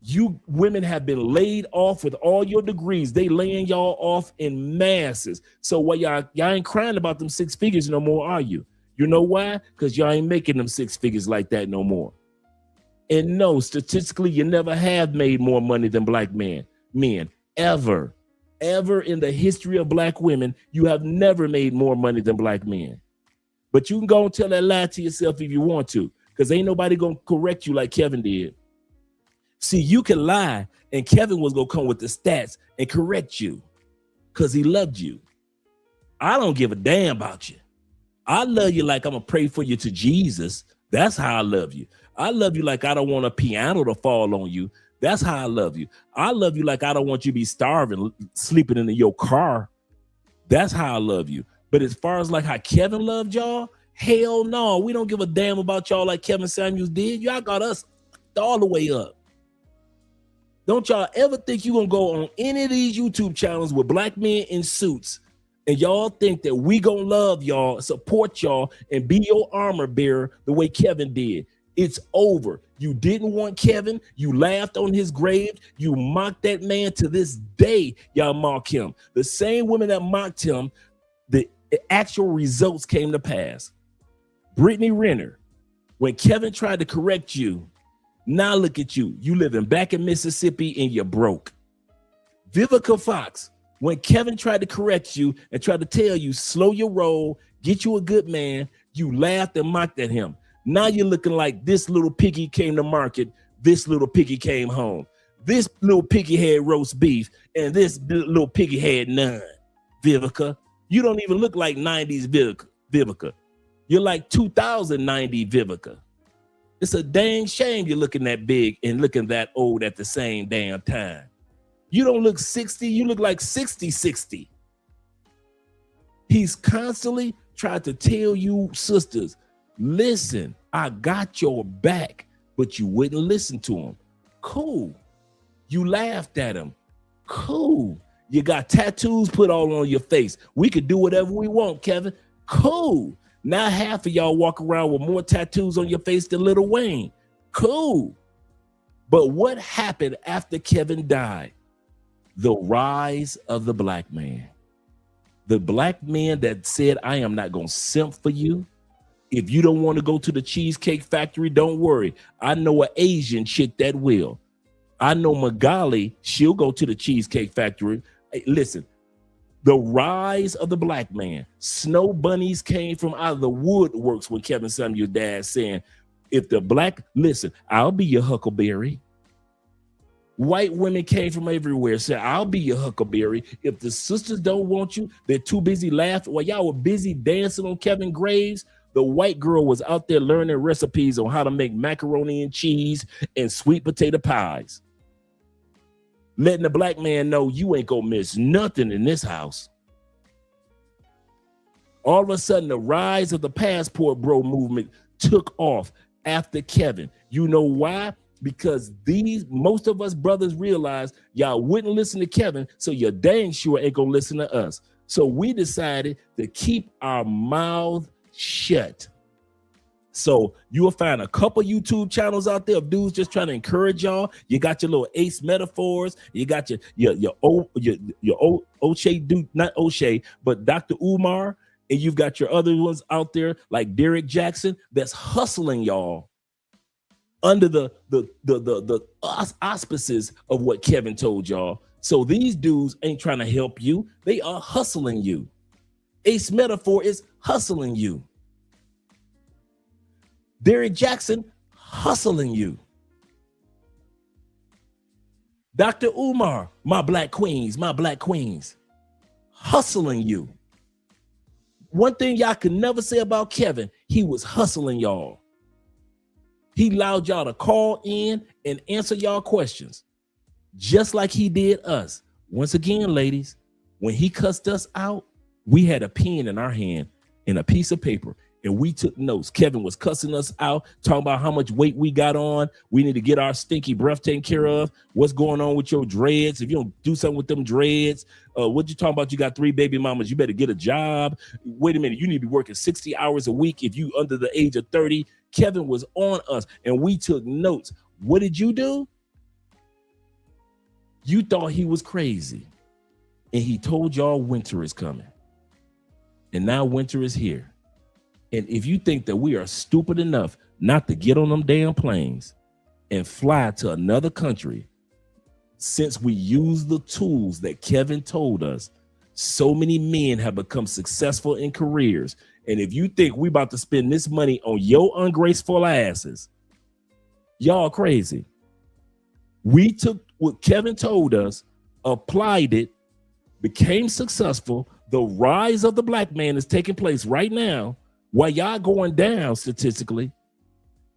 You women have been laid off with all your degrees. They laying y'all off in masses. So what y'all ain't crying about them 6 figures no more, are you? You know why? Because y'all ain't making them 6 figures like that no more. And no, statistically, you never have made more money than Black men ever in the history of Black women. You have never made more money than Black men. But you can go and tell that lie to yourself if you want to, because ain't nobody gonna correct you like Kevin did. See, you can lie, and Kevin was gonna come with the stats and correct you because he loved you. I don't give a damn about you. I love you like I'm gonna pray for you to Jesus. That's how I love you. I love you like I don't want a piano to fall on you. That's how I love you. I love you like I don't want you to be starving, sleeping in your car. That's how I love you. But as far as like how Kevin loved y'all, hell no, we don't give a damn about y'all like Kevin Samuels did. Y'all got us all the way up. Don't y'all ever think you gonna go on any of these YouTube channels with black men in suits and y'all think that we gonna love y'all, support y'all, and be your armor bearer the way Kevin did. It's over. You didn't want Kevin. You laughed on his grave. You mocked that man. To this day, y'all mock him. The same women that mocked him, the actual results came to pass. Brittany Renner, when Kevin tried to correct you, now look at you. You living back in Mississippi and you're broke. Vivica Fox, when Kevin tried to correct you and tried to tell you, slow your roll, get you a good man, you laughed and mocked at him. Now you're looking like this little piggy came to market, this little piggy came home. This little piggy had roast beef, and this little piggy had none. Vivica, you don't even look like 90s Vivica. You're like 2090 Vivica. It's a dang shame you're looking that big and looking that old at the same damn time. You don't look 60, you look like 60. He's constantly tried to tell you sisters, listen, I got your back, but you wouldn't listen to him. Cool. You laughed at him. Cool. You got tattoos put all on your face. We could do whatever we want, Kevin. Cool. Now half of y'all walk around with more tattoos on your face than Lil Wayne. Cool. But what happened after Kevin died? The rise of the black man. The black man that said, I am not going to simp for you. If you don't want to go to the Cheesecake Factory, don't worry. I know an Asian chick that will. I know Magali, she'll go to the Cheesecake Factory. Hey, listen, the rise of the black man. Snow bunnies came from out of the woodworks when Kevin Samuel's dad saying, if the black, listen, I'll be your huckleberry. White women came from everywhere, said, I'll be your huckleberry. If the sisters don't want you, they're too busy laughing. While y'all were busy dancing on Kevin Graves, the white girl was out there learning recipes on how to make macaroni and cheese and sweet potato pies. Letting the black man know you ain't gonna miss nothing in this house. All of a sudden, the rise of the passport bro movement took off after Kevin. You know why? Because most of us brothers realized y'all wouldn't listen to Kevin, so you're dang sure ain't gonna listen to us. So we decided to keep our mouth shut. So you will find a couple YouTube channels out there of dudes just trying to encourage y'all. You got your little ace metaphors. You got your O'Shea dude, not O'Shea, but Dr. Umar, and you've got your other ones out there like Derek Jackson that's hustling y'all under the auspices of what Kevin told y'all. So these dudes ain't trying to help you. They are hustling you. Ace metaphor is hustling you. Derek Jackson hustling you. Dr. Umar, my black queens, hustling you. One thing y'all can never say about Kevin, he was hustling y'all. He allowed y'all to call in and answer y'all questions, just like he did us. Once again, ladies, when he cussed us out, we had a pen in our hand and a piece of paper, and we took notes. Kevin was cussing us out, talking about how much weight we got on. We need to get our stinky breath taken care of. What's going on with your dreads? If you don't do something with them dreads, what you talking about? You got 3 baby mamas. You better get a job. Wait a minute. You need to be working 60 hours a week if you under the age of 30. Kevin was on us, and we took notes. What did you do? You thought he was crazy, and he told y'all winter is coming. And now winter is here. And if you think that we are stupid enough not to get on them damn planes and fly to another country, since we use the tools that Kevin told us, so many men have become successful in careers. And if you think we about to spend this money on your ungraceful asses, y'all crazy. We took what Kevin told us, applied it, became successful. The rise of the black man is taking place right now while y'all going down statistically,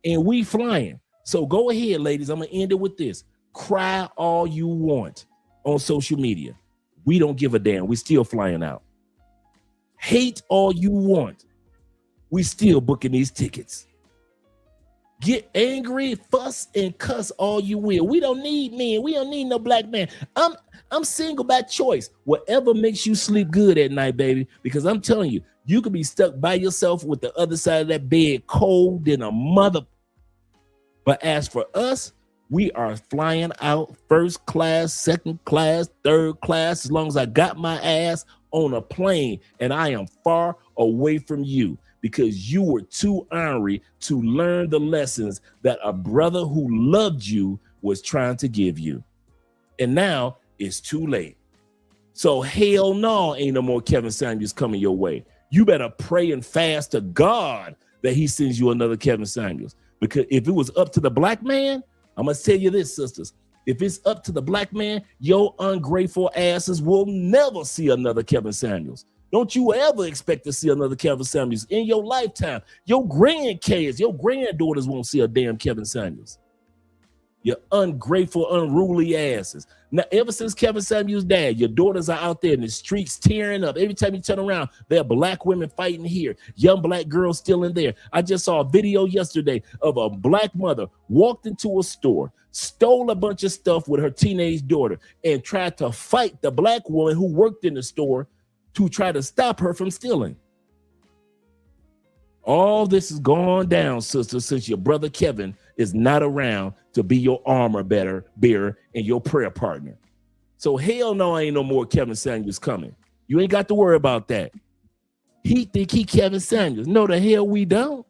and we flying. So go ahead, ladies. I'm going to end it with this. Cry all you want on social media. We don't give a damn. We still flying out. Hate all you want. We still booking these tickets. Get angry, fuss, and cuss all you will. We don't need men. We don't need no black man. I'm single by choice. Whatever makes you sleep good at night, baby. Because I'm telling you, you could be stuck by yourself with the other side of that bed, cold than a mother. But as for us, we are flying out first class, second class, third class, as long as I got my ass on a plane and I am far away from you. Because you were too ornery to learn the lessons that a brother who loved you was trying to give you. And now it's too late. So hell no, ain't no more Kevin Samuels coming your way. You better pray and fast to God that he sends you another Kevin Samuels. Because if it was up to the black man, I must tell you this, sisters. If it's up to the black man, your ungrateful asses will never see another Kevin Samuels. Don't you ever expect to see another Kevin Samuels in your lifetime. Your grandkids, your granddaughters won't see a damn Kevin Samuels. You ungrateful, unruly asses. Now, ever since Kevin Samuels died, your daughters are out there in the streets tearing up. Every time you turn around, there are black women fighting here, young black girls still in there. I just saw a video yesterday of a black mother walked into a store, stole a bunch of stuff with her teenage daughter, and tried to fight the black woman who worked in the store to try to stop her from stealing. All this has gone down, sister, since your brother Kevin is not around to be your armor bearer and your prayer partner. So hell no, ain't no more Kevin Samuels coming. You ain't got to worry about that. He think he Kevin Samuels. No, the hell we don't.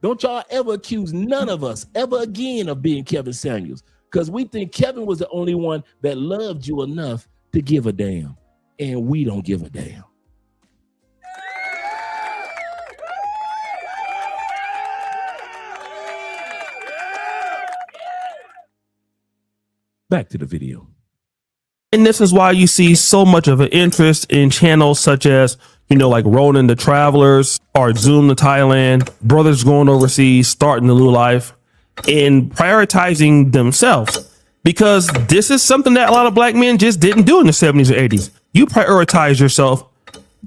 Don't y'all ever accuse none of us ever again of being Kevin Samuels, because we think Kevin was the only one that loved you enough to give a damn. And we don't give a damn. Back to the video. And this is why you see so much of an interest in channels such as, like Ronan the Travelers or Zoom to Thailand, brothers going overseas, starting a new life, and prioritizing themselves. Because this is something that a lot of black men just didn't do in the 70s or 80s. You prioritize yourself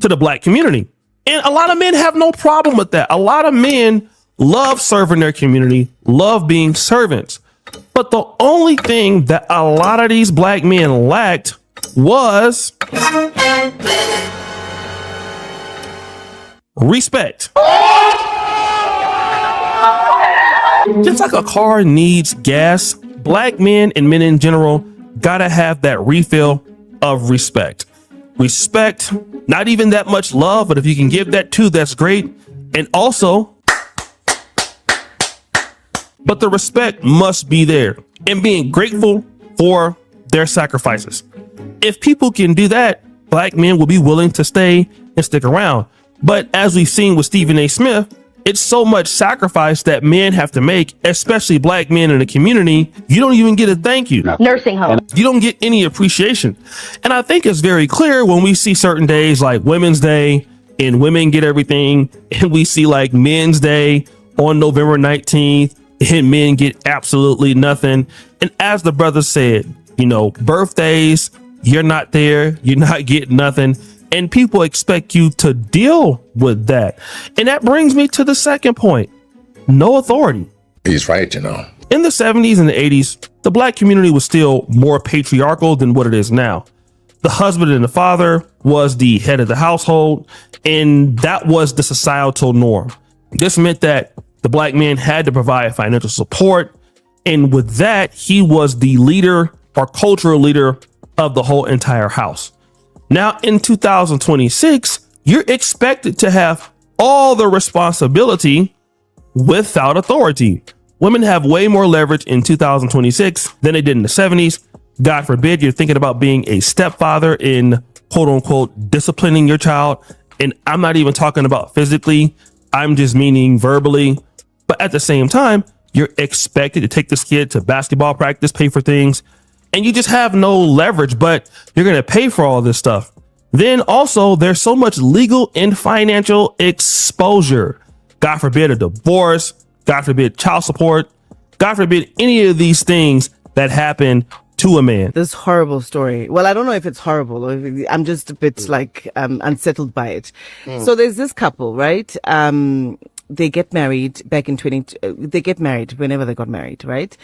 to the black community. And a lot of men have no problem with that. A lot of men love serving their community, love being servants. But the only thing that a lot of these black men lacked was respect. Just like a car needs gas, black men and men in general gotta have that refill of respect. Respect, not even that much love, but if you can give that too, that's great. And also, but the respect must be there and being grateful for their sacrifices. If people can do that, black men will be willing to stay and stick around. But as we've seen with Stephen A. Smith, it's so much sacrifice that men have to make, especially black men in the community. You don't even get a thank you. Nursing home. You don't get any appreciation. And I think it's very clear when we see certain days like Women's Day and women get everything. And we see like Men's Day on November 19th and men get absolutely nothing. And as the brother said, birthdays, you're not there. You're not getting nothing. And people expect you to deal with that. And that brings me to the second point. No authority. He's right, In the 70s and the 80s, the black community was still more patriarchal than what it is now. The husband and the father was the head of the household, and that was the societal norm. This meant that the black man had to provide financial support. And with that, he was the leader or cultural leader of the whole entire house. Now, in 2026, you're expected to have all the responsibility without authority. Women have way more leverage in 2026 than they did in the 70s. God forbid you're thinking about being a stepfather in quote unquote disciplining your child. And I'm not even talking about physically. I'm just meaning verbally. But at the same time, you're expected to take this kid to basketball practice, pay for things. And you just have no leverage, but you're going to pay for all this stuff. Then also, there's so much legal and financial exposure. God forbid a divorce, God forbid child support, God forbid any of these things that happen to a man. This horrible story. Well, I don't know if it's horrible. Or if I'm just a bit like unsettled by it. So there's this couple, right? They get married back in they get married whenever they got married, right?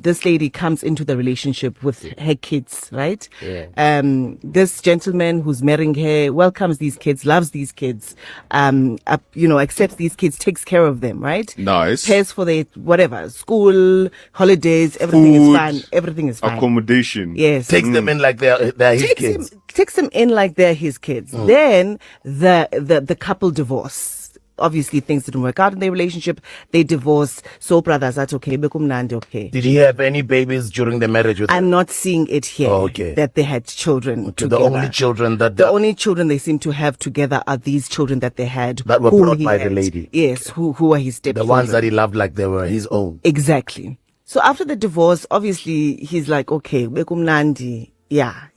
This lady comes into the relationship with her kids, right? This gentleman who's marrying her welcomes these kids, loves these kids, accepts these kids, takes care of them, right? Nice. Pays for their whatever, school, holidays, everything is fine. Everything is fine. Accommodation. Yes. Takes them in like they're his kids. Takes them in like they're his kids. Then the couple divorce. Obviously, things didn't work out in their relationship. They divorced. So brothers, that's okay. Bekumnandi, okay. Did he have any babies during the marriage with I'm not seeing it here. That they had children together. The only children the only children they seem to have together are these children that they had. That were whom brought he by had. the lady. Yes, who are his stepchildren. The ones that he loved like they were his own. Exactly. So after the divorce, obviously, he's like, okay, bekumnandi. Yeah,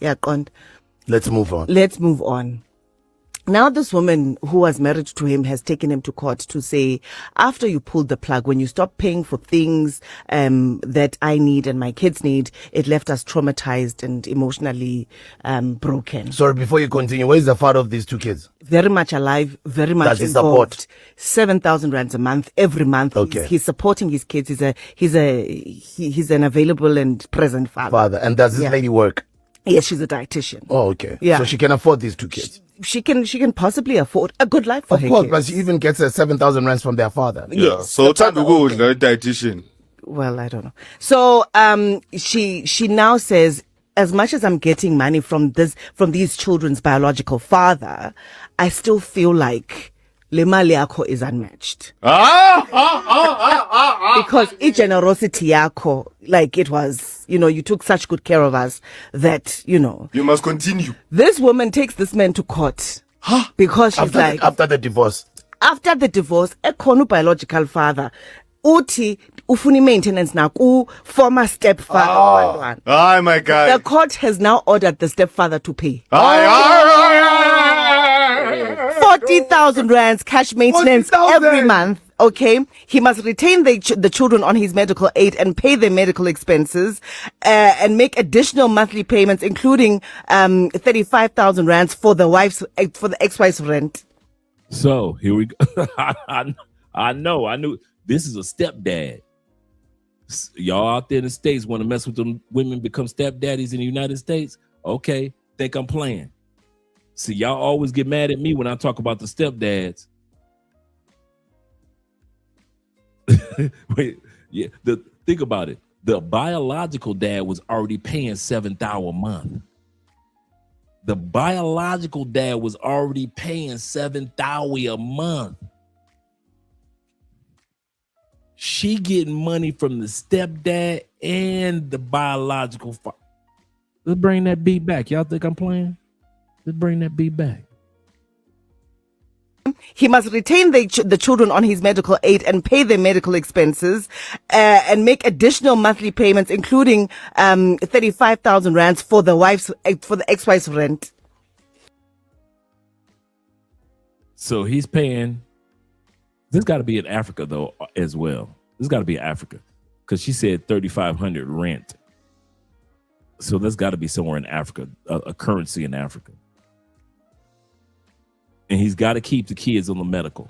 let's move on. Let's move on. Now this woman who was married to him has taken him to court to say, after you pulled the plug, when you stopped paying for things that I need and my kids need, it left us traumatized and emotionally broken. Sorry, before you continue, where is the father of these two kids? Very much alive, very much Does he involved. support? 7,000 rands a month, every month. Okay. He's supporting his kids. He's an available and present father. And does this lady work? Yes, she's a dietitian. Oh, okay. Yeah. So she can afford these two kids. She can possibly afford a good life for her Of course, kids. but she even gets 7,000 rands from their father. Yeah. So time to go with the dietitian. Well, I don't know. So she now says, as much as I'm getting money from these children's biological father, I still feel like le mali yakho is unmatched. Because generosity yakho, like it was, you took such good care of us that, You must continue. This woman takes this man to court. Because she's after the divorce. After the divorce, ekhona biological father uthi ufuna maintenance na ku former stepfather. Oh my God. The court has now ordered the stepfather to pay 40,000 rands cash maintenance 40,000. every month. Okay, he must retain the children on his medical aid and pay their medical expenses, and make additional monthly payments, including 35,000 rands for the ex-wife's rent. So here we go. I knew this is a stepdad. Y'all out there in the States want to mess with them women, become stepdaddies in the United States? Okay, think I'm playing. See, y'all always get mad at me when I talk about the stepdads. Wait, yeah. Think about it. The biological dad was already paying $7,000 a month. The biological dad was already paying $7,000 a month. She getting money from the stepdad and the biological father. Let's bring that beat back. Y'all think I'm playing? Let's bring that beat back. He must retain the children on his medical aid and pay their medical expenses, and make additional monthly payments, including 35,000 rands for the ex-wife's rent. So he's paying. This got to be in Africa though as well. This got to be Africa because she said 3,500 rent. So there's got to be somewhere in Africa, a currency in Africa. And he's got to keep the kids on the medical.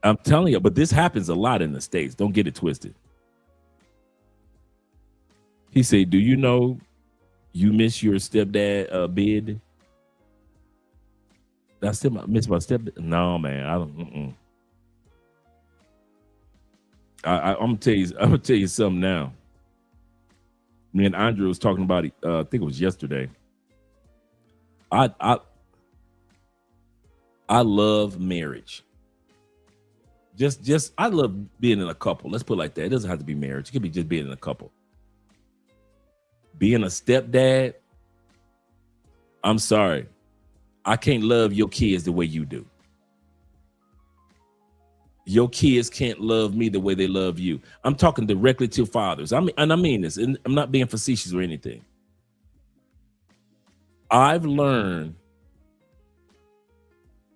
I'm telling you, but this happens a lot in the States. Don't get it twisted. He said, do you know you miss your stepdad bid? I still miss my stepdad. No, man, I don't. I'm gonna tell you something now. Me and Andrew was talking about it. I think it was yesterday. I love marriage. Just I love being in a couple. Let's put it like that. It doesn't have to be marriage. It could be just being in a couple. Being a stepdad, I'm sorry. I can't love your kids the way you do. Your kids can't love me the way they love you. I'm talking directly to fathers. I mean this, and I'm not being facetious or anything. I've learned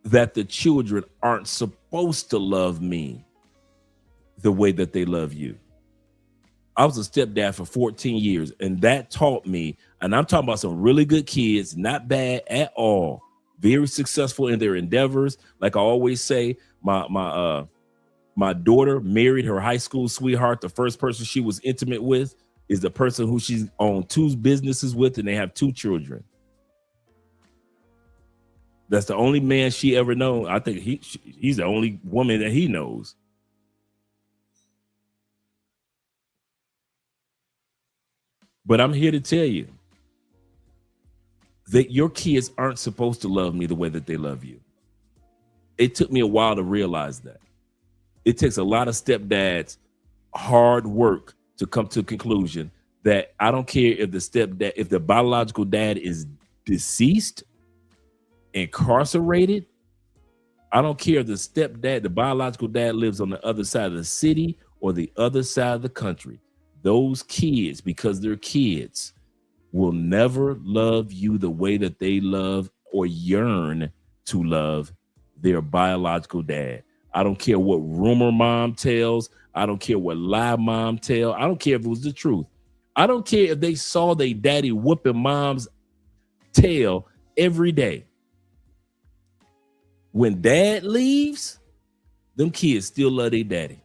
that the children aren't supposed to love me the way that they love you. I was a stepdad for 14 years, and that taught me, and I'm talking about some really good kids, not bad at all, very successful in their endeavors. Like I always say, my daughter married her high school sweetheart. The first person she was intimate with is the person who she's owned 2 businesses with, and they have 2 children. That's the only man she ever known. I think he's the only woman that he knows. But I'm here to tell you that your kids aren't supposed to love me the way that they love you. It took me a while to realize that. It takes a lot of stepdads, hard work to come to a conclusion that I don't care if the biological dad is deceased, incarcerated. I don't care if the biological dad lives on the other side of the city or the other side of the country. Those kids, because they're kids, will never love you the way that they love or yearn to love their biological dad. I don't care what rumor mom tells. I don't care what lie mom tells. I don't care if it was the truth. I don't care if they saw their daddy whooping mom's tail every day. When dad leaves, them kids still love their daddy.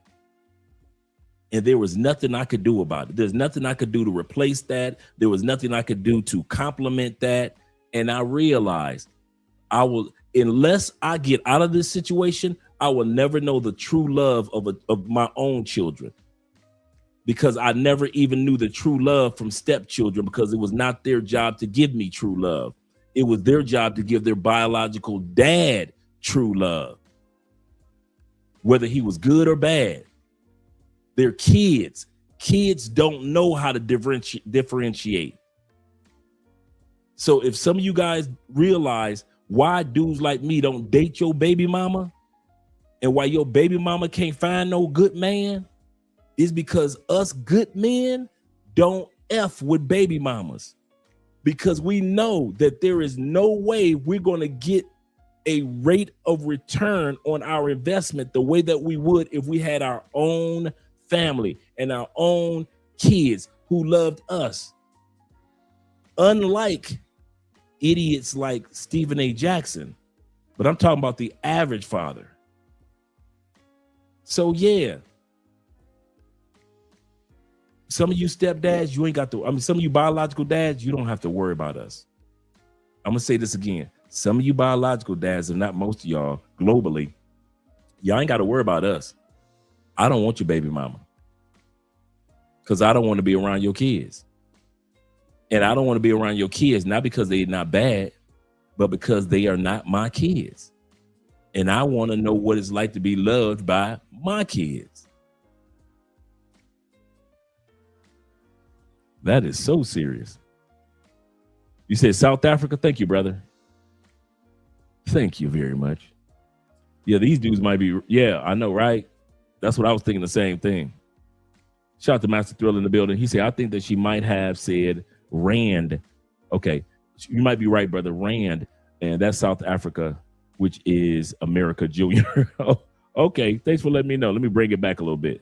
And there was nothing I could do about it. There's nothing I could do to replace that. There was nothing I could do to complement that. And I realized unless I get out of this situation, I will never know the true love of my own children, because I never even knew the true love from stepchildren, because it was not their job to give me true love. It was their job to give their biological dad true love, whether he was good or bad. They're kids. Kids don't know how to differentiate. So if some of you guys realize why dudes like me don't date your baby mama, and why your baby mama can't find no good man, is because us good men don't F with baby mamas, because we know that there is no way we're going to get a rate of return on our investment the way that we would if we had our own family and our own kids who loved us. Unlike idiots like Stephen A. Jackson, but I'm talking about the average father. So yeah, some of you stepdads, you ain't got to, some of you biological dads, you don't have to worry about us. I'm gonna say this again. Some of you biological dads, and not most of y'all globally, y'all ain't got to worry about us. I don't want your baby mama, because I don't want to be around your kids. And I don't want to be around your kids, not because they're not bad, but because they are not my kids. And I want to know what it's like to be loved by my kids. That is so serious. You said South Africa? Thank you, brother. Thank you very much. Yeah, these dudes might be, yeah, I know, right? That's what I was thinking, the same thing. Shout out to Master Thrill in the building. He said, I think that she might have said Rand. Okay, you might be right, brother. Rand, and that's South Africa, which is America Junior. Okay, thanks for letting me know. Let me bring it back a little bit.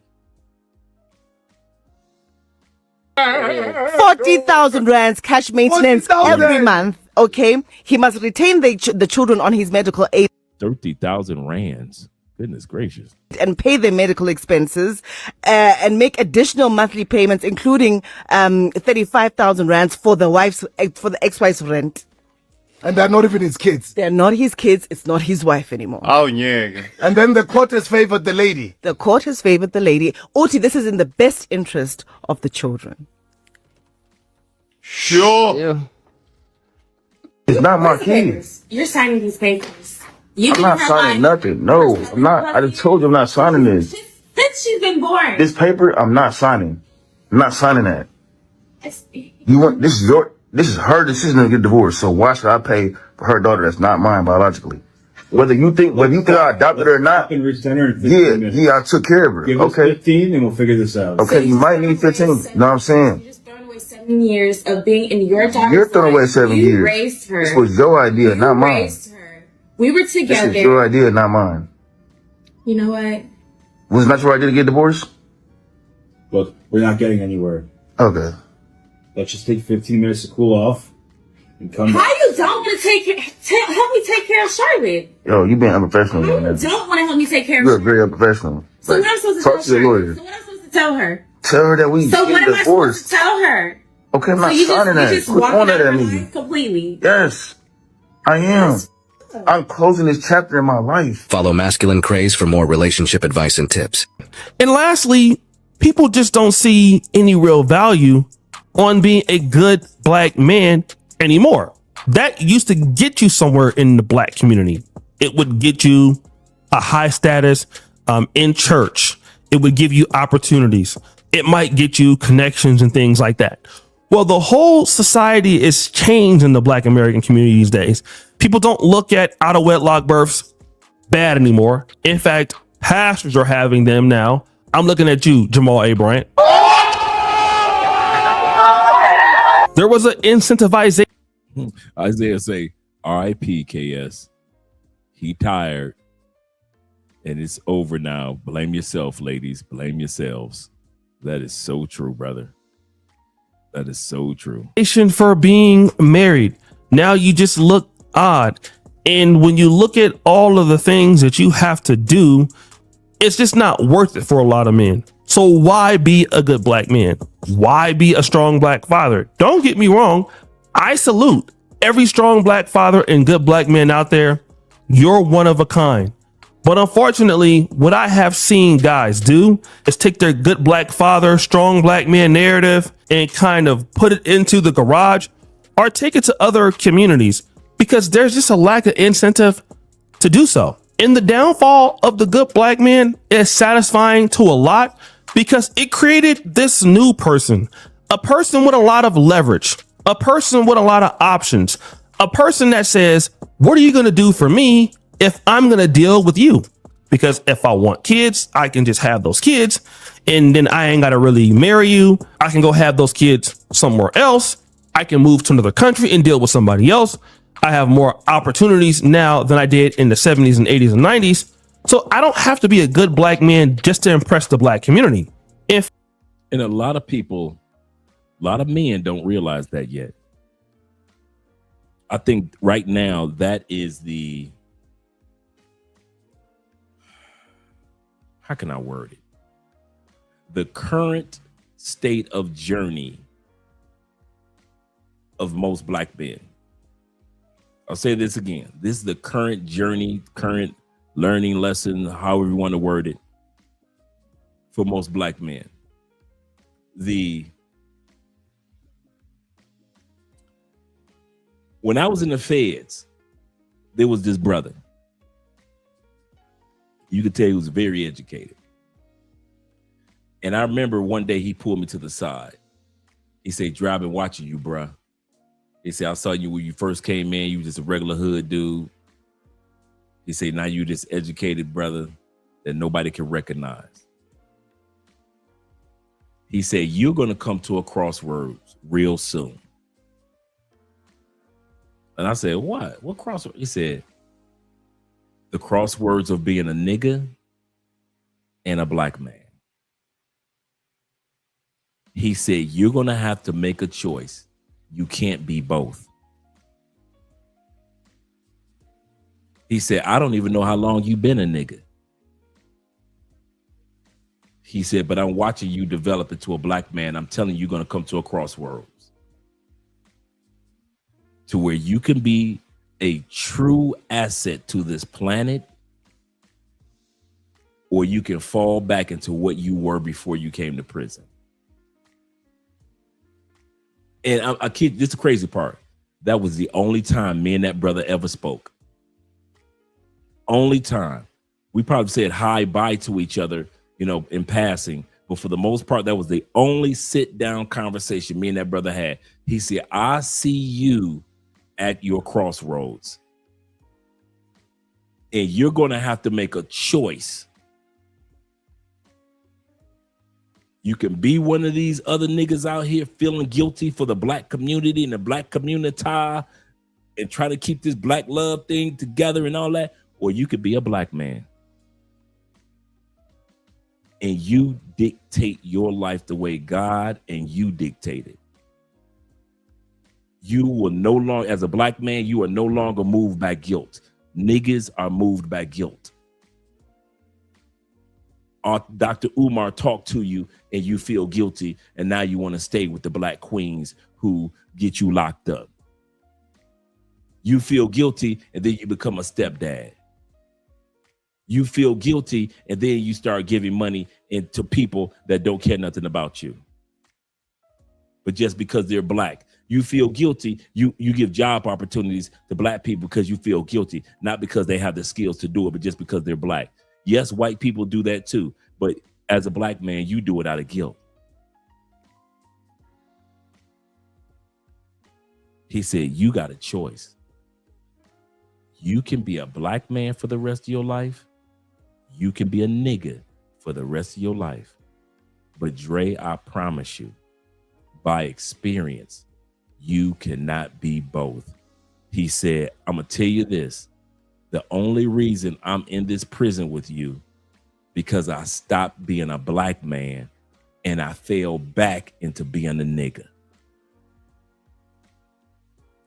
40,000 rands cash maintenance 40,000 every month. Okay, he must retain the children on his medical aid. 30,000 rands. Goodness gracious. And pay their medical expenses, and make additional monthly payments, including 35,000 rands for the ex-wife's rent. And they're not even his kids. They're not his kids. It's not his wife anymore. Oh, yeah. And then the court has favored the lady. The court has favored the lady. Oti, this is in the best interest of the children. Sure. Yeah. It's not my kids. You're signing these papers. I'm not signing nothing. No, I'm not. I just told you I'm not signing this. Since she's been born. This paper, I'm not signing. I'm not signing that. This is her decision to get divorced. So why should I pay for her daughter that's not mine biologically? Whether you think I adopted her or not, yeah, I took care of her. Give us 15 and we'll figure this out. Okay, you might need 15. You know what I'm saying? 7 years of being in your daughter's You're throwing away 7 years. You raised her. This was your idea, not mine. Raised her. We were together. This is your idea, not mine. You know what? Was it not your idea to get divorced? Well, We're not getting anywhere. Okay. Let's just take 15 minutes to cool off and come How back. you don't want to help me take care of Charlotte? Yo, you being unprofessional. How Man. you don't want to help me take care of You're Charlotte? very unprofessional. So what am I supposed to Talk to tell your her? lawyer. So what am I supposed to tell her? Tell her that we So what getting am I supposed divorced. to tell her? Okay, I'm So not you signing that. just Quit walking on out that of at her me. life completely. Yes, I am. I'm closing this chapter in my life. Follow Masculine Craze for more relationship advice and tips. And lastly, people just don't see any real value on being a good black man anymore. That used to get you somewhere in the black community. It would get you a high status in church. It would give you opportunities. It might get you connections and things like that. Well, the whole society is changed in the black American community these days. People don't look at out of wedlock births bad anymore. In fact, pastors are having them now. I'm looking at you, Jamal A. Bryant. There was an incentivization. Isaiah say, R.I.P. KS. He tired. And it's over now. Blame yourself, ladies. Blame yourselves. That is so true, brother. That is so true. For being married. Now you just look odd. And when you look at all of the things that you have to do, it's just not worth it for a lot of men. So why be a good black man? Why be a strong black father? Don't get me wrong. I salute every strong black father and good black man out there. You're one of a kind. But unfortunately, what I have seen guys do is take their good black father, strong black man narrative and kind of put it into the garage or take it to other communities because there's just a lack of incentive to do so. And the downfall of the good black man is satisfying to a lot because it created this new person, a person with a lot of leverage, a person with a lot of options, a person that says, what are you going to do for me if I'm going to deal with you? Because if I want kids, I can just have those kids and then I ain't got to really marry you. I can go have those kids somewhere else. I can move to another country and deal with somebody else. I have more opportunities now than I did in the 70s and 80s and 90s. So I don't have to be a good black man just to impress the black community. And a lot of people, a lot of men don't realize that yet. I think right now that is the, how can I word it? The current state of journey of most black men. I'll say this again. This is the current journey, current learning lesson, however you want to word it, for most black men. When I was in the feds, there was this brother. You could tell he was very educated. And I remember one day he pulled me to the side. He said, "Dre, I've been watching you, bruh." He said, "I saw you when you first came in. You were just a regular hood dude." He said, "Now you this educated brother that nobody can recognize." He said, "You're going to come to a crossroads real soon." And I said, "What? What crossroads?" He said, "The crossroads of being a nigga and a black man." He said, "You're going to have to make a choice. You can't be both." He said, "I don't even know how long you've been a nigga." He said, "But I'm watching you develop into a black man. I'm telling you, you're going to come to a crossroads to where you can be a true asset to this planet, or you can fall back into what you were before you came to prison." And I kid, this is the crazy part. That was the only time me and that brother ever spoke. Only time. We probably said hi, bye to each other, you know, in passing. But for the most part, that was the only sit down conversation me and that brother had. He said, "I see you at your crossroads. And you're going to have to make a choice. You can be one of these other niggas out here feeling guilty for the black community and the black community and try to keep this black love thing together and all that, or you could be a black man. and you dictate your life the way God and you dictate it, you will no longer, as a black man, you are no longer moved by guilt. Niggas are moved by guilt. Dr. Umar talked to you and you feel guilty, and now you want to stay with the black queens who get you locked up. You feel guilty and then you become a stepdad. You feel guilty and then you start giving money to people that don't care nothing about you. But just because they're black, you feel guilty. You give job opportunities to black people because you feel guilty, not because they have the skills to do it, but just because they're black. Yes, white people do that too, but as a black man, you do it out of guilt. He said, you got a choice. You can be a black man for the rest of your life. You can be a nigga for the rest of your life. But Dre, I promise you, by experience, you cannot be both. He said, I'm going to tell you this. The only reason I'm in this prison with you, because I stopped being a black man and I fell back into being a nigga.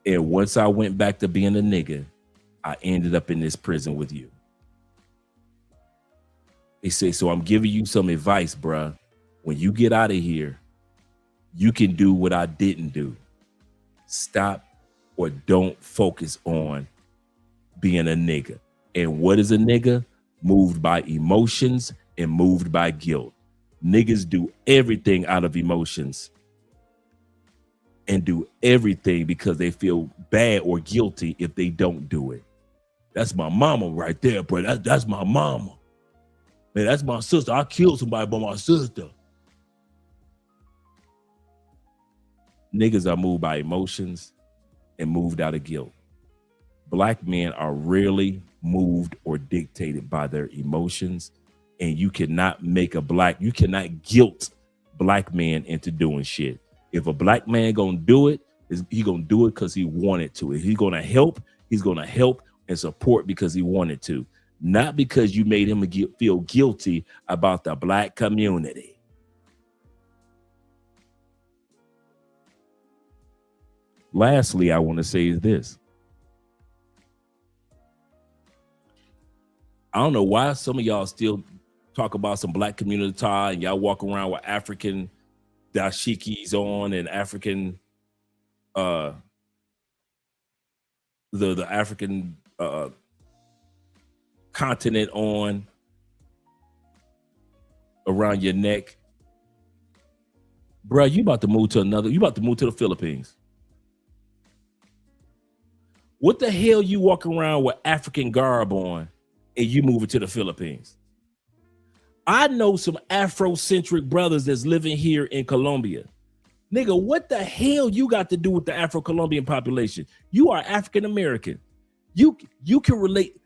And once I went back to being a nigga, I ended up in this prison with you. He said, so I'm giving you some advice, bruh. When you get out of here, you can do what I didn't do. Stop or don't focus on being a nigga. And what is a nigga? Moved by emotions and moved by guilt. Niggas do everything out of emotions and do everything because they feel bad or guilty if they don't do it. That's my mama right there, bro. That's my mama. Man, that's my sister. I killed somebody by my sister. Niggas are moved by emotions and moved out of guilt. Black men are rarely moved or dictated by their emotions, and you cannot you cannot guilt black men into doing shit. If a black man gonna do it, he gonna do it because he wanted to. If he's gonna help and support because he wanted to, not because you made him feel guilty about the black community. Lastly, I want to say is this. I don't know why some of y'all still talk about some black community tie and y'all walk around with African dashikis on and African the African continent on around your neck. Bruh, you about to move to the Philippines. What the hell you walk around with African garb on and you moving to the Philippines? I know some Afrocentric brothers that's living here in Colombia. Nigga, what the hell you got to do with the Afro-Colombian population? You are African American. You can relate.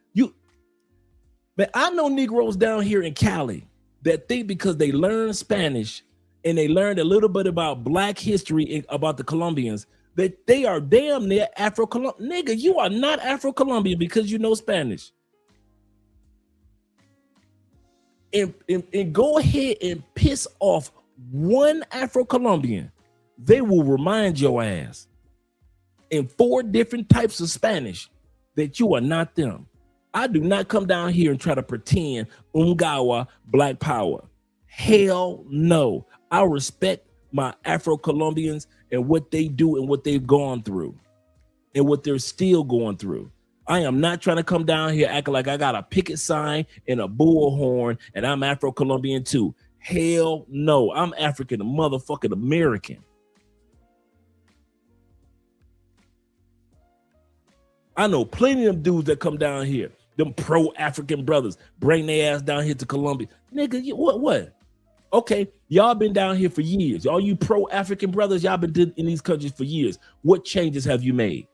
But I know Negroes down here in Cali that think because they learn Spanish and they learned a little bit about black history about the Colombians, that they are damn near Afro-Colombian. Nigga, you are not Afro-Colombian because you know Spanish. And go ahead and piss off one Afro-Colombian. They will remind your ass in 4 different types of Spanish that you are not them. I do not come down here and try to pretend Ungawa black power. Hell no. I respect my Afro-Colombians and what they do and what they've gone through and what they're still going through. I am not trying to come down here acting like I got a picket sign and a bullhorn and I'm Afro-Colombian too. Hell no. I'm African, a motherfucking American. I know plenty of them dudes that come down here, them pro-African brothers, bring their ass down here to Colombia. Nigga, what? Okay, y'all been down here for years. All you pro-African brothers, y'all been in these countries for years. What changes have you made?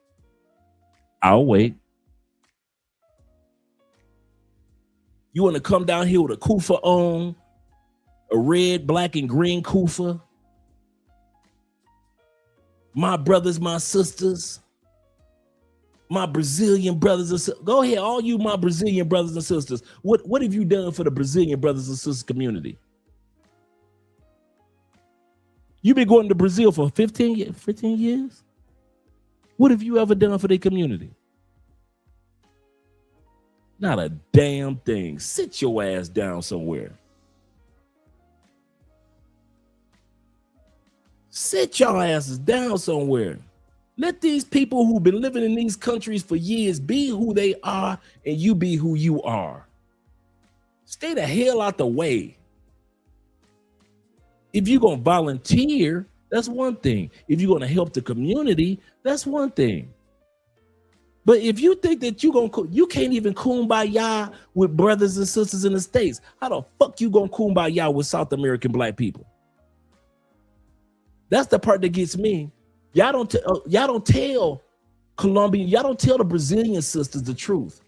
I'll wait. You want to come down here with a kufa on, a red, black, and green kufa? My brothers, my sisters, my Brazilian brothers and sisters. Go ahead, all you my Brazilian brothers and sisters. What have you done for the Brazilian brothers and sisters community? You've been going to Brazil for 15 years? What have you ever done for the community? Not a damn thing. Sit your ass down somewhere. Sit your asses down somewhere. Let these people who've been living in these countries for years be who they are, and you be who you are. Stay the hell out the way. If you're going to volunteer, that's one thing. If you're going to help the community, that's one thing. But if you think that you can't even kumbaya with brothers and sisters in the States, how the fuck you gonna kumbaya with South American black people? That's the part that gets me. Y'all don't tell Colombian, y'all don't tell the Brazilian sisters the truth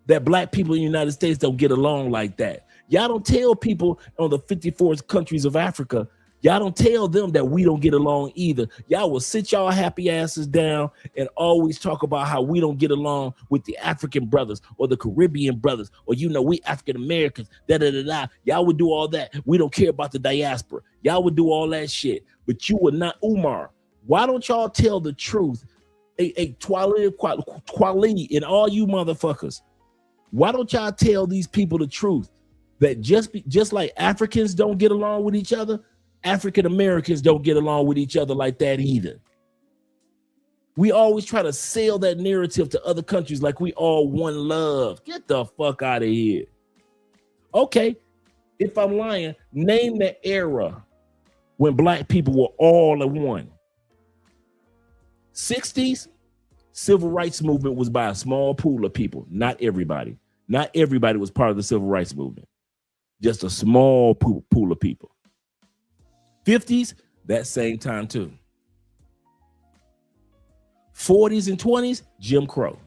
that black people in the United States don't get along like that. Y'all don't tell people on the 54 countries of Africa, y'all don't tell them that we don't get along either. Y'all will sit y'all happy asses down and always talk about how we don't get along with the African brothers or the Caribbean brothers, or we African Americans, da-da-da-da. Y'all would do all that. We don't care about the diaspora. Y'all would do all that shit, but you would not. Umar, why don't y'all tell the truth? Kwali and all you motherfuckers, why don't y'all tell these people the truth? That just like Africans don't get along with each other, African Americans don't get along with each other like that either. We always try to sell that narrative to other countries like we all one love. Get the fuck out of here. Okay, if I'm lying, name the era when black people were all at one. 60s, civil rights movement was by a small pool of people, not everybody. Not everybody was part of the civil rights movement. Just a small pool of people. 50s, that same time too. 40s and 20s, Jim Crow.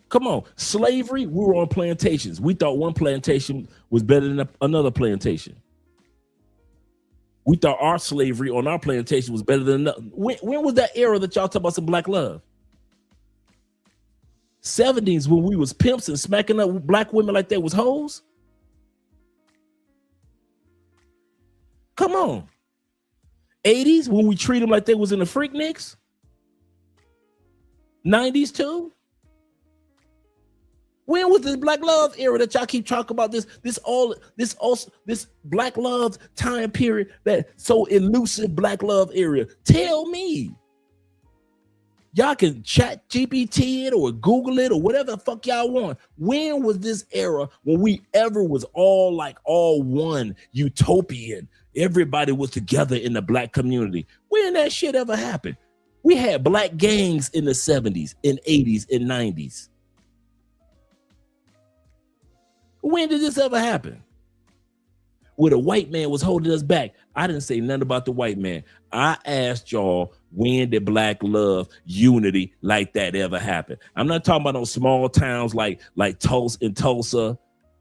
Come on, slavery, we were on plantations. We thought one plantation was better than another plantation. We thought our slavery on our plantation was better than another. When was that era that y'all talk about some black love? 70s, when we was pimps and smacking up black women like they was hoes? Come on. 80s, when we treat them like they was in the Freakniks? 90s too? When was this black love era that y'all keep talking about this black love time period, that so elusive black love era? Tell me. Y'all can chat GPT it or Google it or whatever the fuck y'all want. When was this era when we ever was all one, utopian? Everybody was together in the black community. When that shit ever happened? We had black gangs in the 70s, and 80s, and 90s. When did this ever happen? Where the white man was holding us back. I didn't say nothing about the white man. I asked y'all, when did black love, unity like that ever happen? I'm not talking about no small towns like Tulsa and Tulsa.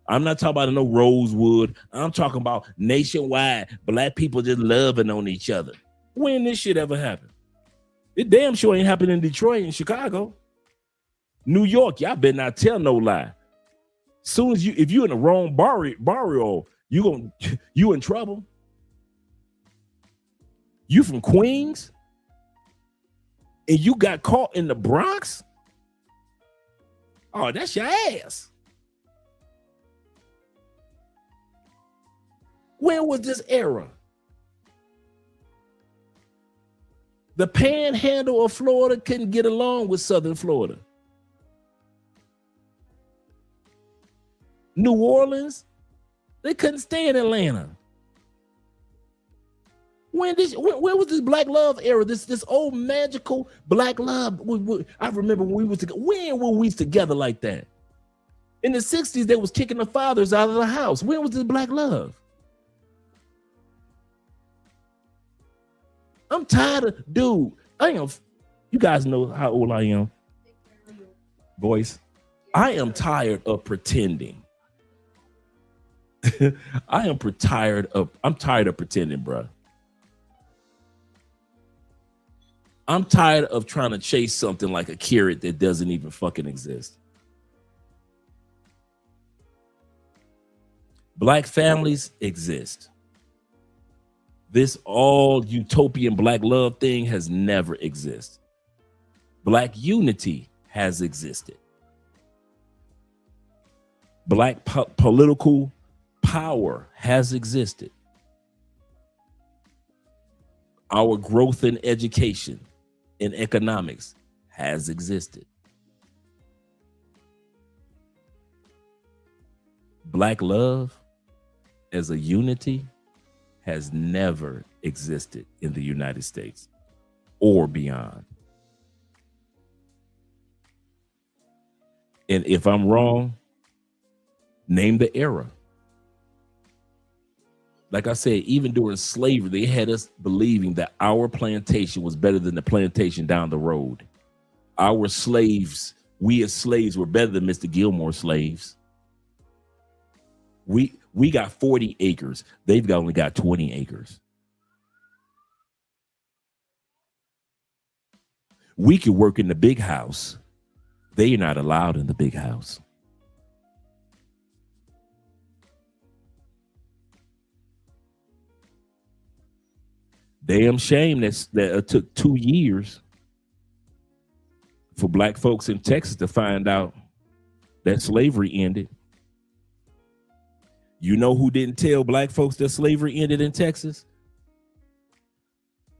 I'm not talking about no Rosewood. I'm talking about nationwide, black people just loving on each other. When this shit ever happened? It damn sure ain't happened in Detroit and Chicago. New York, y'all better not tell no lie. Soon as if you're in the wrong barrio, you in trouble. You from Queens and you got caught in the Bronx? Oh, that's your ass. When was this era? The panhandle of Florida couldn't get along with Southern Florida. New Orleans, they couldn't stay in Atlanta. When was this black love era? This old magical black love. I remember when we was together. When were we together like that? In the 60s, they was kicking the fathers out of the house. When was this black love? I'm tired of, dude. You guys know how old I am. Boys, I am tired of pretending. I'm tired of pretending, bro. I'm tired of trying to chase something like a carrot that doesn't even fucking exist. Black families exist. This all utopian black love thing has never existed. Black unity has existed. Black political power has existed. Our growth in education, in economics, has existed. Black love as a unity has never existed in the United States or beyond. And if I'm wrong, name the era. Like I said, even during slavery, they had us believing that our plantation was better than the plantation down the road. Our slaves, we as slaves were better than Mr. Gilmore's slaves. We got 40 acres. They've only got 20 acres. We could work in the big house. They're not allowed in the big house. Damn shame that it took 2 years for black folks in Texas to find out that slavery ended. You know who didn't tell black folks that slavery ended in Texas?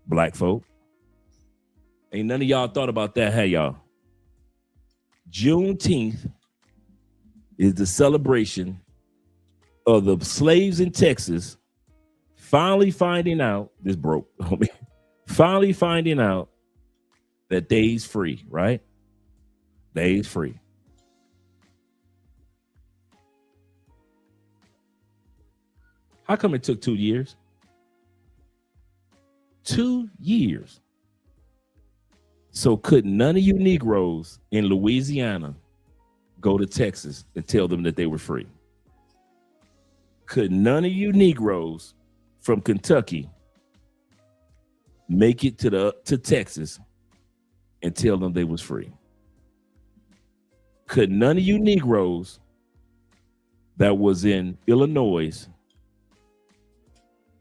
Black folk. Ain't none of y'all thought about that, hey y'all? Juneteenth is the celebration of the slaves in Texas finally finding out, this broke, finally finding out that they's free, right? They's free. How come it took 2 years? 2 years. So could none of you Negroes in Louisiana go to Texas and tell them that they were free? Could none of you Negroes from Kentucky make it to Texas and tell them they was free? Could none of you Negroes that was in Illinois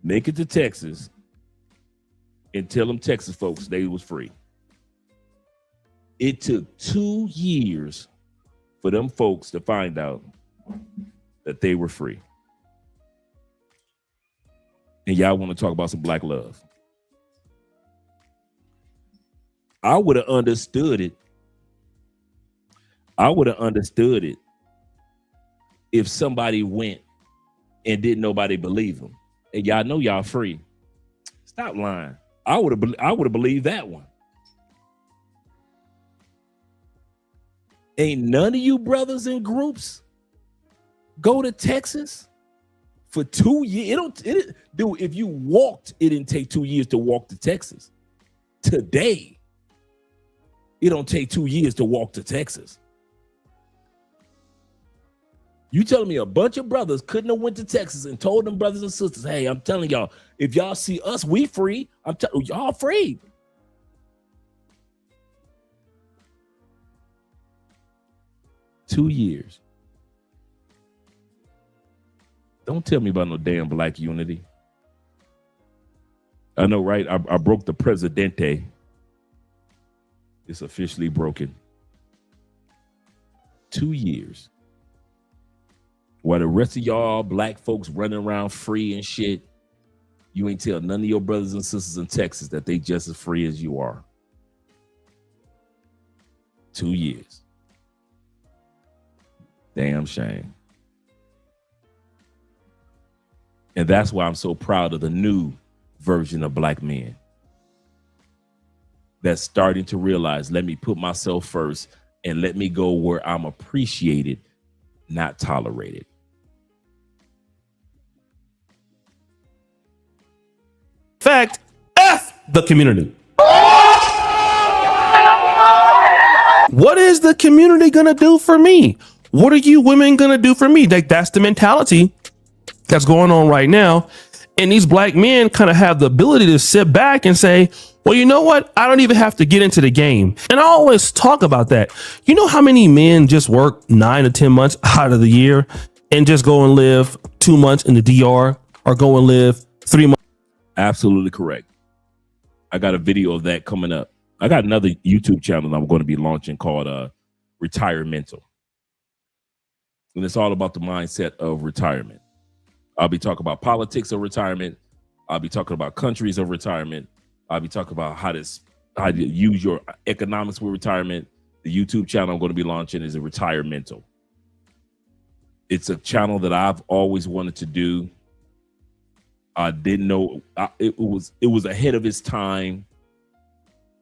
make it to Texas and tell them Texas folks they was free? It took 2 years for them folks to find out that they were free. And y'all want to talk about some black love. I would have understood it. I would have understood it if somebody went and didn't nobody believe them. And y'all know y'all free. Stop lying. I would have believed that one. Ain't none of you brothers in groups go to Texas for 2 years. Dude, if you walked, it didn't take 2 years to walk to Texas. Today, it don't take 2 years to walk to Texas. You telling me a bunch of brothers couldn't have went to Texas and told them brothers and sisters, hey, I'm telling y'all, if y'all see us, we free. I'm telling y'all free. $2 years. Don't tell me about no damn black unity. I know, right? I broke the Presidente. It's officially broken. 2 years. While the rest of y'all black folks running around free and shit, you ain't tell none of your brothers and sisters in Texas that they just as free as you are. 2 years. Damn shame. And that's why I'm so proud of the new version of black men that's starting to realize, let me put myself first and let me go where I'm appreciated, not tolerated. Fact, F the community. What is the community gonna do for me? What are you women gonna do for me? Like, that's the mentality that's going on right now. And these black men kind of have the ability to sit back and say, well, you know what? I don't even have to get into the game. And I always talk about that. You know how many men just work 9 to 10 months out of the year and just go and live 2 months in the DR or go and live 3 months? Absolutely correct. I got a video of that coming up. I got another YouTube channel I'm going to be launching called Retiremental. And it's all about the mindset of retirement. I'll be talking about politics of retirement. I'll be talking about countries of retirement. I'll be talking about how to use your economics with retirement. The YouTube channel I'm going to be launching is a Retiremental. It's a channel that I've always wanted to do. I didn't know it was ahead of its time.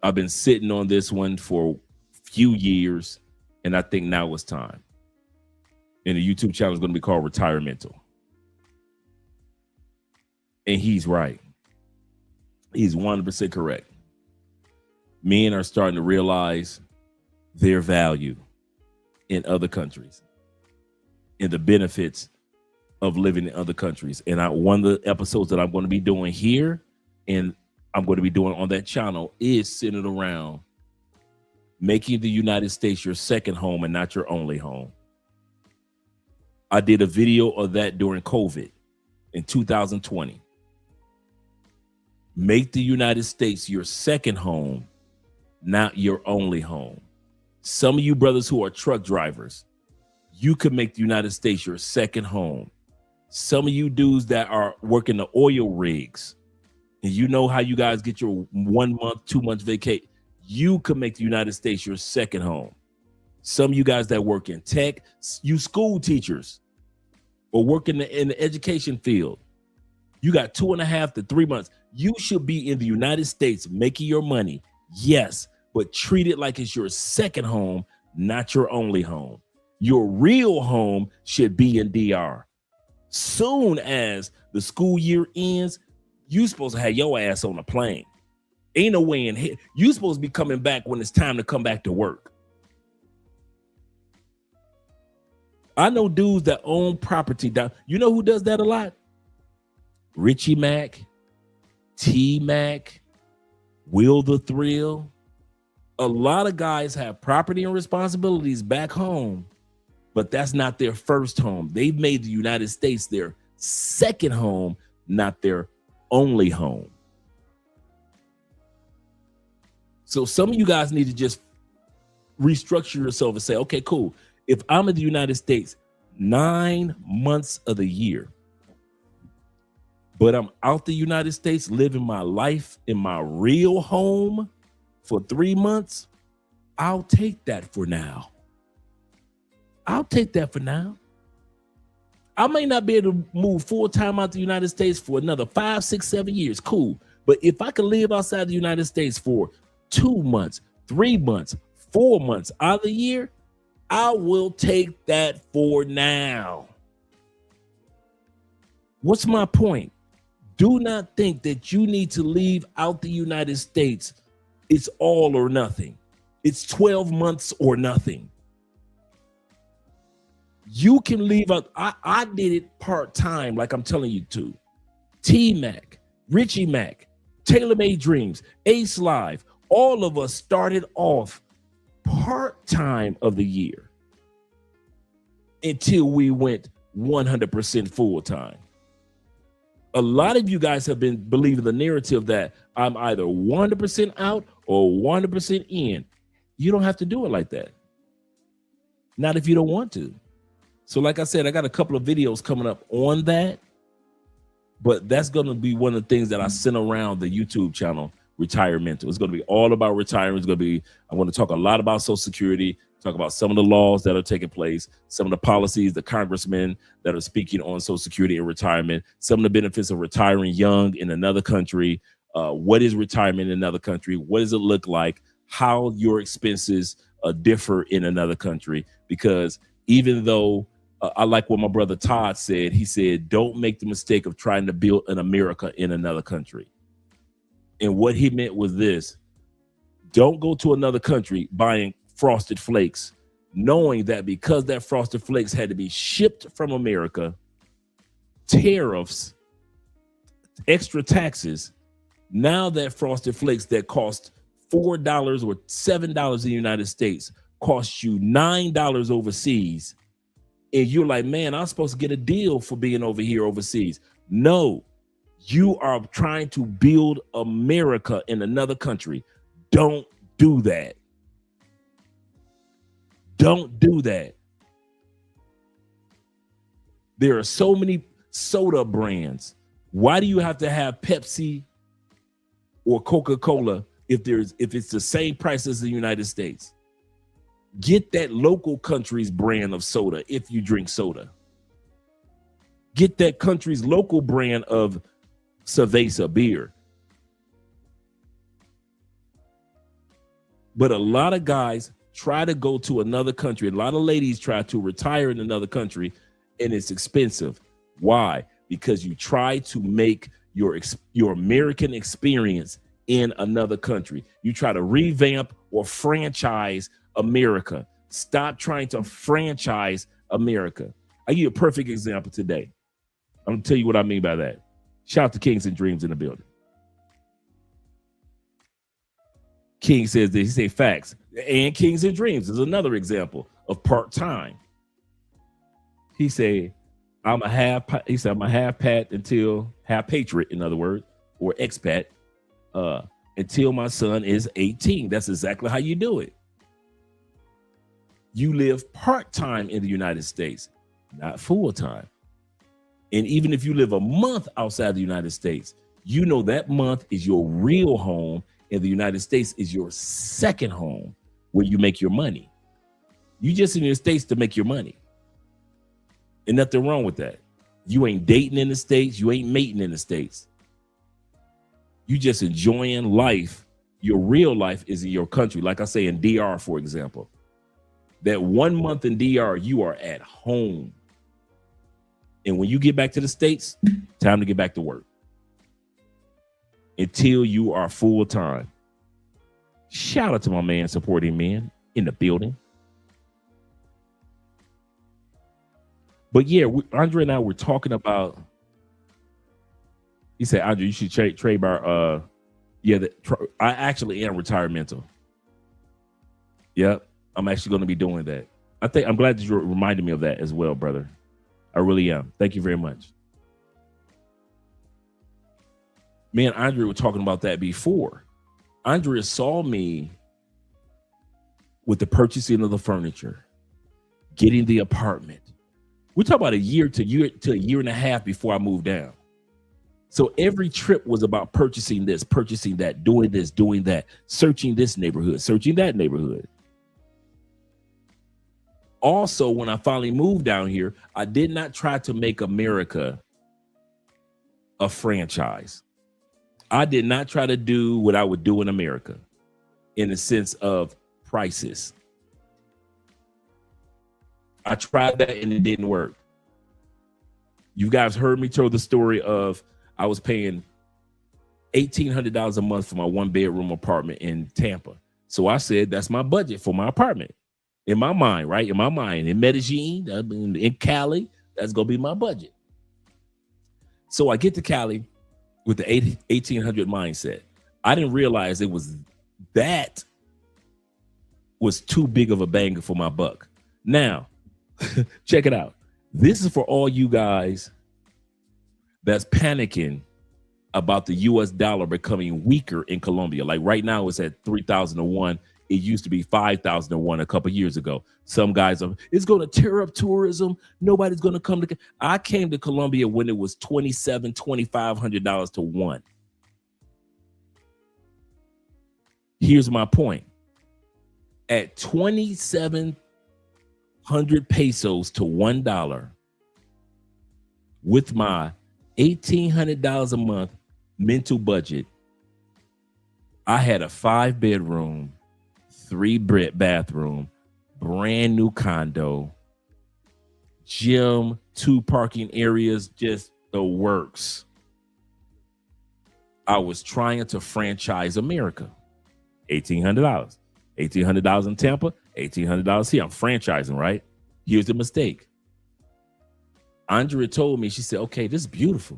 I've been sitting on this one for a few years, and I think now it's time. And the YouTube channel is going to be called Retiremental. And he's right. He's 100% correct. Men are starting to realize their value in other countries and the benefits of living in other countries. And one of the episodes that I'm going to be doing here and I'm going to be doing on that channel is centered around making the United States your second home and not your only home. I did a video of that during COVID in 2020. Make the United States your second home, not your only home. Some of you brothers who are truck drivers, you could make the United States your second home. Some of you dudes that are working the oil rigs, and you know how you guys get your 1 month, 2 months vacation, you could make the United States your second home. Some of you guys that work in tech, you school teachers, or work in the education field, you got 2.5 to 3 months. You should be in the United States making your money, yes, but treat it like it's your second home, not your only home. Your real home should be in DR. Soon as the school year ends, you supposed to have your ass on a plane. Ain't no way in here. You supposed to be coming back when it's time to come back to work. I know dudes that own property down. You know who does that a lot? Richie Mac, T Mac, Will the Thrill. A lot of guys have property and responsibilities back home, but that's not their first home. They've made the United States their second home, not their only home. So some of you guys need to just restructure yourself and say, okay, cool. If I'm in the United States 9 months of the year, but I'm out the United States living my life in my real home for 3 months, I'll take that for now. I'll take that for now. I may not be able to move full time out the United States for another 5, 6, 7 years. Cool. But if I can live outside the United States for 2 months, 3 months, 4 months out of the year, I will take that for now. What's my point? Do not think that you need to leave out the United States. It's all or nothing. It's 12 months or nothing. You can leave out. I did it part-time, like I'm telling you to. T-Mac, Richie Mac, Taylor Made Dreams, Ace Live, all of us started off part-time of the year until we went 100% full-time. A lot of you guys have been believing the narrative that I'm either 100% out or 100% in. You don't have to do it like that. Not if you don't want to. So like I said, I got a couple of videos coming up on that, but that's going to be one of the things that I sent around the YouTube channel, Retiremental. It's going to be all about retirement. It's going to be, I want to talk a lot about Social Security, talk about some of the laws that are taking place, some of the policies, the congressmen that are speaking on Social Security and retirement, some of the benefits of retiring young in another country. What is retirement in another country? What does it look like? How your expenses differ in another country? Because even though I like what my brother Todd said, he said, don't make the mistake of trying to build an America in another country. And what he meant was this: don't go to another country buying Frosted Flakes, knowing that because that Frosted Flakes had to be shipped from America, tariffs, extra taxes, now that Frosted Flakes that cost $4 or $7 in the United States costs you $9 overseas. And you're like, man, I'm supposed to get a deal for being over here overseas. No, You are trying to build America in another country. Don't do that. Don't do that. There are so many soda brands. Why do you have to have Pepsi or Coca-Cola if it's the same price as the United States? Get that local country's brand of soda if you drink soda. Get that country's local brand of cerveza, beer. But a lot of guys try to go to another country. A lot of ladies try to retire in another country, and it's expensive. Why? Because you try to make your American experience in another country. You try to revamp or franchise America. Stop trying to franchise America. I give you a perfect example today. I'm gonna tell you what I mean by that. Shout out to Kings and Dreams in the building. King says this, he say facts. And Kings and Dreams is another example of part-time. He said, I'm a half pat until half patriot, in other words, or expat, until my son is 18. That's exactly how you do it. You live part-time in the United States, not full-time. And even if you live a month outside the United States, you know that month is your real home, and the United States is your second home where you make your money. You just in the States to make your money. And nothing wrong with that. You ain't dating in the States. You ain't mating in the States. You just enjoying life. Your real life is in your country. Like I say in DR, for example, that 1 month in DR, you are at home. And when you get back to the States, time to get back to work. Until you are full time. Shout out to my man supporting men in the building. But yeah, Andre and I were talking about. He said, Andre, you should trade our. I actually am retiramental. Yep, I'm actually going to be doing that. I'm glad that you reminded me of that as well, brother. I really am. Thank you very much. Me and Andre were talking about that before. Andrea saw me with the purchasing of the furniture, getting the apartment. We're talking about a year to a year and a half before I moved down. So every trip was about purchasing this, purchasing that, doing this, doing that, searching this neighborhood, searching that neighborhood. Also, when I finally moved down here, I did not try to make America a franchise. I did not try to do what I would do in America in the sense of prices. I tried that and it didn't work. You guys heard me tell the story of I was paying $1,800 a month for my 1-bedroom apartment in Tampa. So I said, that's my budget for my apartment. In my mind, right? In my mind, in Medellin, in Cali, that's going to be my budget. So I get to Cali with the 1,800 mindset. I didn't realize it was too big of a bang for my buck. Now, check it out. This is for all you guys that's panicking about the US dollar becoming weaker in Colombia. Like right now it's at 3,001. It used to be 5,001 a couple years ago. Some guys are, it's going to tear up tourism. Nobody's going to come to. I came to Colombia when it was $2,700, $2,500 to one. Here's my point. At 2,700 pesos to $1, with my $1,800 a month mental budget, I had a 5-bedroom, 3-bathroom, brand new condo, gym, 2 parking areas, just the works. I was trying to franchise America. $1,800. $1,800 in Tampa, $1,800 here. I'm franchising, right? Here's the mistake. Andrea told me, she said, okay, this is beautiful.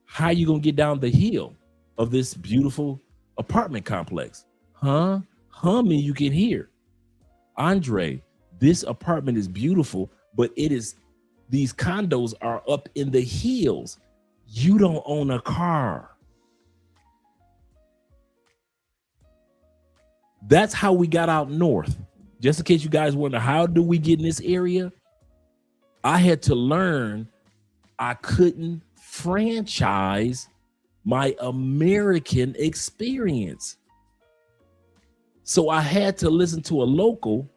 How you gonna get down the hill of this beautiful apartment complex? Humming you can hear. Andre, this apartment is beautiful, but these condos are up in the hills. You don't own a car. That's how we got out north. Just in case you guys wonder, how do we get in this area? I had to learn I couldn't franchise my American experience. So I had to listen to a local,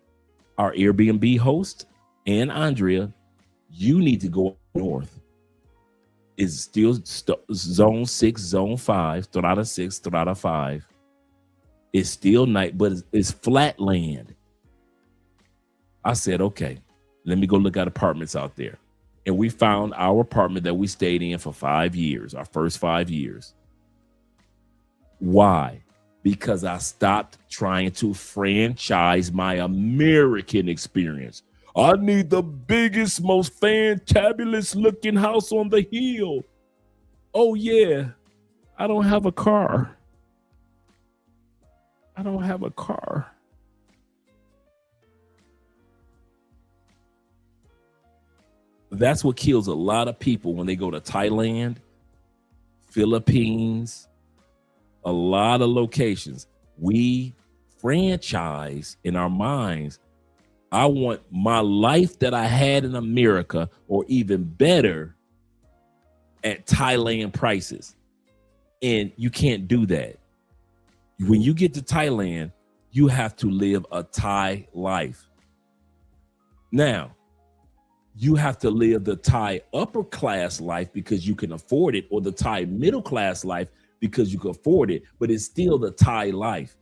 our Airbnb host, and Andrea. You need to go north. It's still zone 6, zone 5, Strata 6, Strata 5. It's still night, but it's flat land. I said, okay, let me go look at apartments out there. And we found our apartment that we stayed in for 5 years, our first 5 years. Why? Because I stopped trying to franchise my American experience. I need the biggest, most fantabulous looking house on the hill. Oh yeah, I don't have a car. I don't have a car. That's what kills a lot of people when they go to Thailand, Philippines, a lot of locations. We franchise in our minds. I want my life that I had in America, or even better, at Thailand prices. And you can't do that. When you get to Thailand, you have to live a Thai life. Now, you have to live the Thai upper class life because you can afford it, or the Thai middle class life because you can afford it, but it's still the Thai life.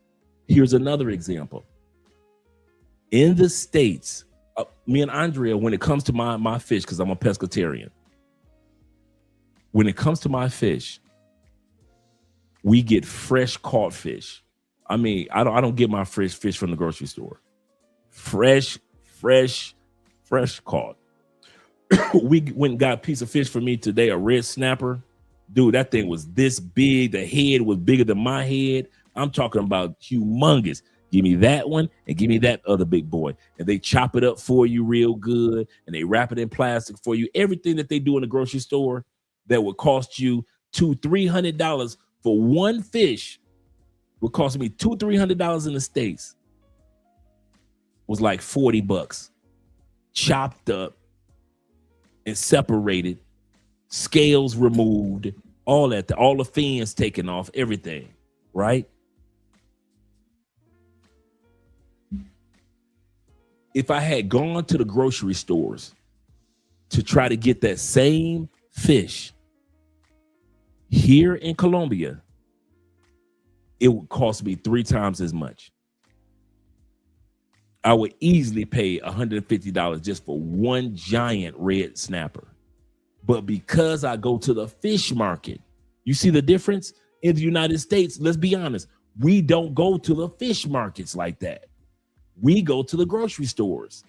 Here's another example. In the States, me and Andrea, when it comes to my fish, because I'm a pescatarian, when it comes to my fish, we get fresh caught fish. I mean, I don't get my fresh fish from the grocery store. Fresh caught. We went and got a piece of fish for me today, a red snapper. Dude, that thing was this big. The head was bigger than my head. I'm talking about humongous. Give me that one and give me that other big boy. And they chop it up for you real good, and they wrap it in plastic for you. Everything that they do in the grocery store that would cost you $200-300 for one fish would cost me $200-300 in the States. Was like $40, chopped up and separated, scales removed, all that, all the fins taken off, everything, right? If I had gone to the grocery stores to try to get that same fish here in Colombia, it would cost me 3 times as much. I would easily pay $150 just for one giant red snapper. But because I go to the fish market, you see the difference? In the United States, let's be honest, we don't go to the fish markets like that. We go to the grocery stores.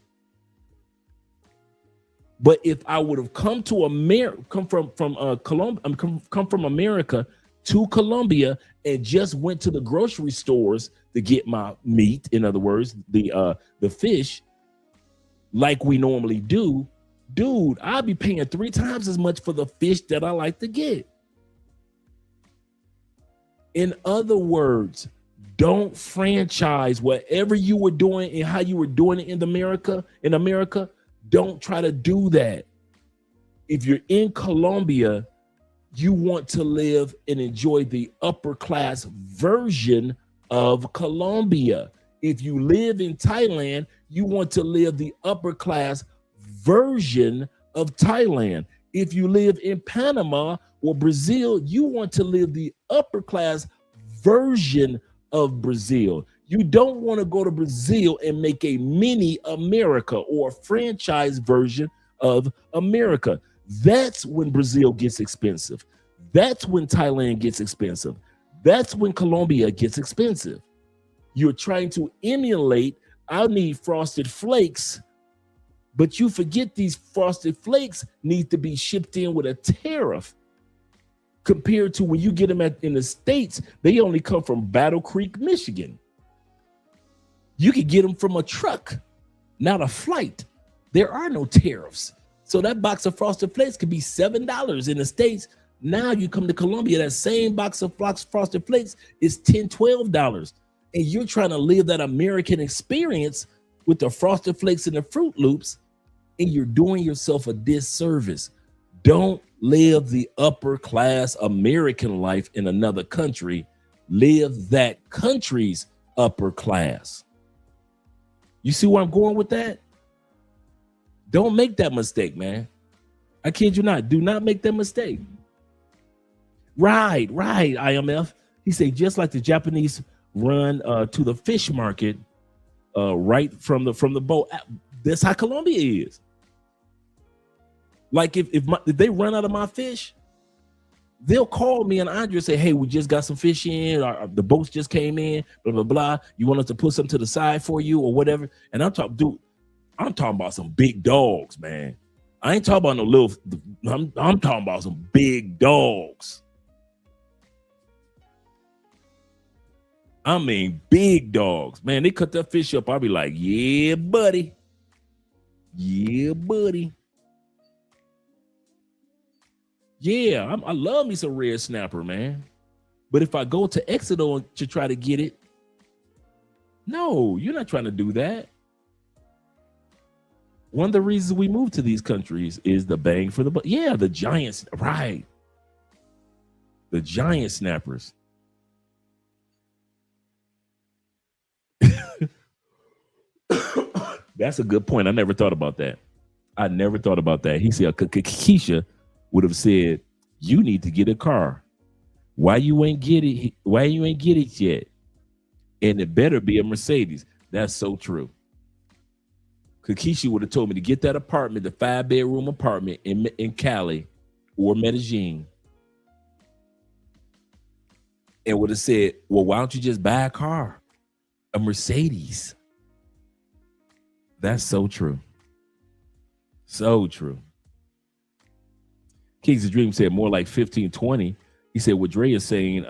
But if I would have come to America, come from America to Colombia and just went to the grocery stores to get my meat, in other words, the fish, like we normally do, dude, I'd be paying 3 times as much for the fish that I like to get. In other words, don't franchise whatever you were doing and how you were doing it in America. Don't try to do that. If you're in Colombia, you want to live and enjoy the upper class version of Colombia. If you live in Thailand, you want to live the upper class version of Thailand. If you live in Panama or Brazil, you want to live the upper class version of Brazil. You don't want to go to Brazil and make a mini America or a franchise version of America. That's when Brazil gets expensive. That's when Thailand gets expensive. That's when Colombia gets expensive. You're trying to emulate, I need frosted flakes, but you forget these frosted flakes need to be shipped in with a tariff. Compared to when you get them in the States, they only come from Battle Creek, Michigan. You could get them from a truck, not a flight. There are no tariffs. So that box of frosted flakes could be $7 in the States, Now you come to Colombia, that same box of Frosted Flakes is $10, $12. And you're trying to live that American experience with the Frosted Flakes and the Fruit Loops, and you're doing yourself a disservice. Don't live the upper class American life in another country. Live that country's upper class. You see where I'm going with that? Don't make that mistake, man. I kid you not. Do not make that mistake. Right, IMF. He said, just like the Japanese run to the fish market right from the boat. That's how Colombia is. Like if they run out of my fish, they'll call me and Andre say, hey, we just got some fish in, or the boats just came in, blah, blah, blah. You want us to put something to the side for you or whatever? And I'm talking about some big dogs, man. I ain't talking about no little, I'm talking about some big dogs. I mean, big dogs, man. They cut that fish up. I'll be like, yeah, buddy. Yeah, buddy. Yeah, I love me some red snapper, man. But if I go to Exeter to try to get it, no, you're not trying to do that. One of the reasons we move to these countries is the bang for the buck. Yeah, the giants, right. The giant snappers. That's a good point. I never thought about that. He said, Keisha would have said, you need to get a car. Why you ain't get it? Why you ain't get it yet? And it better be a Mercedes. That's so true. Keisha would have told me to get that apartment, the 5-bedroom apartment in Cali or Medellin. And would have said, well, why don't you just buy a car? A Mercedes. That's so true. So true. Kings of Dream said more like 15, 20. He said what Dre is saying,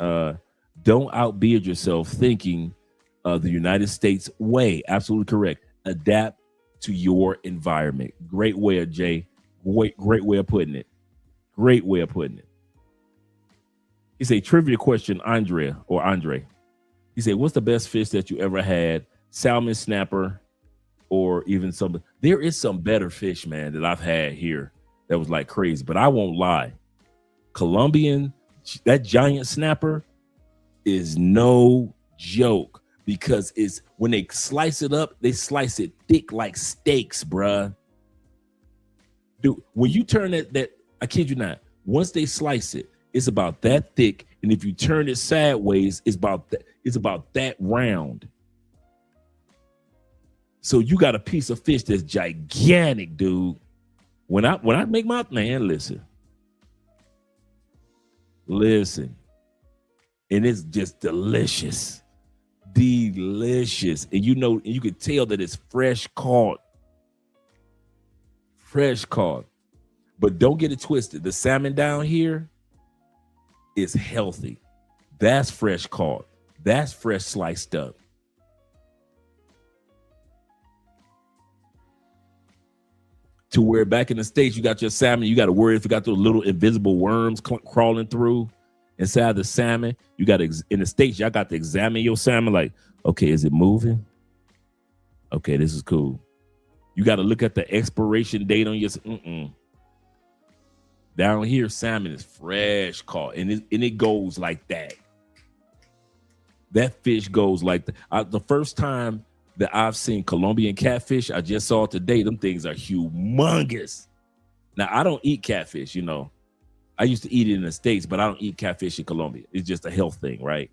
don't outbeard yourself thinking the United States way. Absolutely correct. Adapt to your environment. Great way, Jay. Great way of putting it. Great way of putting it. He said, trivia question, Andre. He said, what's the best fish that you ever had? Salmon, snapper, or even some. There is some better fish, man, that I've had here that was like crazy, but I won't lie. Colombian, that giant snapper is no joke because it's when they slice it up, they slice it thick like steaks, bruh. Dude, when you turn that, I kid you not, once they slice it, it's about that thick, and if you turn it sideways, it's about that round. So you got a piece of fish that's gigantic, dude. When I make my man, listen, and it's just delicious, and you can tell that it's fresh caught. But don't get it twisted. The salmon down here is healthy. That's fresh caught. That's fresh sliced up. To where back in the States, you got your salmon, you got to worry if you got those little invisible worms crawling through inside the salmon. You got to, in the States, y'all got to examine your salmon like, okay, is it moving? Okay, this is cool. You got to look at the expiration date on your, Down here, salmon is fresh caught, and it goes like that. That fish goes like that. The first time that I've seen Colombian catfish, I just saw it today. Them things are humongous. Now, I don't eat catfish, I used to eat it in the States, but I don't eat catfish in Colombia. It's just a health thing, right?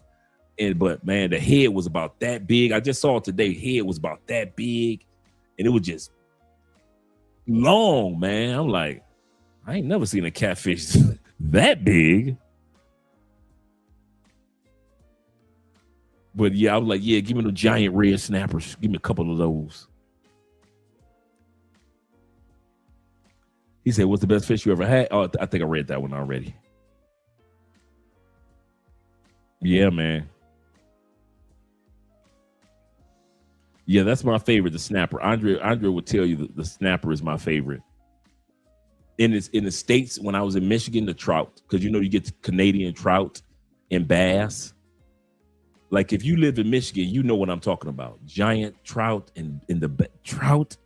But man, the head was about that big. I just saw it today. Head was about that big, and it was just long, man. I'm like, I ain't never seen a catfish that big. But yeah, I was like, yeah, give me the giant red snappers. Give me a couple of those. He said, what's the best fish you ever had? Oh, I think I read that one already. Yeah, man. Yeah, that's my favorite, the snapper. Andre would tell you the snapper is my favorite. in the States, when I was in Michigan, the trout, because you get Canadian trout and bass. Like if you live in Michigan, you know what I'm talking about. Giant trout and the trout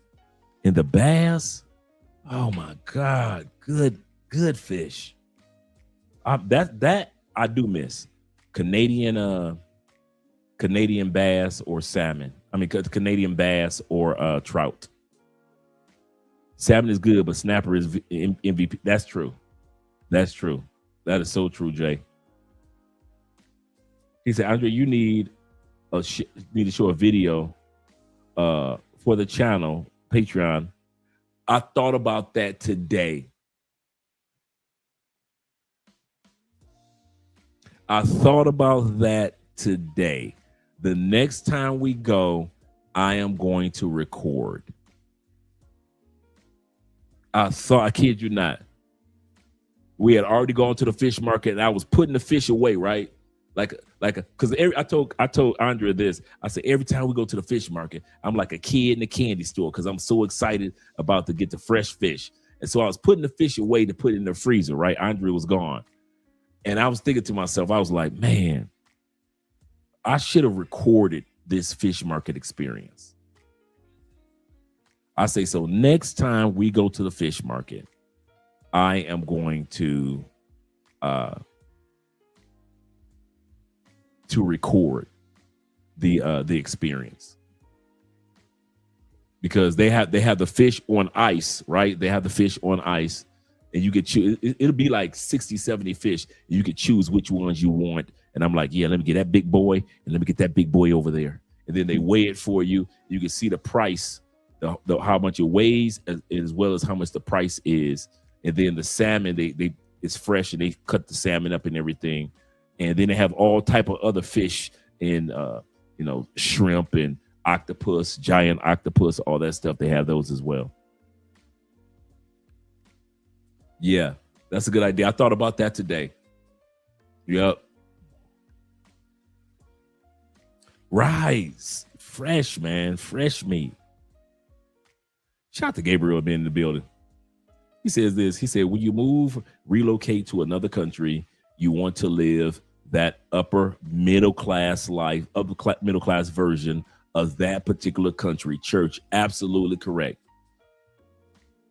and the bass. Oh my God, good fish. That I do miss. Canadian bass or salmon. I mean Canadian bass or trout. Salmon is good, but snapper is MVP. That's true. That is so true, Jay. He said, Andre, you need to show a video for the channel, Patreon. I thought about that today. The next time we go, I am going to record. I kid you not. We had already gone to the fish market and I was putting the fish away, right? Because I told Andrea this. I said, every time we go to the fish market, I'm like a kid in the candy store because I'm so excited about to get the fresh fish. And so I was putting the fish away to put it in the freezer, right? Andrea was gone. And I was thinking to myself, I was like, man, I should have recorded this fish market experience. I say, so next time we go to the fish market, I am going to record the experience, because they have the fish on ice, right? They have the fish on ice, and you could choose. It'll be like 60, 70 fish. And you could choose which ones you want. And I'm like, yeah, let me get that big boy, and let me get that big boy over there. And then they weigh it for you. You can see the price, how much it weighs, as well as how much the price is. And then the salmon, it's fresh, and they cut the salmon up and everything. And then they have all type of other fish and shrimp and octopus, giant octopus, all that stuff. They have those as well. Yeah, that's a good idea. I thought about that today. Yep. Right. Fresh, man. Fresh meat. Shout out to Gabriel being in the building. He says this. He said, when you relocate to another country, you want to live that upper middle class life, middle class version of that particular country. Church, absolutely correct.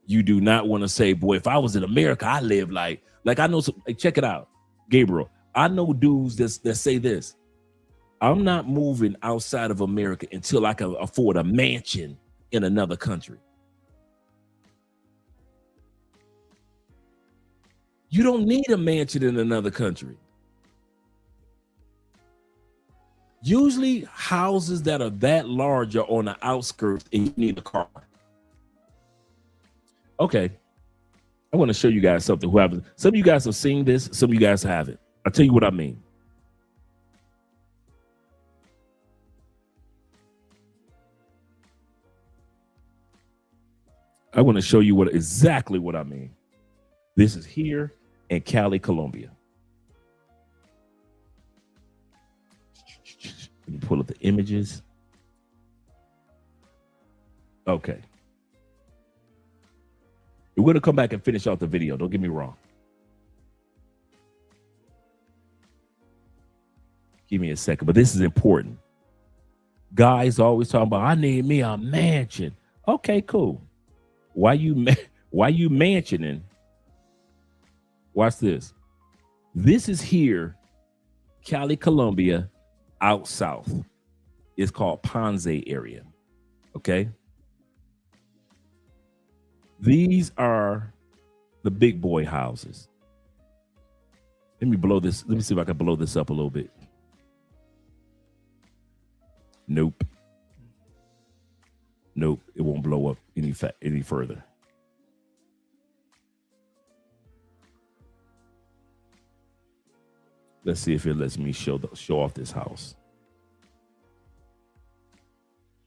You do not want to say, boy, if I was in America, I live like I know some. Check it out, Gabriel. I know dudes that say this. I'm not moving outside of America until I can afford a mansion in another country. You don't need a mansion in another country. Usually houses that are that large are on the outskirts and you need a car. Okay. I want to show you guys something. Some of you guys have seen this. Some of you guys haven't. I'll tell you what I mean. I want to show you exactly what I mean. This is here in Cali, Colombia. Let me pull up the images. Okay. We're going to come back and finish off the video. Don't get me wrong. Give me a second, but this is important. Guys always talking about, I need me a mansion. Okay, cool. Why you mansioning? Watch this. This is here, Cali, Colombia, out south. It's called Ponce area. Okay. These are the big boy houses. Let me see if I can blow this up a little bit. Nope. It won't blow up any further. Let's see if it lets me show off this house.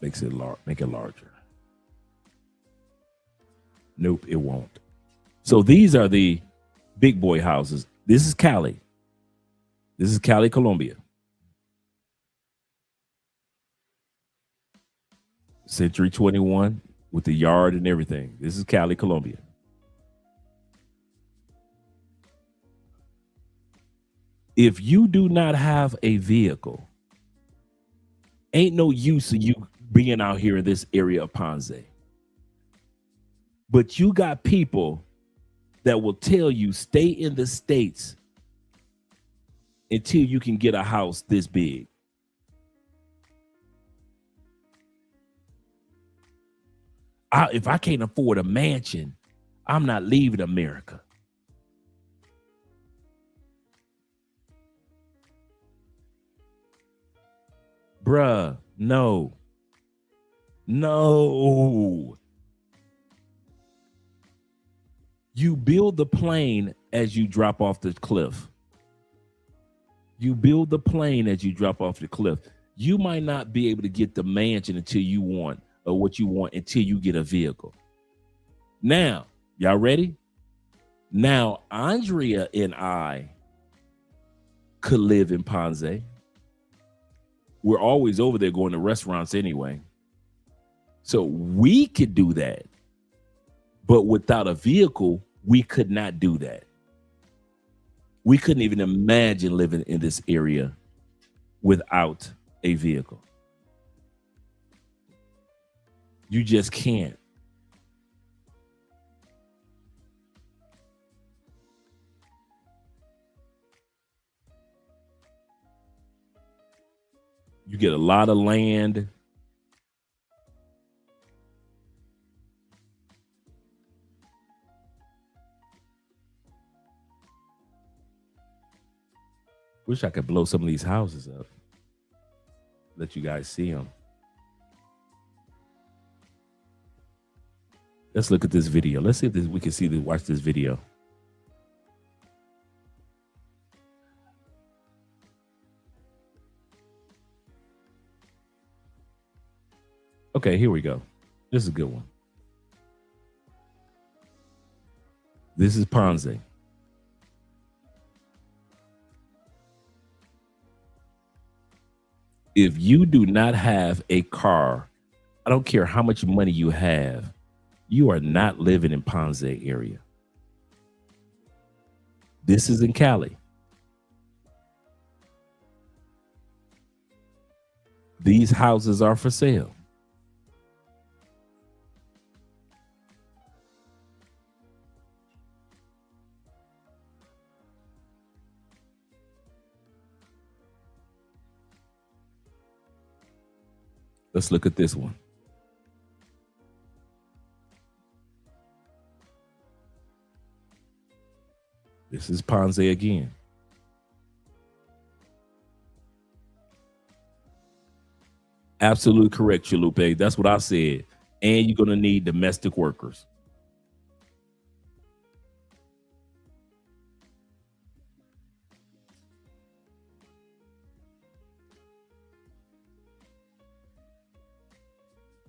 Make it larger. Nope, it won't. So these are the big boy houses. This is Cali. This is Cali, Colombia. Century 21 with the yard and everything. This is Cali, Colombia. If you do not have a vehicle, ain't no use of you being out here in this area of Ponce. But you got people that will tell you stay in the States until you can get a house this big. If I can't afford a mansion, I'm not leaving America. Bruh, no. No. You build the plane as you drop off the cliff. You build the plane as you drop off the cliff. You might not be able to get the mansion until you want, or what you want, until you get a vehicle. Now, y'all ready? Now, Andrea and I could live in Ponce. We're always over there going to restaurants anyway. So we could do that. But without a vehicle, we could not do that. We couldn't even imagine living in this area without a vehicle. You just can't. You get a lot of land. Wish I could blow some of these houses up. Let you guys see them. Let's look at this video. Let's see if we can see watch this video. Okay, here we go. This is a good one. This is Ponce. If you do not have a car, I don't care how much money you have, you are not living in Ponce area. This is in Cali. These houses are for sale. Let's look at this one. This is Ponce again. Absolutely correct, Chalupe. That's what I said. And you're going to need domestic workers.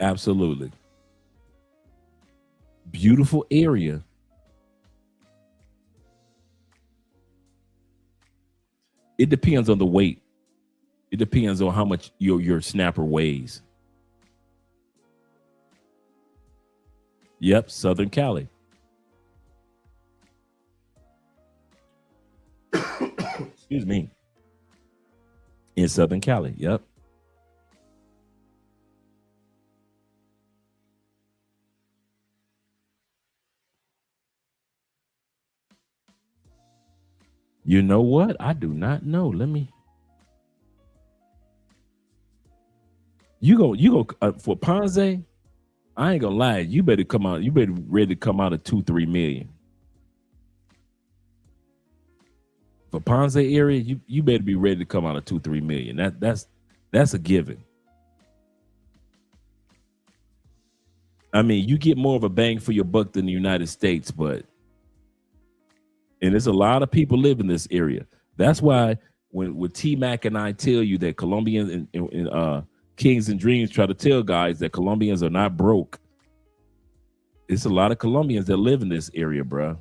Absolutely. Beautiful area. It depends on the weight. It depends on how much your snapper weighs. Yep, Southern Cali. Excuse me. In Southern Cali, yep. You know what? I do not know. Let me. You go for Ponce. I ain't gonna lie. You better come out. You better ready to come out of 2-3 million. For Ponce area, you better be ready to come out of 2-3 million. That's a given. I mean, you get more of a bang for your buck than the United States, and there's a lot of people live in this area. That's why when T-Mac and I tell you that Colombians and Kings and Dreams try to tell guys that Colombians are not broke, it's a lot of Colombians that live in this area, bruh.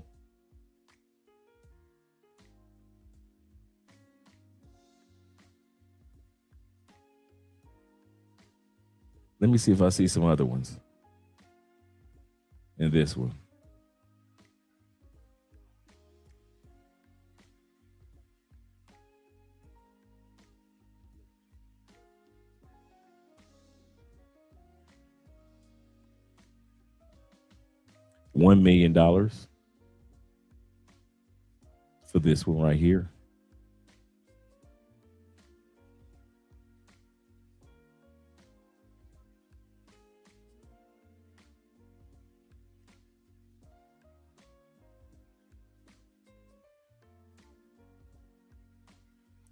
Let me see if I see some other ones in this one. $1 million for this one right here.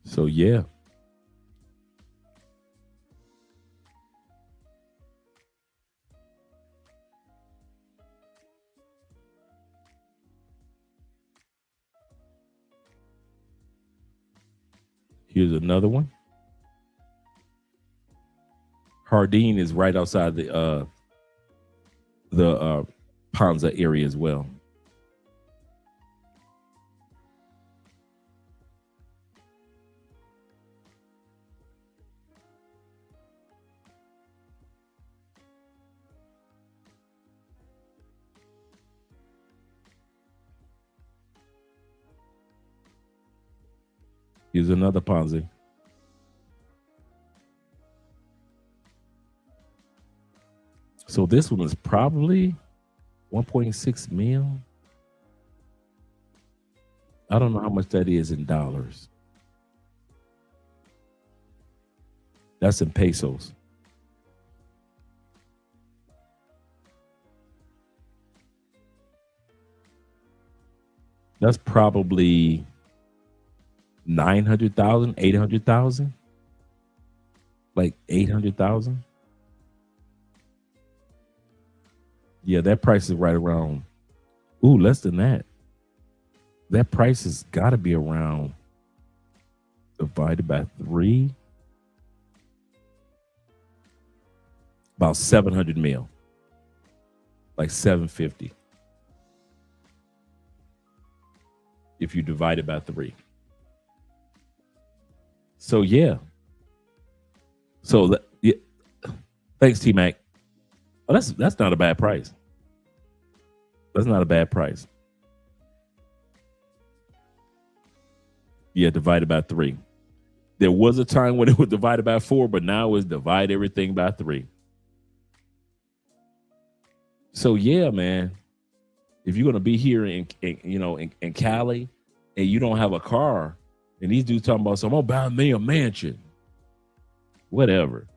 So yeah. Here's another one. Hardin is right outside the Ponza area as well. Here's another Ponzi. So this one is probably 1.6 mil. I don't know how much that is in dollars. That's in pesos. That's probably 900,000, 800,000, like 800,000. Yeah, that price is right around. Ooh, less than that. That price has got to be around, divided by 3, about 700 mil, like 750. If you divide it by 3. So yeah. So yeah. Thanks, T-Mac. Oh, that's not a bad price. That's not a bad price. Yeah, divided by 3. There was a time when it was divided by 4, but now it's divide everything by 3. So yeah, man. If you're gonna be here in Cali and you don't have a car, and these dudes talking about, so I'm gonna buy me a mansion. Whatever.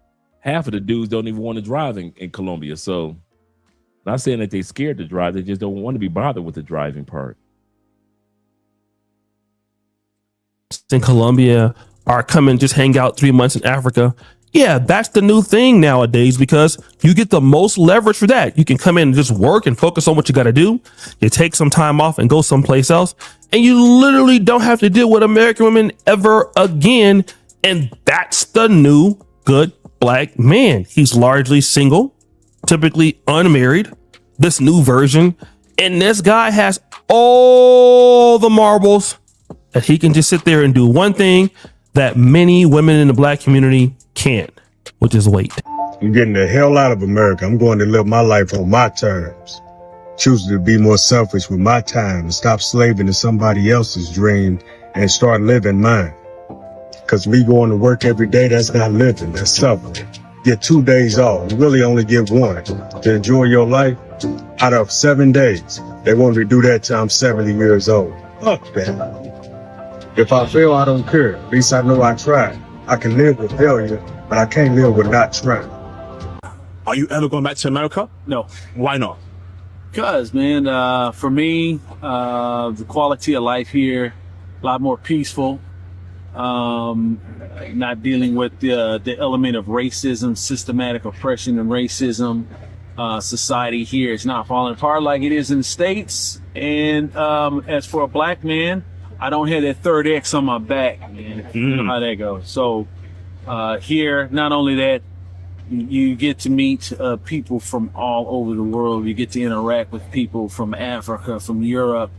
Half of the dudes don't even want to drive in Colombia. So not saying that they're scared to drive, they just don't want to be bothered with the driving part. In Colombia are coming, just hang out 3 months in Africa. Yeah, that's the new thing nowadays because you get the most leverage for that. You can come in and just work and focus on what you got to do. You take some time off and go someplace else. And you literally don't have to deal with American women ever again. And that's the new good black man. He's largely single, typically unmarried, this new version. And this guy has all the marbles that he can just sit there and do one thing that many women in the black community can't, which is wait. I'm getting the hell out of America. I'm going to live my life on my terms. Choosing to be more selfish with my time and stop slaving to somebody else's dream and start living mine. Because me going to work every day, that's not living, that's suffering. Get 2 days off. You really only get 1 to enjoy your life. Out of 7 days, they want me to do that till I'm 70 years old. Fuck that. If I fail, I don't care. At least I know I tried. I can live with failure, but I can't live with not trying. Are you ever going back to America? No. Why not? Because, man, for me, the quality of life here, a lot more peaceful. Not dealing with the element of racism, systematic oppression and racism. Society here is not falling apart like it is in the States. And as for a black man, I don't have that third X on my back, man. You know how that goes. So here, not only that, you get to meet people from all over the world. You get to interact with people from Africa, from Europe,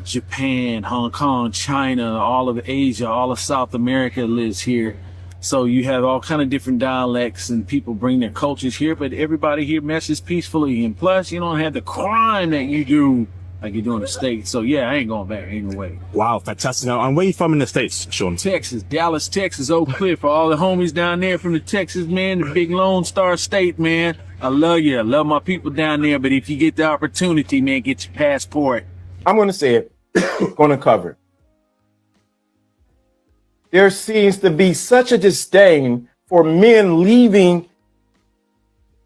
Japan, Hong Kong, China, all of Asia, all of South America lives here. So you have all kind of different dialects and people bring their cultures here, but everybody here messes peacefully. And plus, you don't have the crime that you do like you do in the States. So yeah, I ain't going back ain't no way. Wow, fantastic. Now, and where you from in the States, Sean? Texas, Dallas, Texas, Oak Cliff. For all the homies down there from the Texas, man, the big Lone Star State, man. I love you. I love my people down there. But if you get the opportunity, man, get your passport. I'm going to say it. Going to cover it. There seems to be such a disdain for men leaving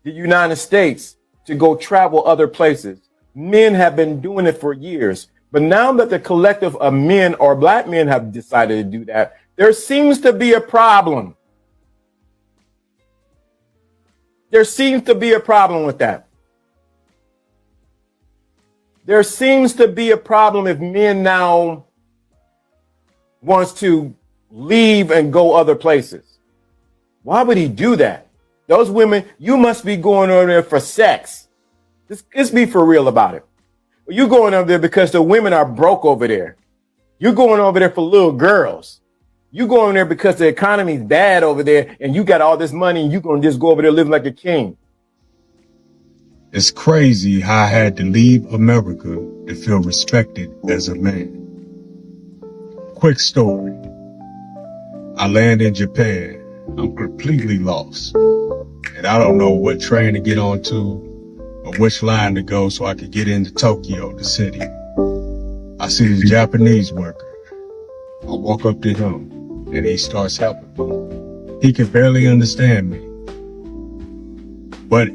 the United States to go travel other places. Men have been doing it for years. But now that the collective of men or black men have decided to do that, there seems to be a problem. There seems to be a problem with that. There seems to be a problem if men now wants to leave and go other places. Why would he do that? Those women, you must be going over there for sex. Let's be for real about it. You're going over there because the women are broke over there. You're going over there for little girls. You going there because the economy's bad over there and you got all this money and you're going to just go over there live like a king. It's crazy how I had to leave America to feel respected as a man. Quick story. I land in Japan. I'm completely lost. And I don't know what train to get onto or which line to go so I could get into Tokyo, the city. I see this Japanese worker. I walk up to him and he starts helping me. He can barely understand me, but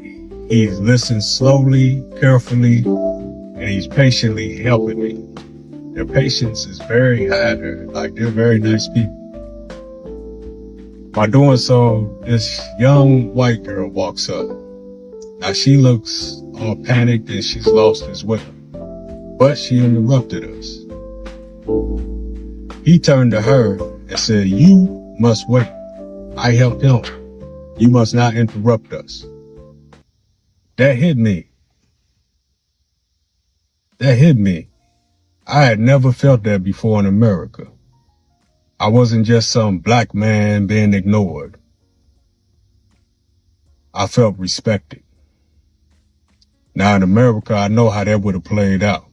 he listens slowly, carefully, and he's patiently helping me. Their patience is very high. They're very nice people. By doing so, this young white girl walks up. Now she looks all panicked and she's lost as well, but she interrupted us. He turned to her and said, "You must wait. I helped him. You must not interrupt us." That hit me. That hit me. I had never felt that before in America. I wasn't just some black man being ignored. I felt respected. Now in America, I know how that would have played out.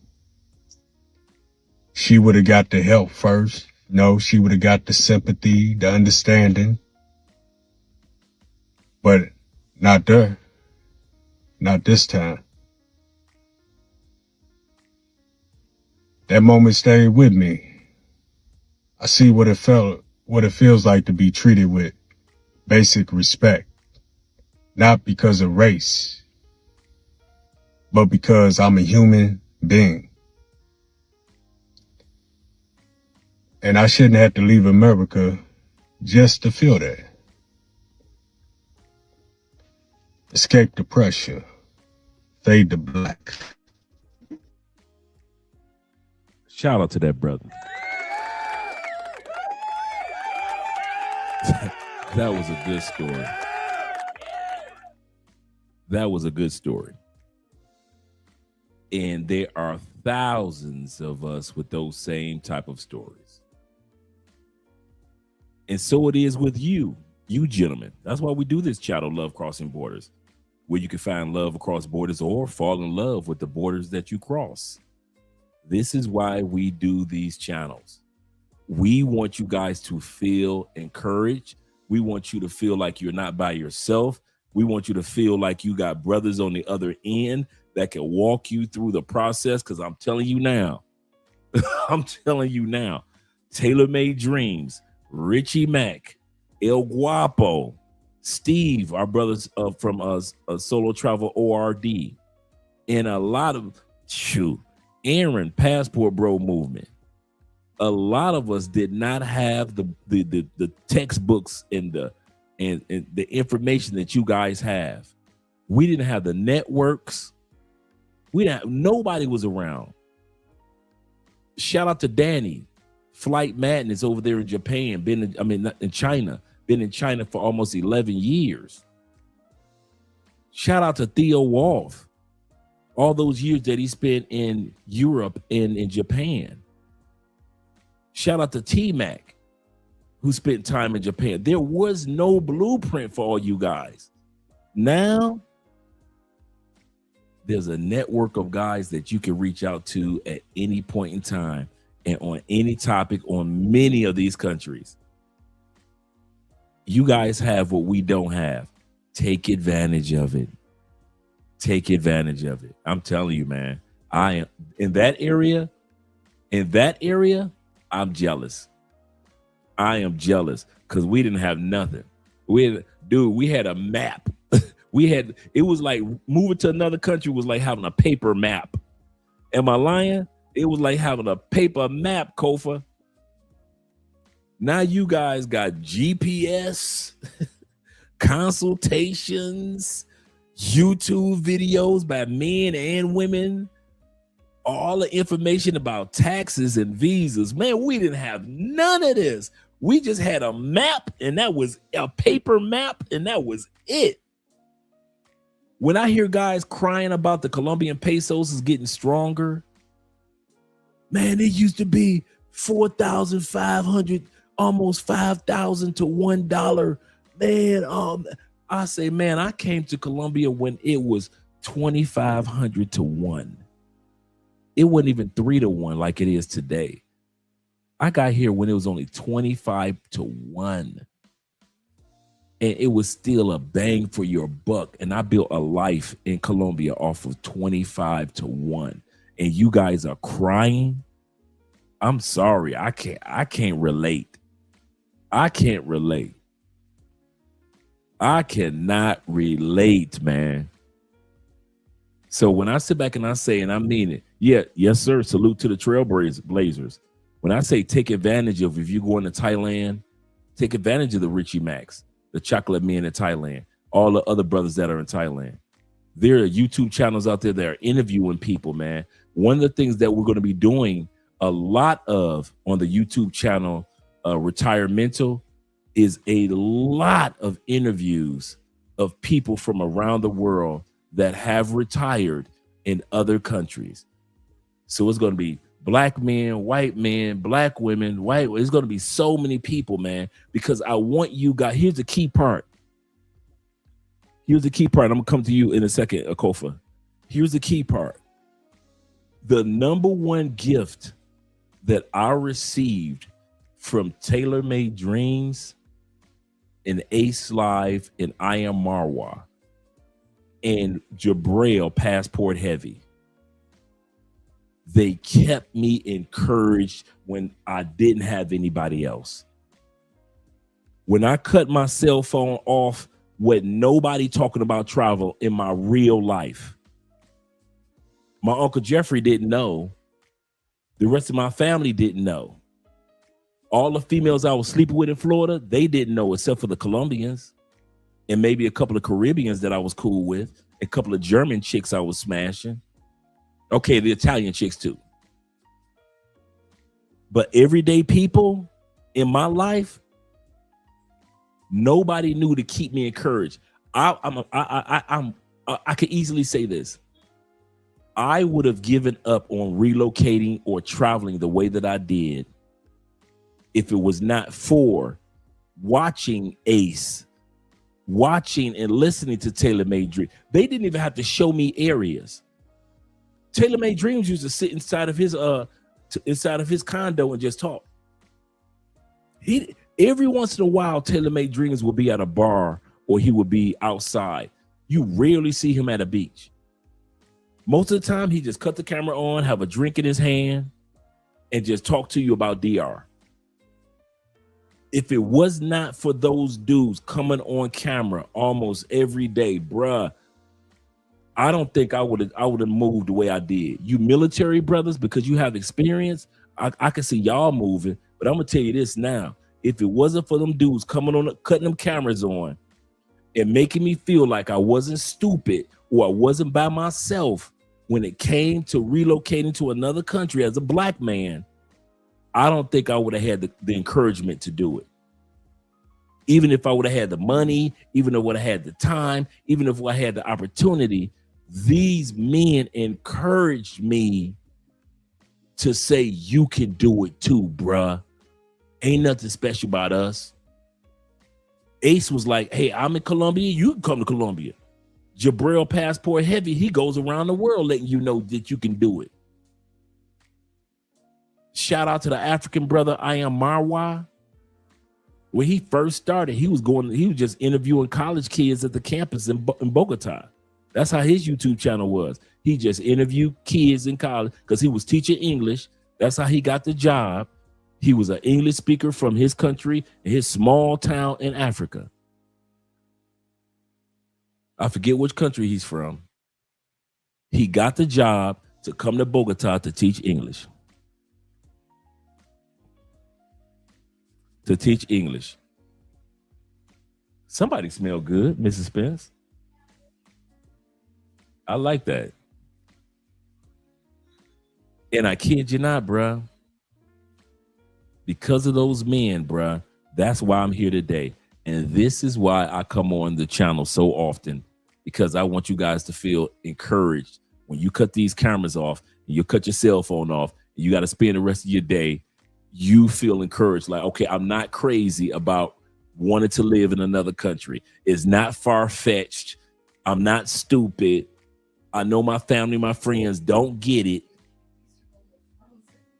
She would have got the help first. No, she would have got the sympathy, the understanding. But not there. Not this time. That moment stayed with me. I see what it feels like to be treated with basic respect. Not because of race, but because I'm a human being. And I shouldn't have to leave America just to feel that. Escape the pressure. Fade to black. Shout out to that brother. That was a good story. That was a good story. And there are thousands of us with those same type of stories. And so it is with you gentlemen. That's why we do this channel, Love Crossing Borders, where you can find love across borders or fall in love with the borders that you cross. This is why we do these channels. We want you guys to feel encouraged. We want you to feel like you're not by yourself. We want you to feel like you got brothers on the other end that can walk you through the process. Because I'm telling you now, Tailor Made Dreams, Richie Mack, El Guapo, Steve, our brothers from Solo Travel ORD, and a lot of Aaron, Passport Bro movement. A lot of us did not have the textbooks and the information that you guys have. We didn't have the networks. Nobody was around. Shout out to Danny, Flight Madness over there in Japan. In China. Been in China for almost 11 years. Shout out to Theo Wolf. All those years that he spent in Europe and in Japan. Shout out to T-Mac, who spent time in Japan. There was no blueprint for all you guys. Now, there's a network of guys that you can reach out to at any point in time and on any topic on many of these countries. You guys have what we don't have. Take advantage of it. Take advantage of it. I'm telling you, man. I am in that area. I'm jealous. I am jealous because we didn't have nothing. We had a map. It was like moving to another country was like having a paper map. Am I lying? It was like having a paper map, Kofa. Now you guys got GPS, consultations, YouTube videos by men and women, all the information about taxes and visas. Man, we didn't have none of this. We just had a map, and that was a paper map, and that was it. When I hear guys crying about the Colombian pesos is getting stronger, man, it used to be 4,500, almost 5,000 to $1. Man, I say, man, I came to Colombia when it was 2,500 to 1. It wasn't even 3 to 1 like it is today. I got here when it was only 25 to 1. And it was still a bang for your buck. And I built a life in Colombia off of 25 to 1. And you guys are crying. I'm sorry. I can't relate. I can't relate. I cannot relate, man. So when I sit back and I say, and I mean it, yes, sir. Salute to the Trailblazers. When I say take advantage of, if you're going to Thailand, take advantage of the Richie Max, the Chocolate Men in Thailand, all the other brothers that are in Thailand. There are YouTube channels out there that are interviewing people, man. One of the things that we're going to be doing a lot of on the YouTube channel, Retiremental, is a lot of interviews of people from around the world that have retired in other countries. So it's going to be black men, white men, black women, white. It's going to be so many people, man, because I want you guys. Here's the key part. I'm going to come to you in a second, Akofa. Here's the key part. The number one gift that I received from Tailor Made Dreams and Ace Live and I Am Marwa and Jabrail Passport Heavy, they kept me encouraged when I didn't have anybody else. When I cut my cell phone off with nobody talking about travel in my real life, my Uncle Jeffrey didn't know. The rest of my family didn't know. All the females I was sleeping with in Florida, they didn't know except for the Colombians and maybe a couple of Caribbeans that I was cool with, a couple of German chicks I was smashing. Okay, the Italian chicks too. But everyday people in my life, nobody knew to keep me encouraged. I could easily say this. I would have given up on relocating or traveling the way that I did if it was not for watching Ace, watching and listening to Tailor Made Dreams. They didn't even have to show me areas. Tailor Made Dreams used to sit inside of his condo and just talk. Every once in a while, Tailor Made Dreams will be at a bar or he would be outside. You rarely see him at a beach. Most of the time, he just cut the camera on, have a drink in his hand, and just talk to you about DR. If it was not for those dudes coming on camera almost every day, bruh, I don't think I would have moved the way I did. You military brothers, because you have experience, I can see y'all moving, but I'm gonna tell you this now. If it wasn't for them dudes coming on, cutting them cameras on and making me feel like I wasn't stupid or I wasn't by myself when it came to relocating to another country as a black man, I don't think I would have had the encouragement to do it. Even if I would have had the money, even if I would have had the time, even if I had the opportunity, these men encouraged me to say, you can do it too, bruh. Ain't nothing special about us. Ace was like, hey, I'm in Colombia. You can come to Colombia. Jabrail Passport Heavy, he goes around the world letting you know that you can do it. Shout out to the African brother, I Am Marwa. When he first started, he was just interviewing college kids at the campus in Bogota. That's how his YouTube channel was. He just interviewed kids in college because he was teaching English. That's how he got the job. He was an English speaker from his country, his small town in Africa. I forget which country he's from. He got the job to come to Bogota to teach English. To teach English. Somebody smell good, Mrs. Spence. I like that. And I kid you not, bruh. Because of those men, bruh, that's why I'm here today. And this is why I come on the channel so often, because I want you guys to feel encouraged. When you cut these cameras off, and you cut your cell phone off, and you got to spend the rest of your day, you feel encouraged. Like, okay, I'm not crazy about wanting to live in another country. It's not far-fetched. I'm not stupid. I know my family, my friends don't get it.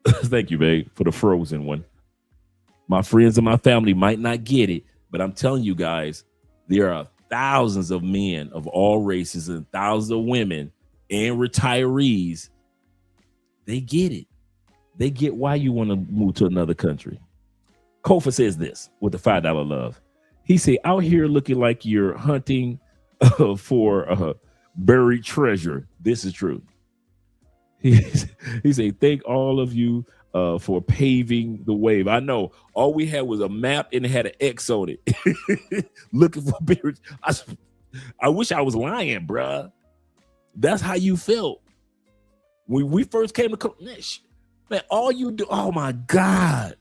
Thank you, babe, for the frozen one. My friends and my family might not get it, but I'm telling you guys, there are thousands of men of all races and thousands of women and retirees. They get it. They get why you want to move to another country. Kofa says this with the $5 love. He said, out here looking like you're hunting for buried treasure. This is true. He said, thank all of you for paving the wave. I know all we had was a map and it had an X on it. Looking for buried. I wish I was lying, bruh. That's how you felt. When we first came to man, all you do, oh my God.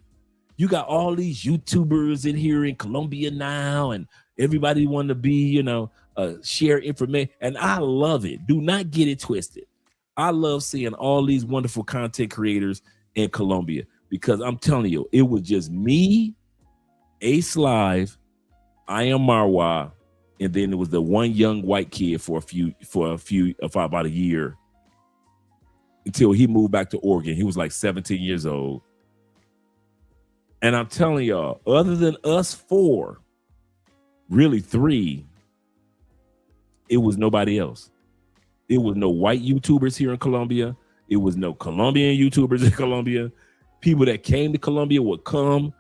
You got all these YouTubers in here in Colombia now, and everybody want to be, share information. And I love it. Do not get it twisted. I love seeing all these wonderful content creators in Colombia, because I'm telling you, it was just me, Ace Live, I Am Marwa, and then it was the one young white kid for about a year until he moved back to Oregon. He was like 17 years old. And I'm telling y'all, other than us four, really three, it was nobody else. It was no white YouTubers here in Colombia. It was no Colombian YouTubers in Colombia. People that came to Colombia would come,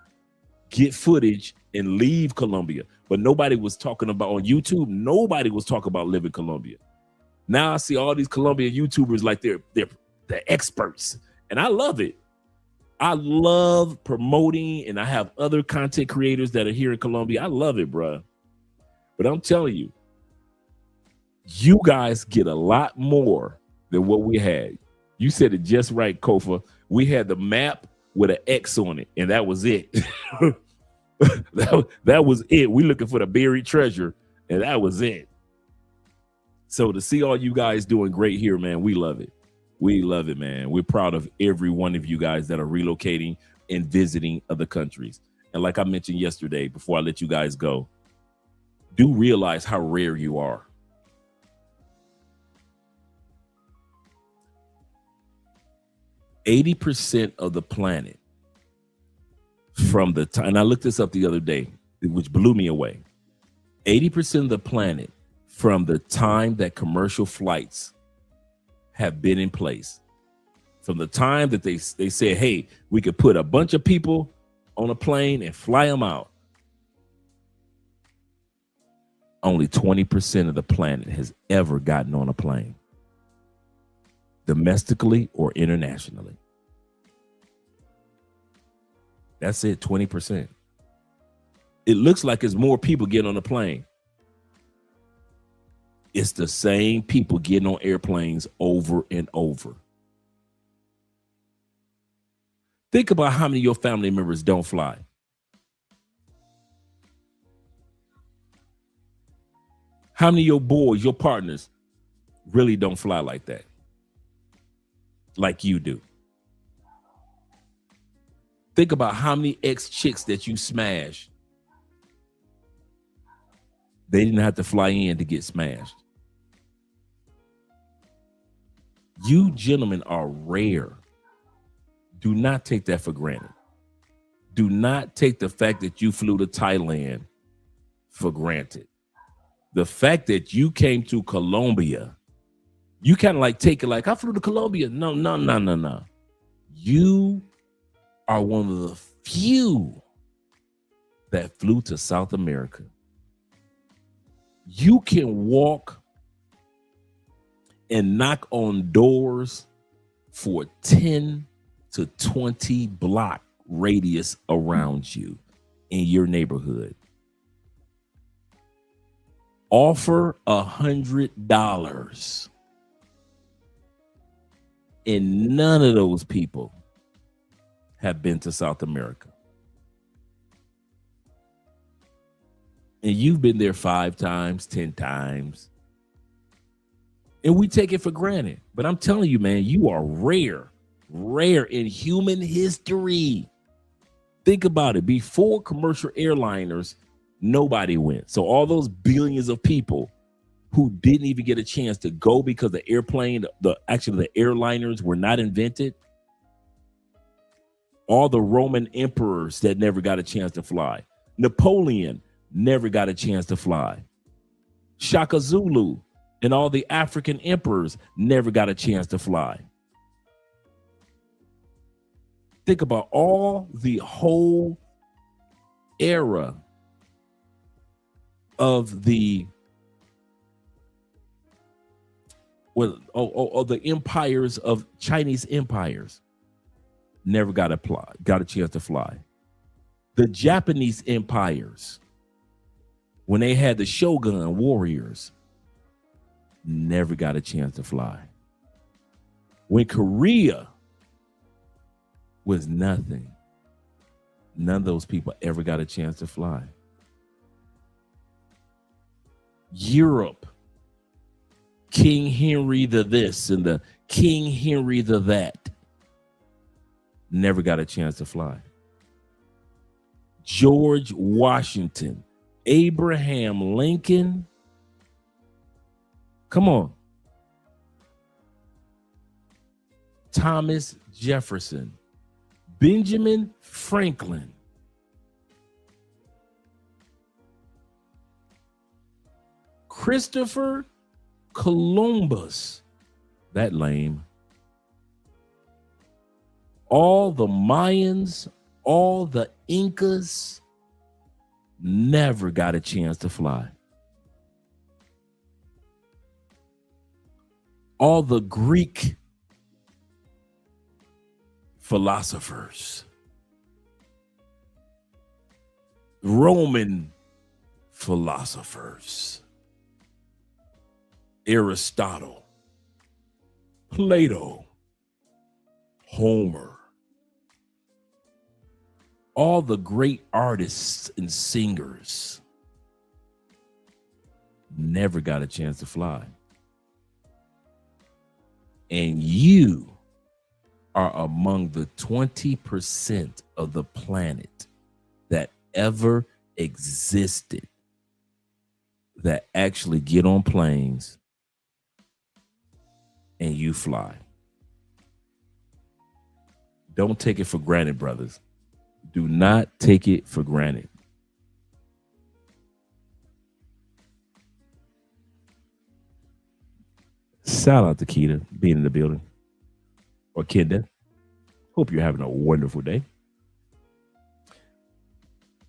get footage, and leave Colombia. But nobody was talking about, on YouTube, nobody was talking about living Colombia. Now I see all these Colombian YouTubers like they're experts. And I love it. I love promoting, and I have other content creators that are here in Colombia. I love it, bro. But I'm telling you, you guys get a lot more than what we had. You said it just right, Kofa. We had the map with an X on it, and that was it. that was it. We looking for the buried treasure, and that was it. So to see all you guys doing great here, man, we love it. We love it, man. We're proud of every one of you guys that are relocating and visiting other countries. And like I mentioned yesterday, before I let you guys go, do realize how rare you are. %, of the planet from the time, and I looked this up the other day, which blew me away. 80% of the planet from the time that commercial flights have been in place, from the time that they said, hey, we could put a bunch of people on a plane and fly them out, only 20% of the planet has ever gotten on a plane, domestically or internationally. That's it, 20%. It looks like it's more people getting on a plane. It's the same people getting on airplanes over and over. Think about how many of your family members don't fly. How many of your boys, your partners, really don't fly like that? Like you do. Think about how many ex-chicks that you smashed. They didn't have to fly in to get smashed. You gentlemen are rare. Do not take that for granted. Do not take the fact that you flew to Thailand for granted. The fact that you came to Colombia, you kind of like take it like, I flew to Colombia. No. You are one of the few that flew to South America. You can walk and knock on doors for 10 to 20 block radius around you in your neighborhood. Offer $100. And none of those people have been to South America. And you've been there 5 times, 10 times. And we take it for granted. But I'm telling you, man, you are rare in human history. Think about it. Before commercial airliners, nobody went. So all those billions of people who didn't even get a chance to go because the airplane, the airliners were not invented. All the Roman emperors that never got a chance to fly. Napoleon never got a chance to fly. Shaka Zulu and all the African emperors never got a chance to fly. Think about all the whole era of the the empires of Chinese empires never got a chance to fly. The Japanese empires, when they had the shogun warriors, never got a chance to fly. When Korea was nothing, none of those people ever got a chance to fly. Europe, King Henry the this and the King Henry the that, never got a chance to fly. George Washington, Abraham Lincoln, come on. Thomas Jefferson, Benjamin Franklin, Christopher Columbus, that lame. All the Mayans, all the Incas never got a chance to fly. All the Greek philosophers, Roman philosophers, Aristotle, Plato, Homer, all the great artists and singers never got a chance to fly. And you are among the 20% of the planet that ever existed that actually get on planes and you fly. Don't take it for granted, brothers. Do not take it for granted. Shout out to Keita being in the building. Or Kenda. Hope you're having a wonderful day.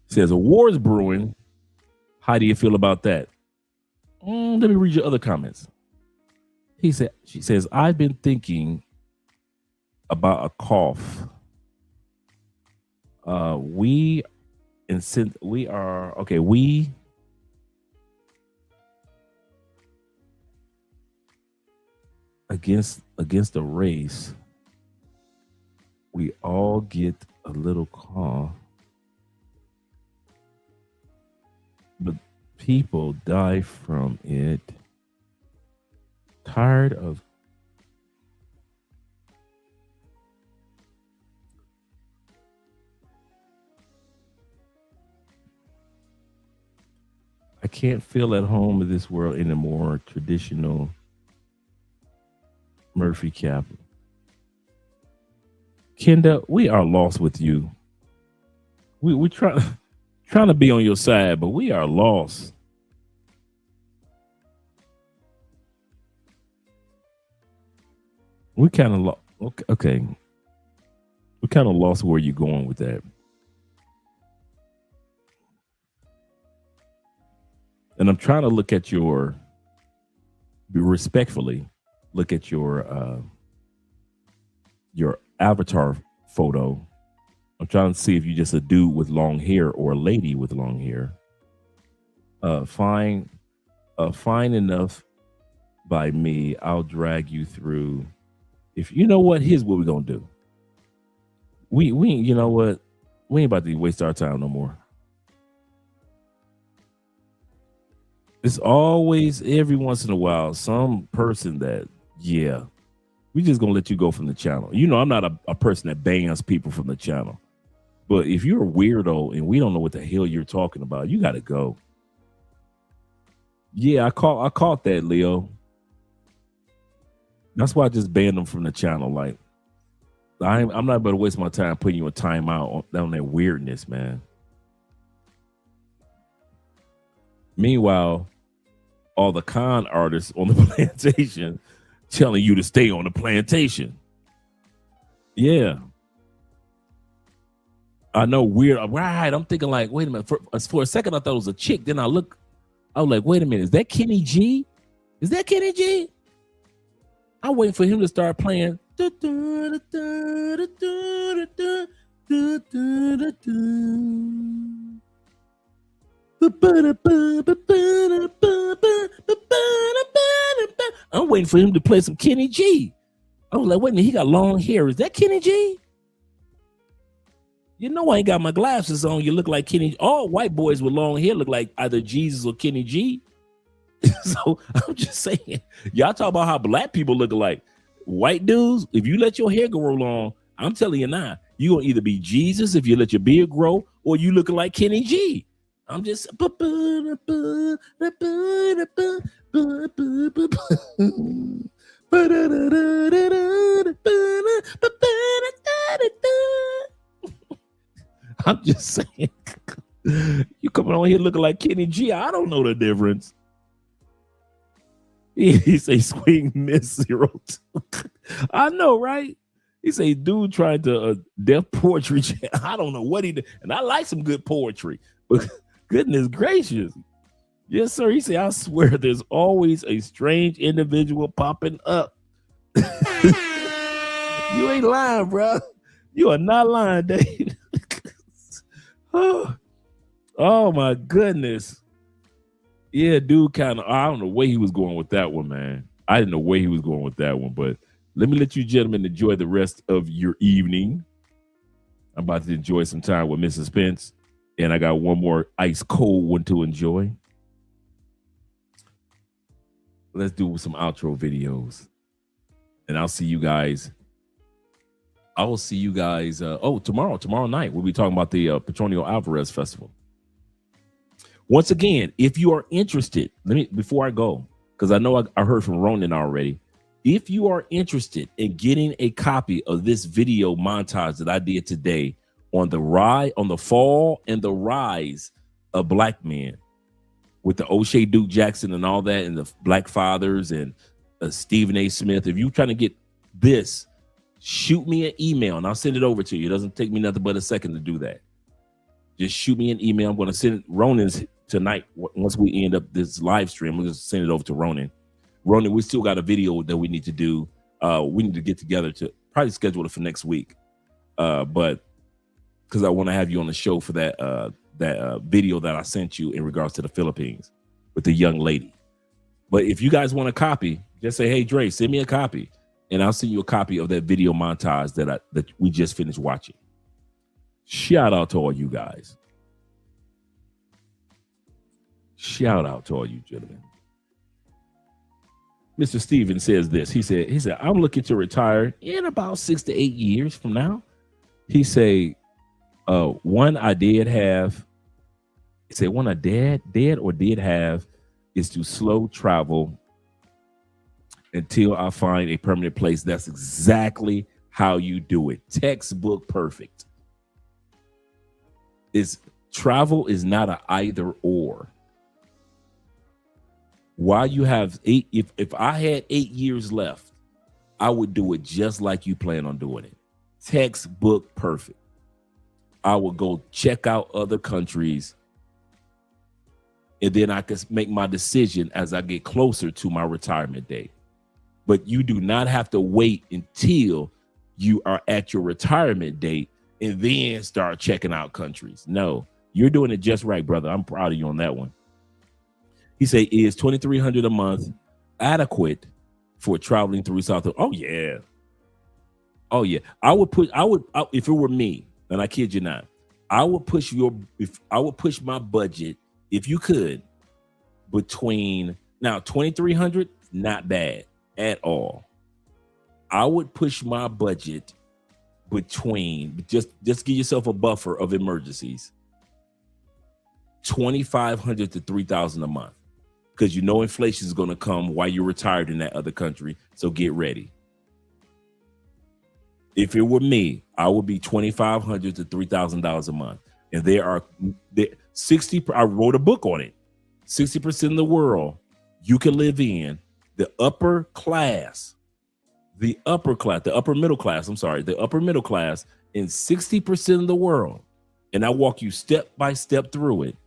Says a war is brewing. How do you feel about that? Let me read your other comments. She says, I've been thinking about a cough. We against the race, we all get a little cough, but people die from it. Tired of I can't feel at home in this world anymore. Traditional Murphy Cap. Kenda, we are lost with you. We trying to be on your side, but we are lost. We kind of okay. We kind of lost where you're going with that. And I'm trying to look at respectfully look at your avatar photo. I'm trying to see if you're just a dude with long hair or a lady with long hair. Fine enough by me. I'll drag you through. If you know what, here's what we're gonna do. We you know what? We ain't about to waste our time no more. It's always every once in a while some person that we just gonna let you go from the channel. You know, I'm not a person that bans people from the channel. But if you're a weirdo and we don't know what the hell you're talking about, you gotta go. Yeah, I caught that, Leo. That's why I just banned them from the channel. Like, I'm not about to waste my time putting you a timeout on that weirdness, man. Meanwhile, all the con artists on the plantation telling you to stay on the plantation. Yeah. I know, weird. Right. I'm thinking like, wait a minute. For a second, I thought it was a chick. Then I was like, wait a minute. Is that Kenny G? Is that Kenny G? I'm waiting for him to start playing. I'm waiting for him to play some Kenny G. I was like, wait a minute, he got long hair. Is that Kenny G? You know I ain't got my glasses on. You look like Kenny. All white boys with long hair look like either Jesus or Kenny G. So I'm just saying, y'all talk about how black people look alike. White dudes, if you let your hair grow long, I'm telling you now, you gonna either be Jesus if you let your beard grow, or you looking like Kenny G. I'm just I'm just saying, you coming on here looking like Kenny G. I don't know the difference. He say swing miss 02. I know, right? He say dude trying to deaf poetry. I don't know what he did. And I like some good poetry, but goodness gracious. Yes, sir. He say, I swear there's always a strange individual popping up. You ain't lying, bro. You are not lying, Dave. Oh my goodness. Yeah, dude, kind of, I don't know where he was going with that one, man. I didn't know where he was going with that one, but let me let you gentlemen enjoy the rest of your evening. I'm about to enjoy some time with Mrs. Pence, and I got one more ice cold one to enjoy. Let's do some outro videos, and I'll see you guys. I will see you guys. Tomorrow night, we'll be talking about the Petronio Alvarez Festival. Once again, if you are interested, before I go, because I know I heard from Ronan already. If you are interested in getting a copy of this video montage that I did today on the fall and the rise of black men, with the O'Shea Duke Jackson and all that, and the Black Fathers and Stephen A. Smith, if you're trying to get this, shoot me an email and I'll send it over to you. It doesn't take me nothing but a second to do that. Just shoot me an email. I'm going to send Ronan's tonight. Once we end up this live stream, we're going to send it over to Ronan. Ronan, we still got a video that we need to do. We need to get together to probably schedule it for next week. But because I want to have you on the show for that video that I sent you in regards to the Philippines with the young lady. But if you guys want a copy, just say, hey, Dre, send me a copy. And I'll send you a copy of that video montage that we just finished watching. Shout out to all you guys. Shout out to all you gentlemen. Mr. Steven says this. He said, I'm looking to retire in about 6 to 8 years from now. He said, one I did have is to slow travel until I find a permanent place. That's exactly how you do it. Textbook perfect. Travel is not an either or. While you have if I had 8 years left I would do it just like you plan on doing it. Textbook perfect. I would go check out other countries, and then I could make my decision as I get closer to my retirement date. But you do not have to wait until you are at your retirement date and then start checking out countries. No, you're doing it just right, brother. I'm proud of you on that one. He said, is $2,300 a month adequate for traveling through South? Oh yeah. Oh yeah. If it were me, and I kid you not, I would push my budget, if you could, between now 2,300, not bad at all. I would push my budget between, just give yourself a buffer of emergencies, $2,500 to $3,000 a month, because you know inflation is going to come while you're retired in that other country. So get ready. If it were me, I would be $2,500 to $3,000 a month. And there are 60. I wrote a book on it. 60% of the world you can live in, the upper middle class, in 60% of the world. And I walk you step by step through it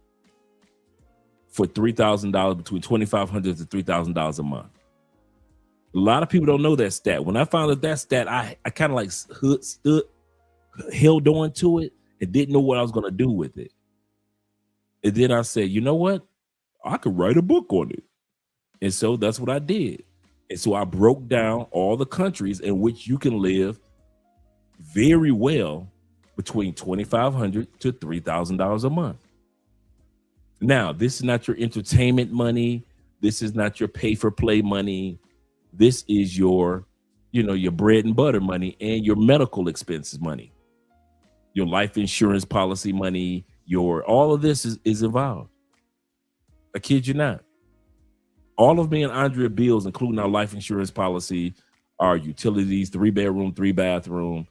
for $3,000, between $2,500 to $3,000 a month. A lot of people don't know that stat. When I found out that stat, I kind of like held on to it and didn't know what I was going to do with it. And then I said, you know what? I could write a book on it. And so that's what I did. And so I broke down all the countries in which you can live very well between $2,500 to $3,000 a month. Now, this is not your entertainment money. This is not your pay for play money. This is your bread and butter money and your medical expenses money, your life insurance policy money, all of this is involved. I kid you not. All of me and Andrea bills, including our life insurance policy, our utilities, 3-bedroom, 2-bathroom,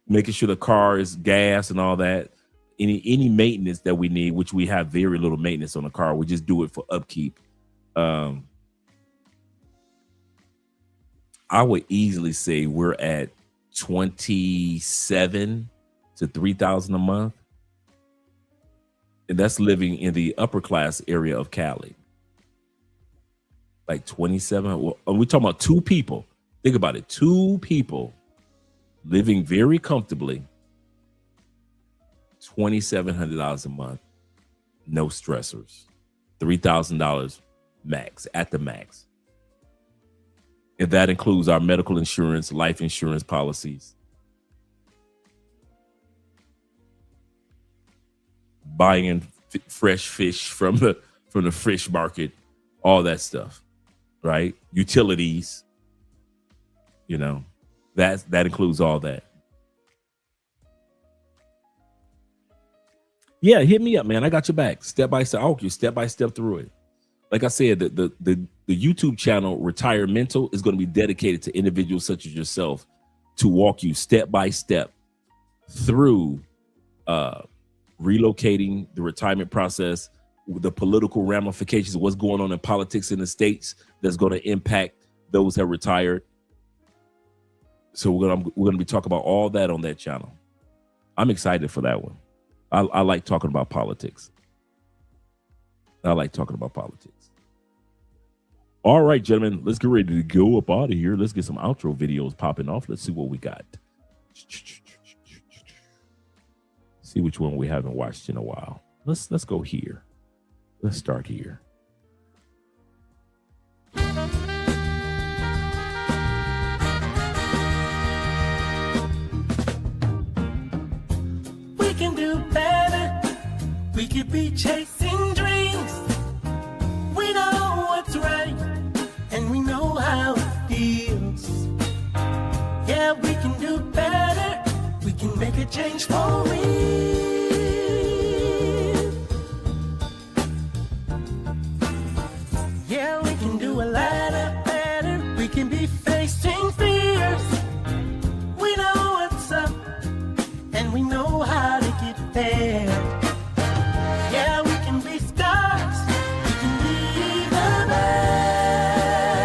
making sure the car is gas and all that. Any maintenance that we need, which we have very little maintenance on the car. We just do it for upkeep. I would easily say we're at 27 to 3,000 a month. And that's living in the upper class area of Cali. Like 27. Well, we're talking about two people. Think about it. Two people living very comfortably. $2,700 a month. No stressors. $3,000 max, at the max. And that includes our medical insurance, life insurance policies. Buying fresh fish from the fish market, all that stuff, right? Utilities, that includes all that. Yeah, hit me up, man. I got your back. Step by step. I'll walk you step by step through it. Like I said, the YouTube channel Retire Mental is going to be dedicated to individuals such as yourself to walk you step by step through relocating, the retirement process, the political ramifications of what's going on in politics in the states that's going to impact those that retired. So we're gonna be talking about all that on that channel. I'm excited for that one. I like talking about politics. All right, gentlemen, let's get ready to go up out of here. Let's get some outro videos popping off. Let's see what we got. See which one we haven't watched in a while. Let's go here. Let's start here. We can do better. We could be chasing dreams. We know what's right, and we know how it feels. Yeah, we can do better. We can make a change for real. Yeah, we can do a lot better. We can be facing fears. We know what's up, and we know how to get there. Yeah, we can be stars. We can be the best.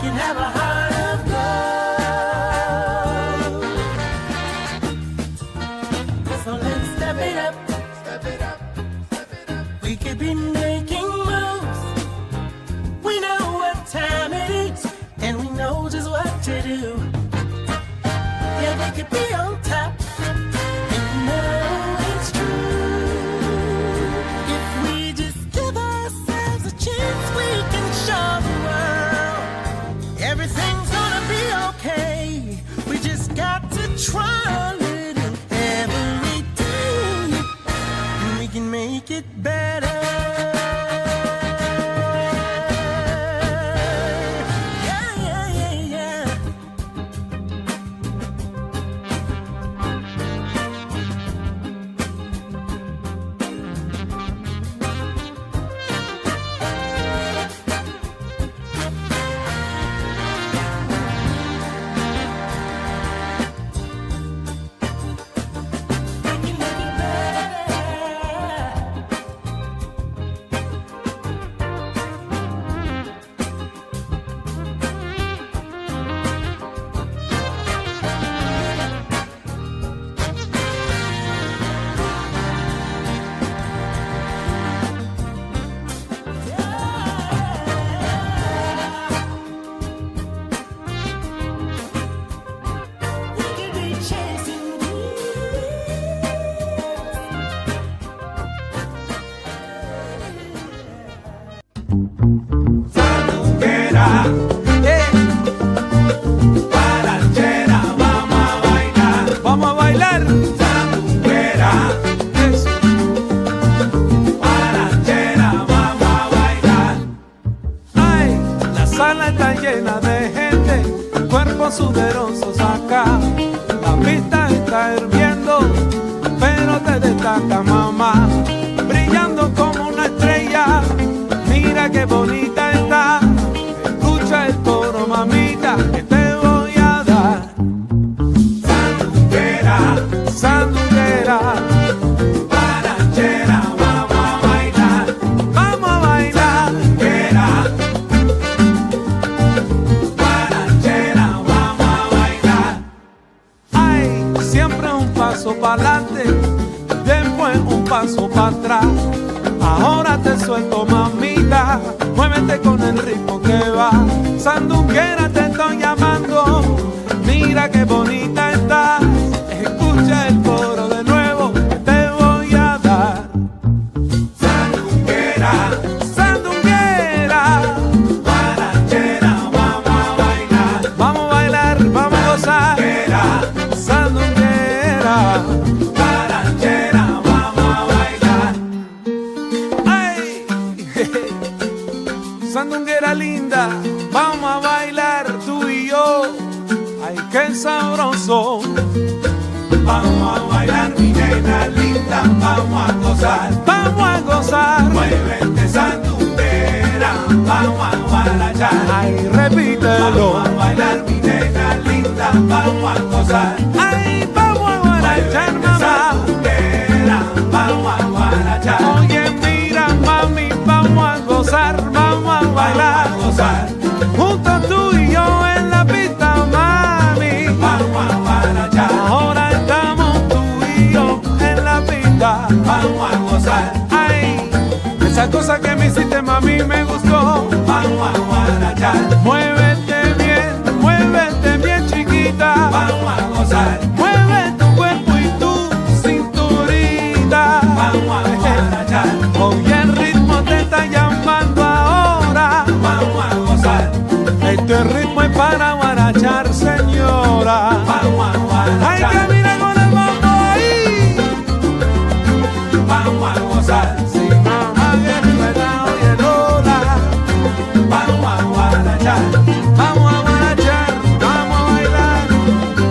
can have a heart of gold. So let's step it up. We could be making moves. We know what time it is, and we know just what to do. Yeah, we could be on top, and you know it's true. If we just give ourselves a chance, we can show the world everything's gonna be okay. We just got to try a little every day, and we can make it better. Vamos a bailar. Sandunguera. Eso. Guarachera, vamos a bailar. Ay, la sala está llena de gente, cuerpos sudorosos acá. La pista está hirviendo, pero te destaca, mamá, brillando como una estrella. Mira qué bonita está. Escucha el coro, mamita, que te voy a dar. Sandunguera, guarachera, vamos a bailar. Vamos a bailar. Guarachera, vamos a bailar. Ay, siempre un paso para adelante, después un paso para atrás. Ahora te suelto, mamita, muévete con el ritmo que va. Sandunguera, te estoy llamando, mira qué bonita estás. Escucha el coro de nuevo que te voy a dar. Sandunguera, sandunguera, guarachera, vamos a bailar. Vamos a bailar, vamos a gozar. Sandunguera, guarachera, vamos a bailar. Ay, sandunguera linda, vamos a bailar tú y yo. Ay, qué sabroso. Vamos a bailar, mi nena linda, vamos a gozar. Vamos a gozar. Muévete, sandunguera, vamos a guarachar. Ay, repítelo. Vamos a bailar, mi nena linda, vamos a gozar. Ay, vamos a guarachar, mamá. Sandunguera, vamos a guarachar. Oye, mira, mami, vamos a gozar, vamos a bailar. Vamos a gozar. Juntos tú y yo en la pista, mami. Vamos a guarachar. Ahora estamos tú y yo en la pista. Vamos a gozar. Ay, esa cosa que me hiciste, mami, me gustó. Vamos a guarachar. Muévete bien, chiquita. Vamos a gozar. Mueve tu cuerpo y tu cinturita. Vamos a guarachar. Oye, el ritmo te está llamando ahora. Vamos a gozar. Este ritmo es para guarachar, señora. Vamos a guarachar. Ay, camina con el mambo ahí. Vamos a gozar. Sí, mamá, Guerrera, oye, Lola. Vamos a guarachar. Vamos a guarachar. Vamos a bailar.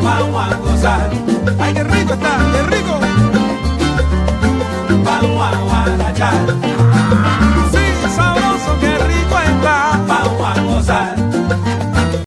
Vamos a gozar. Ay, qué rico está, qué rico. Vamos a guarachar.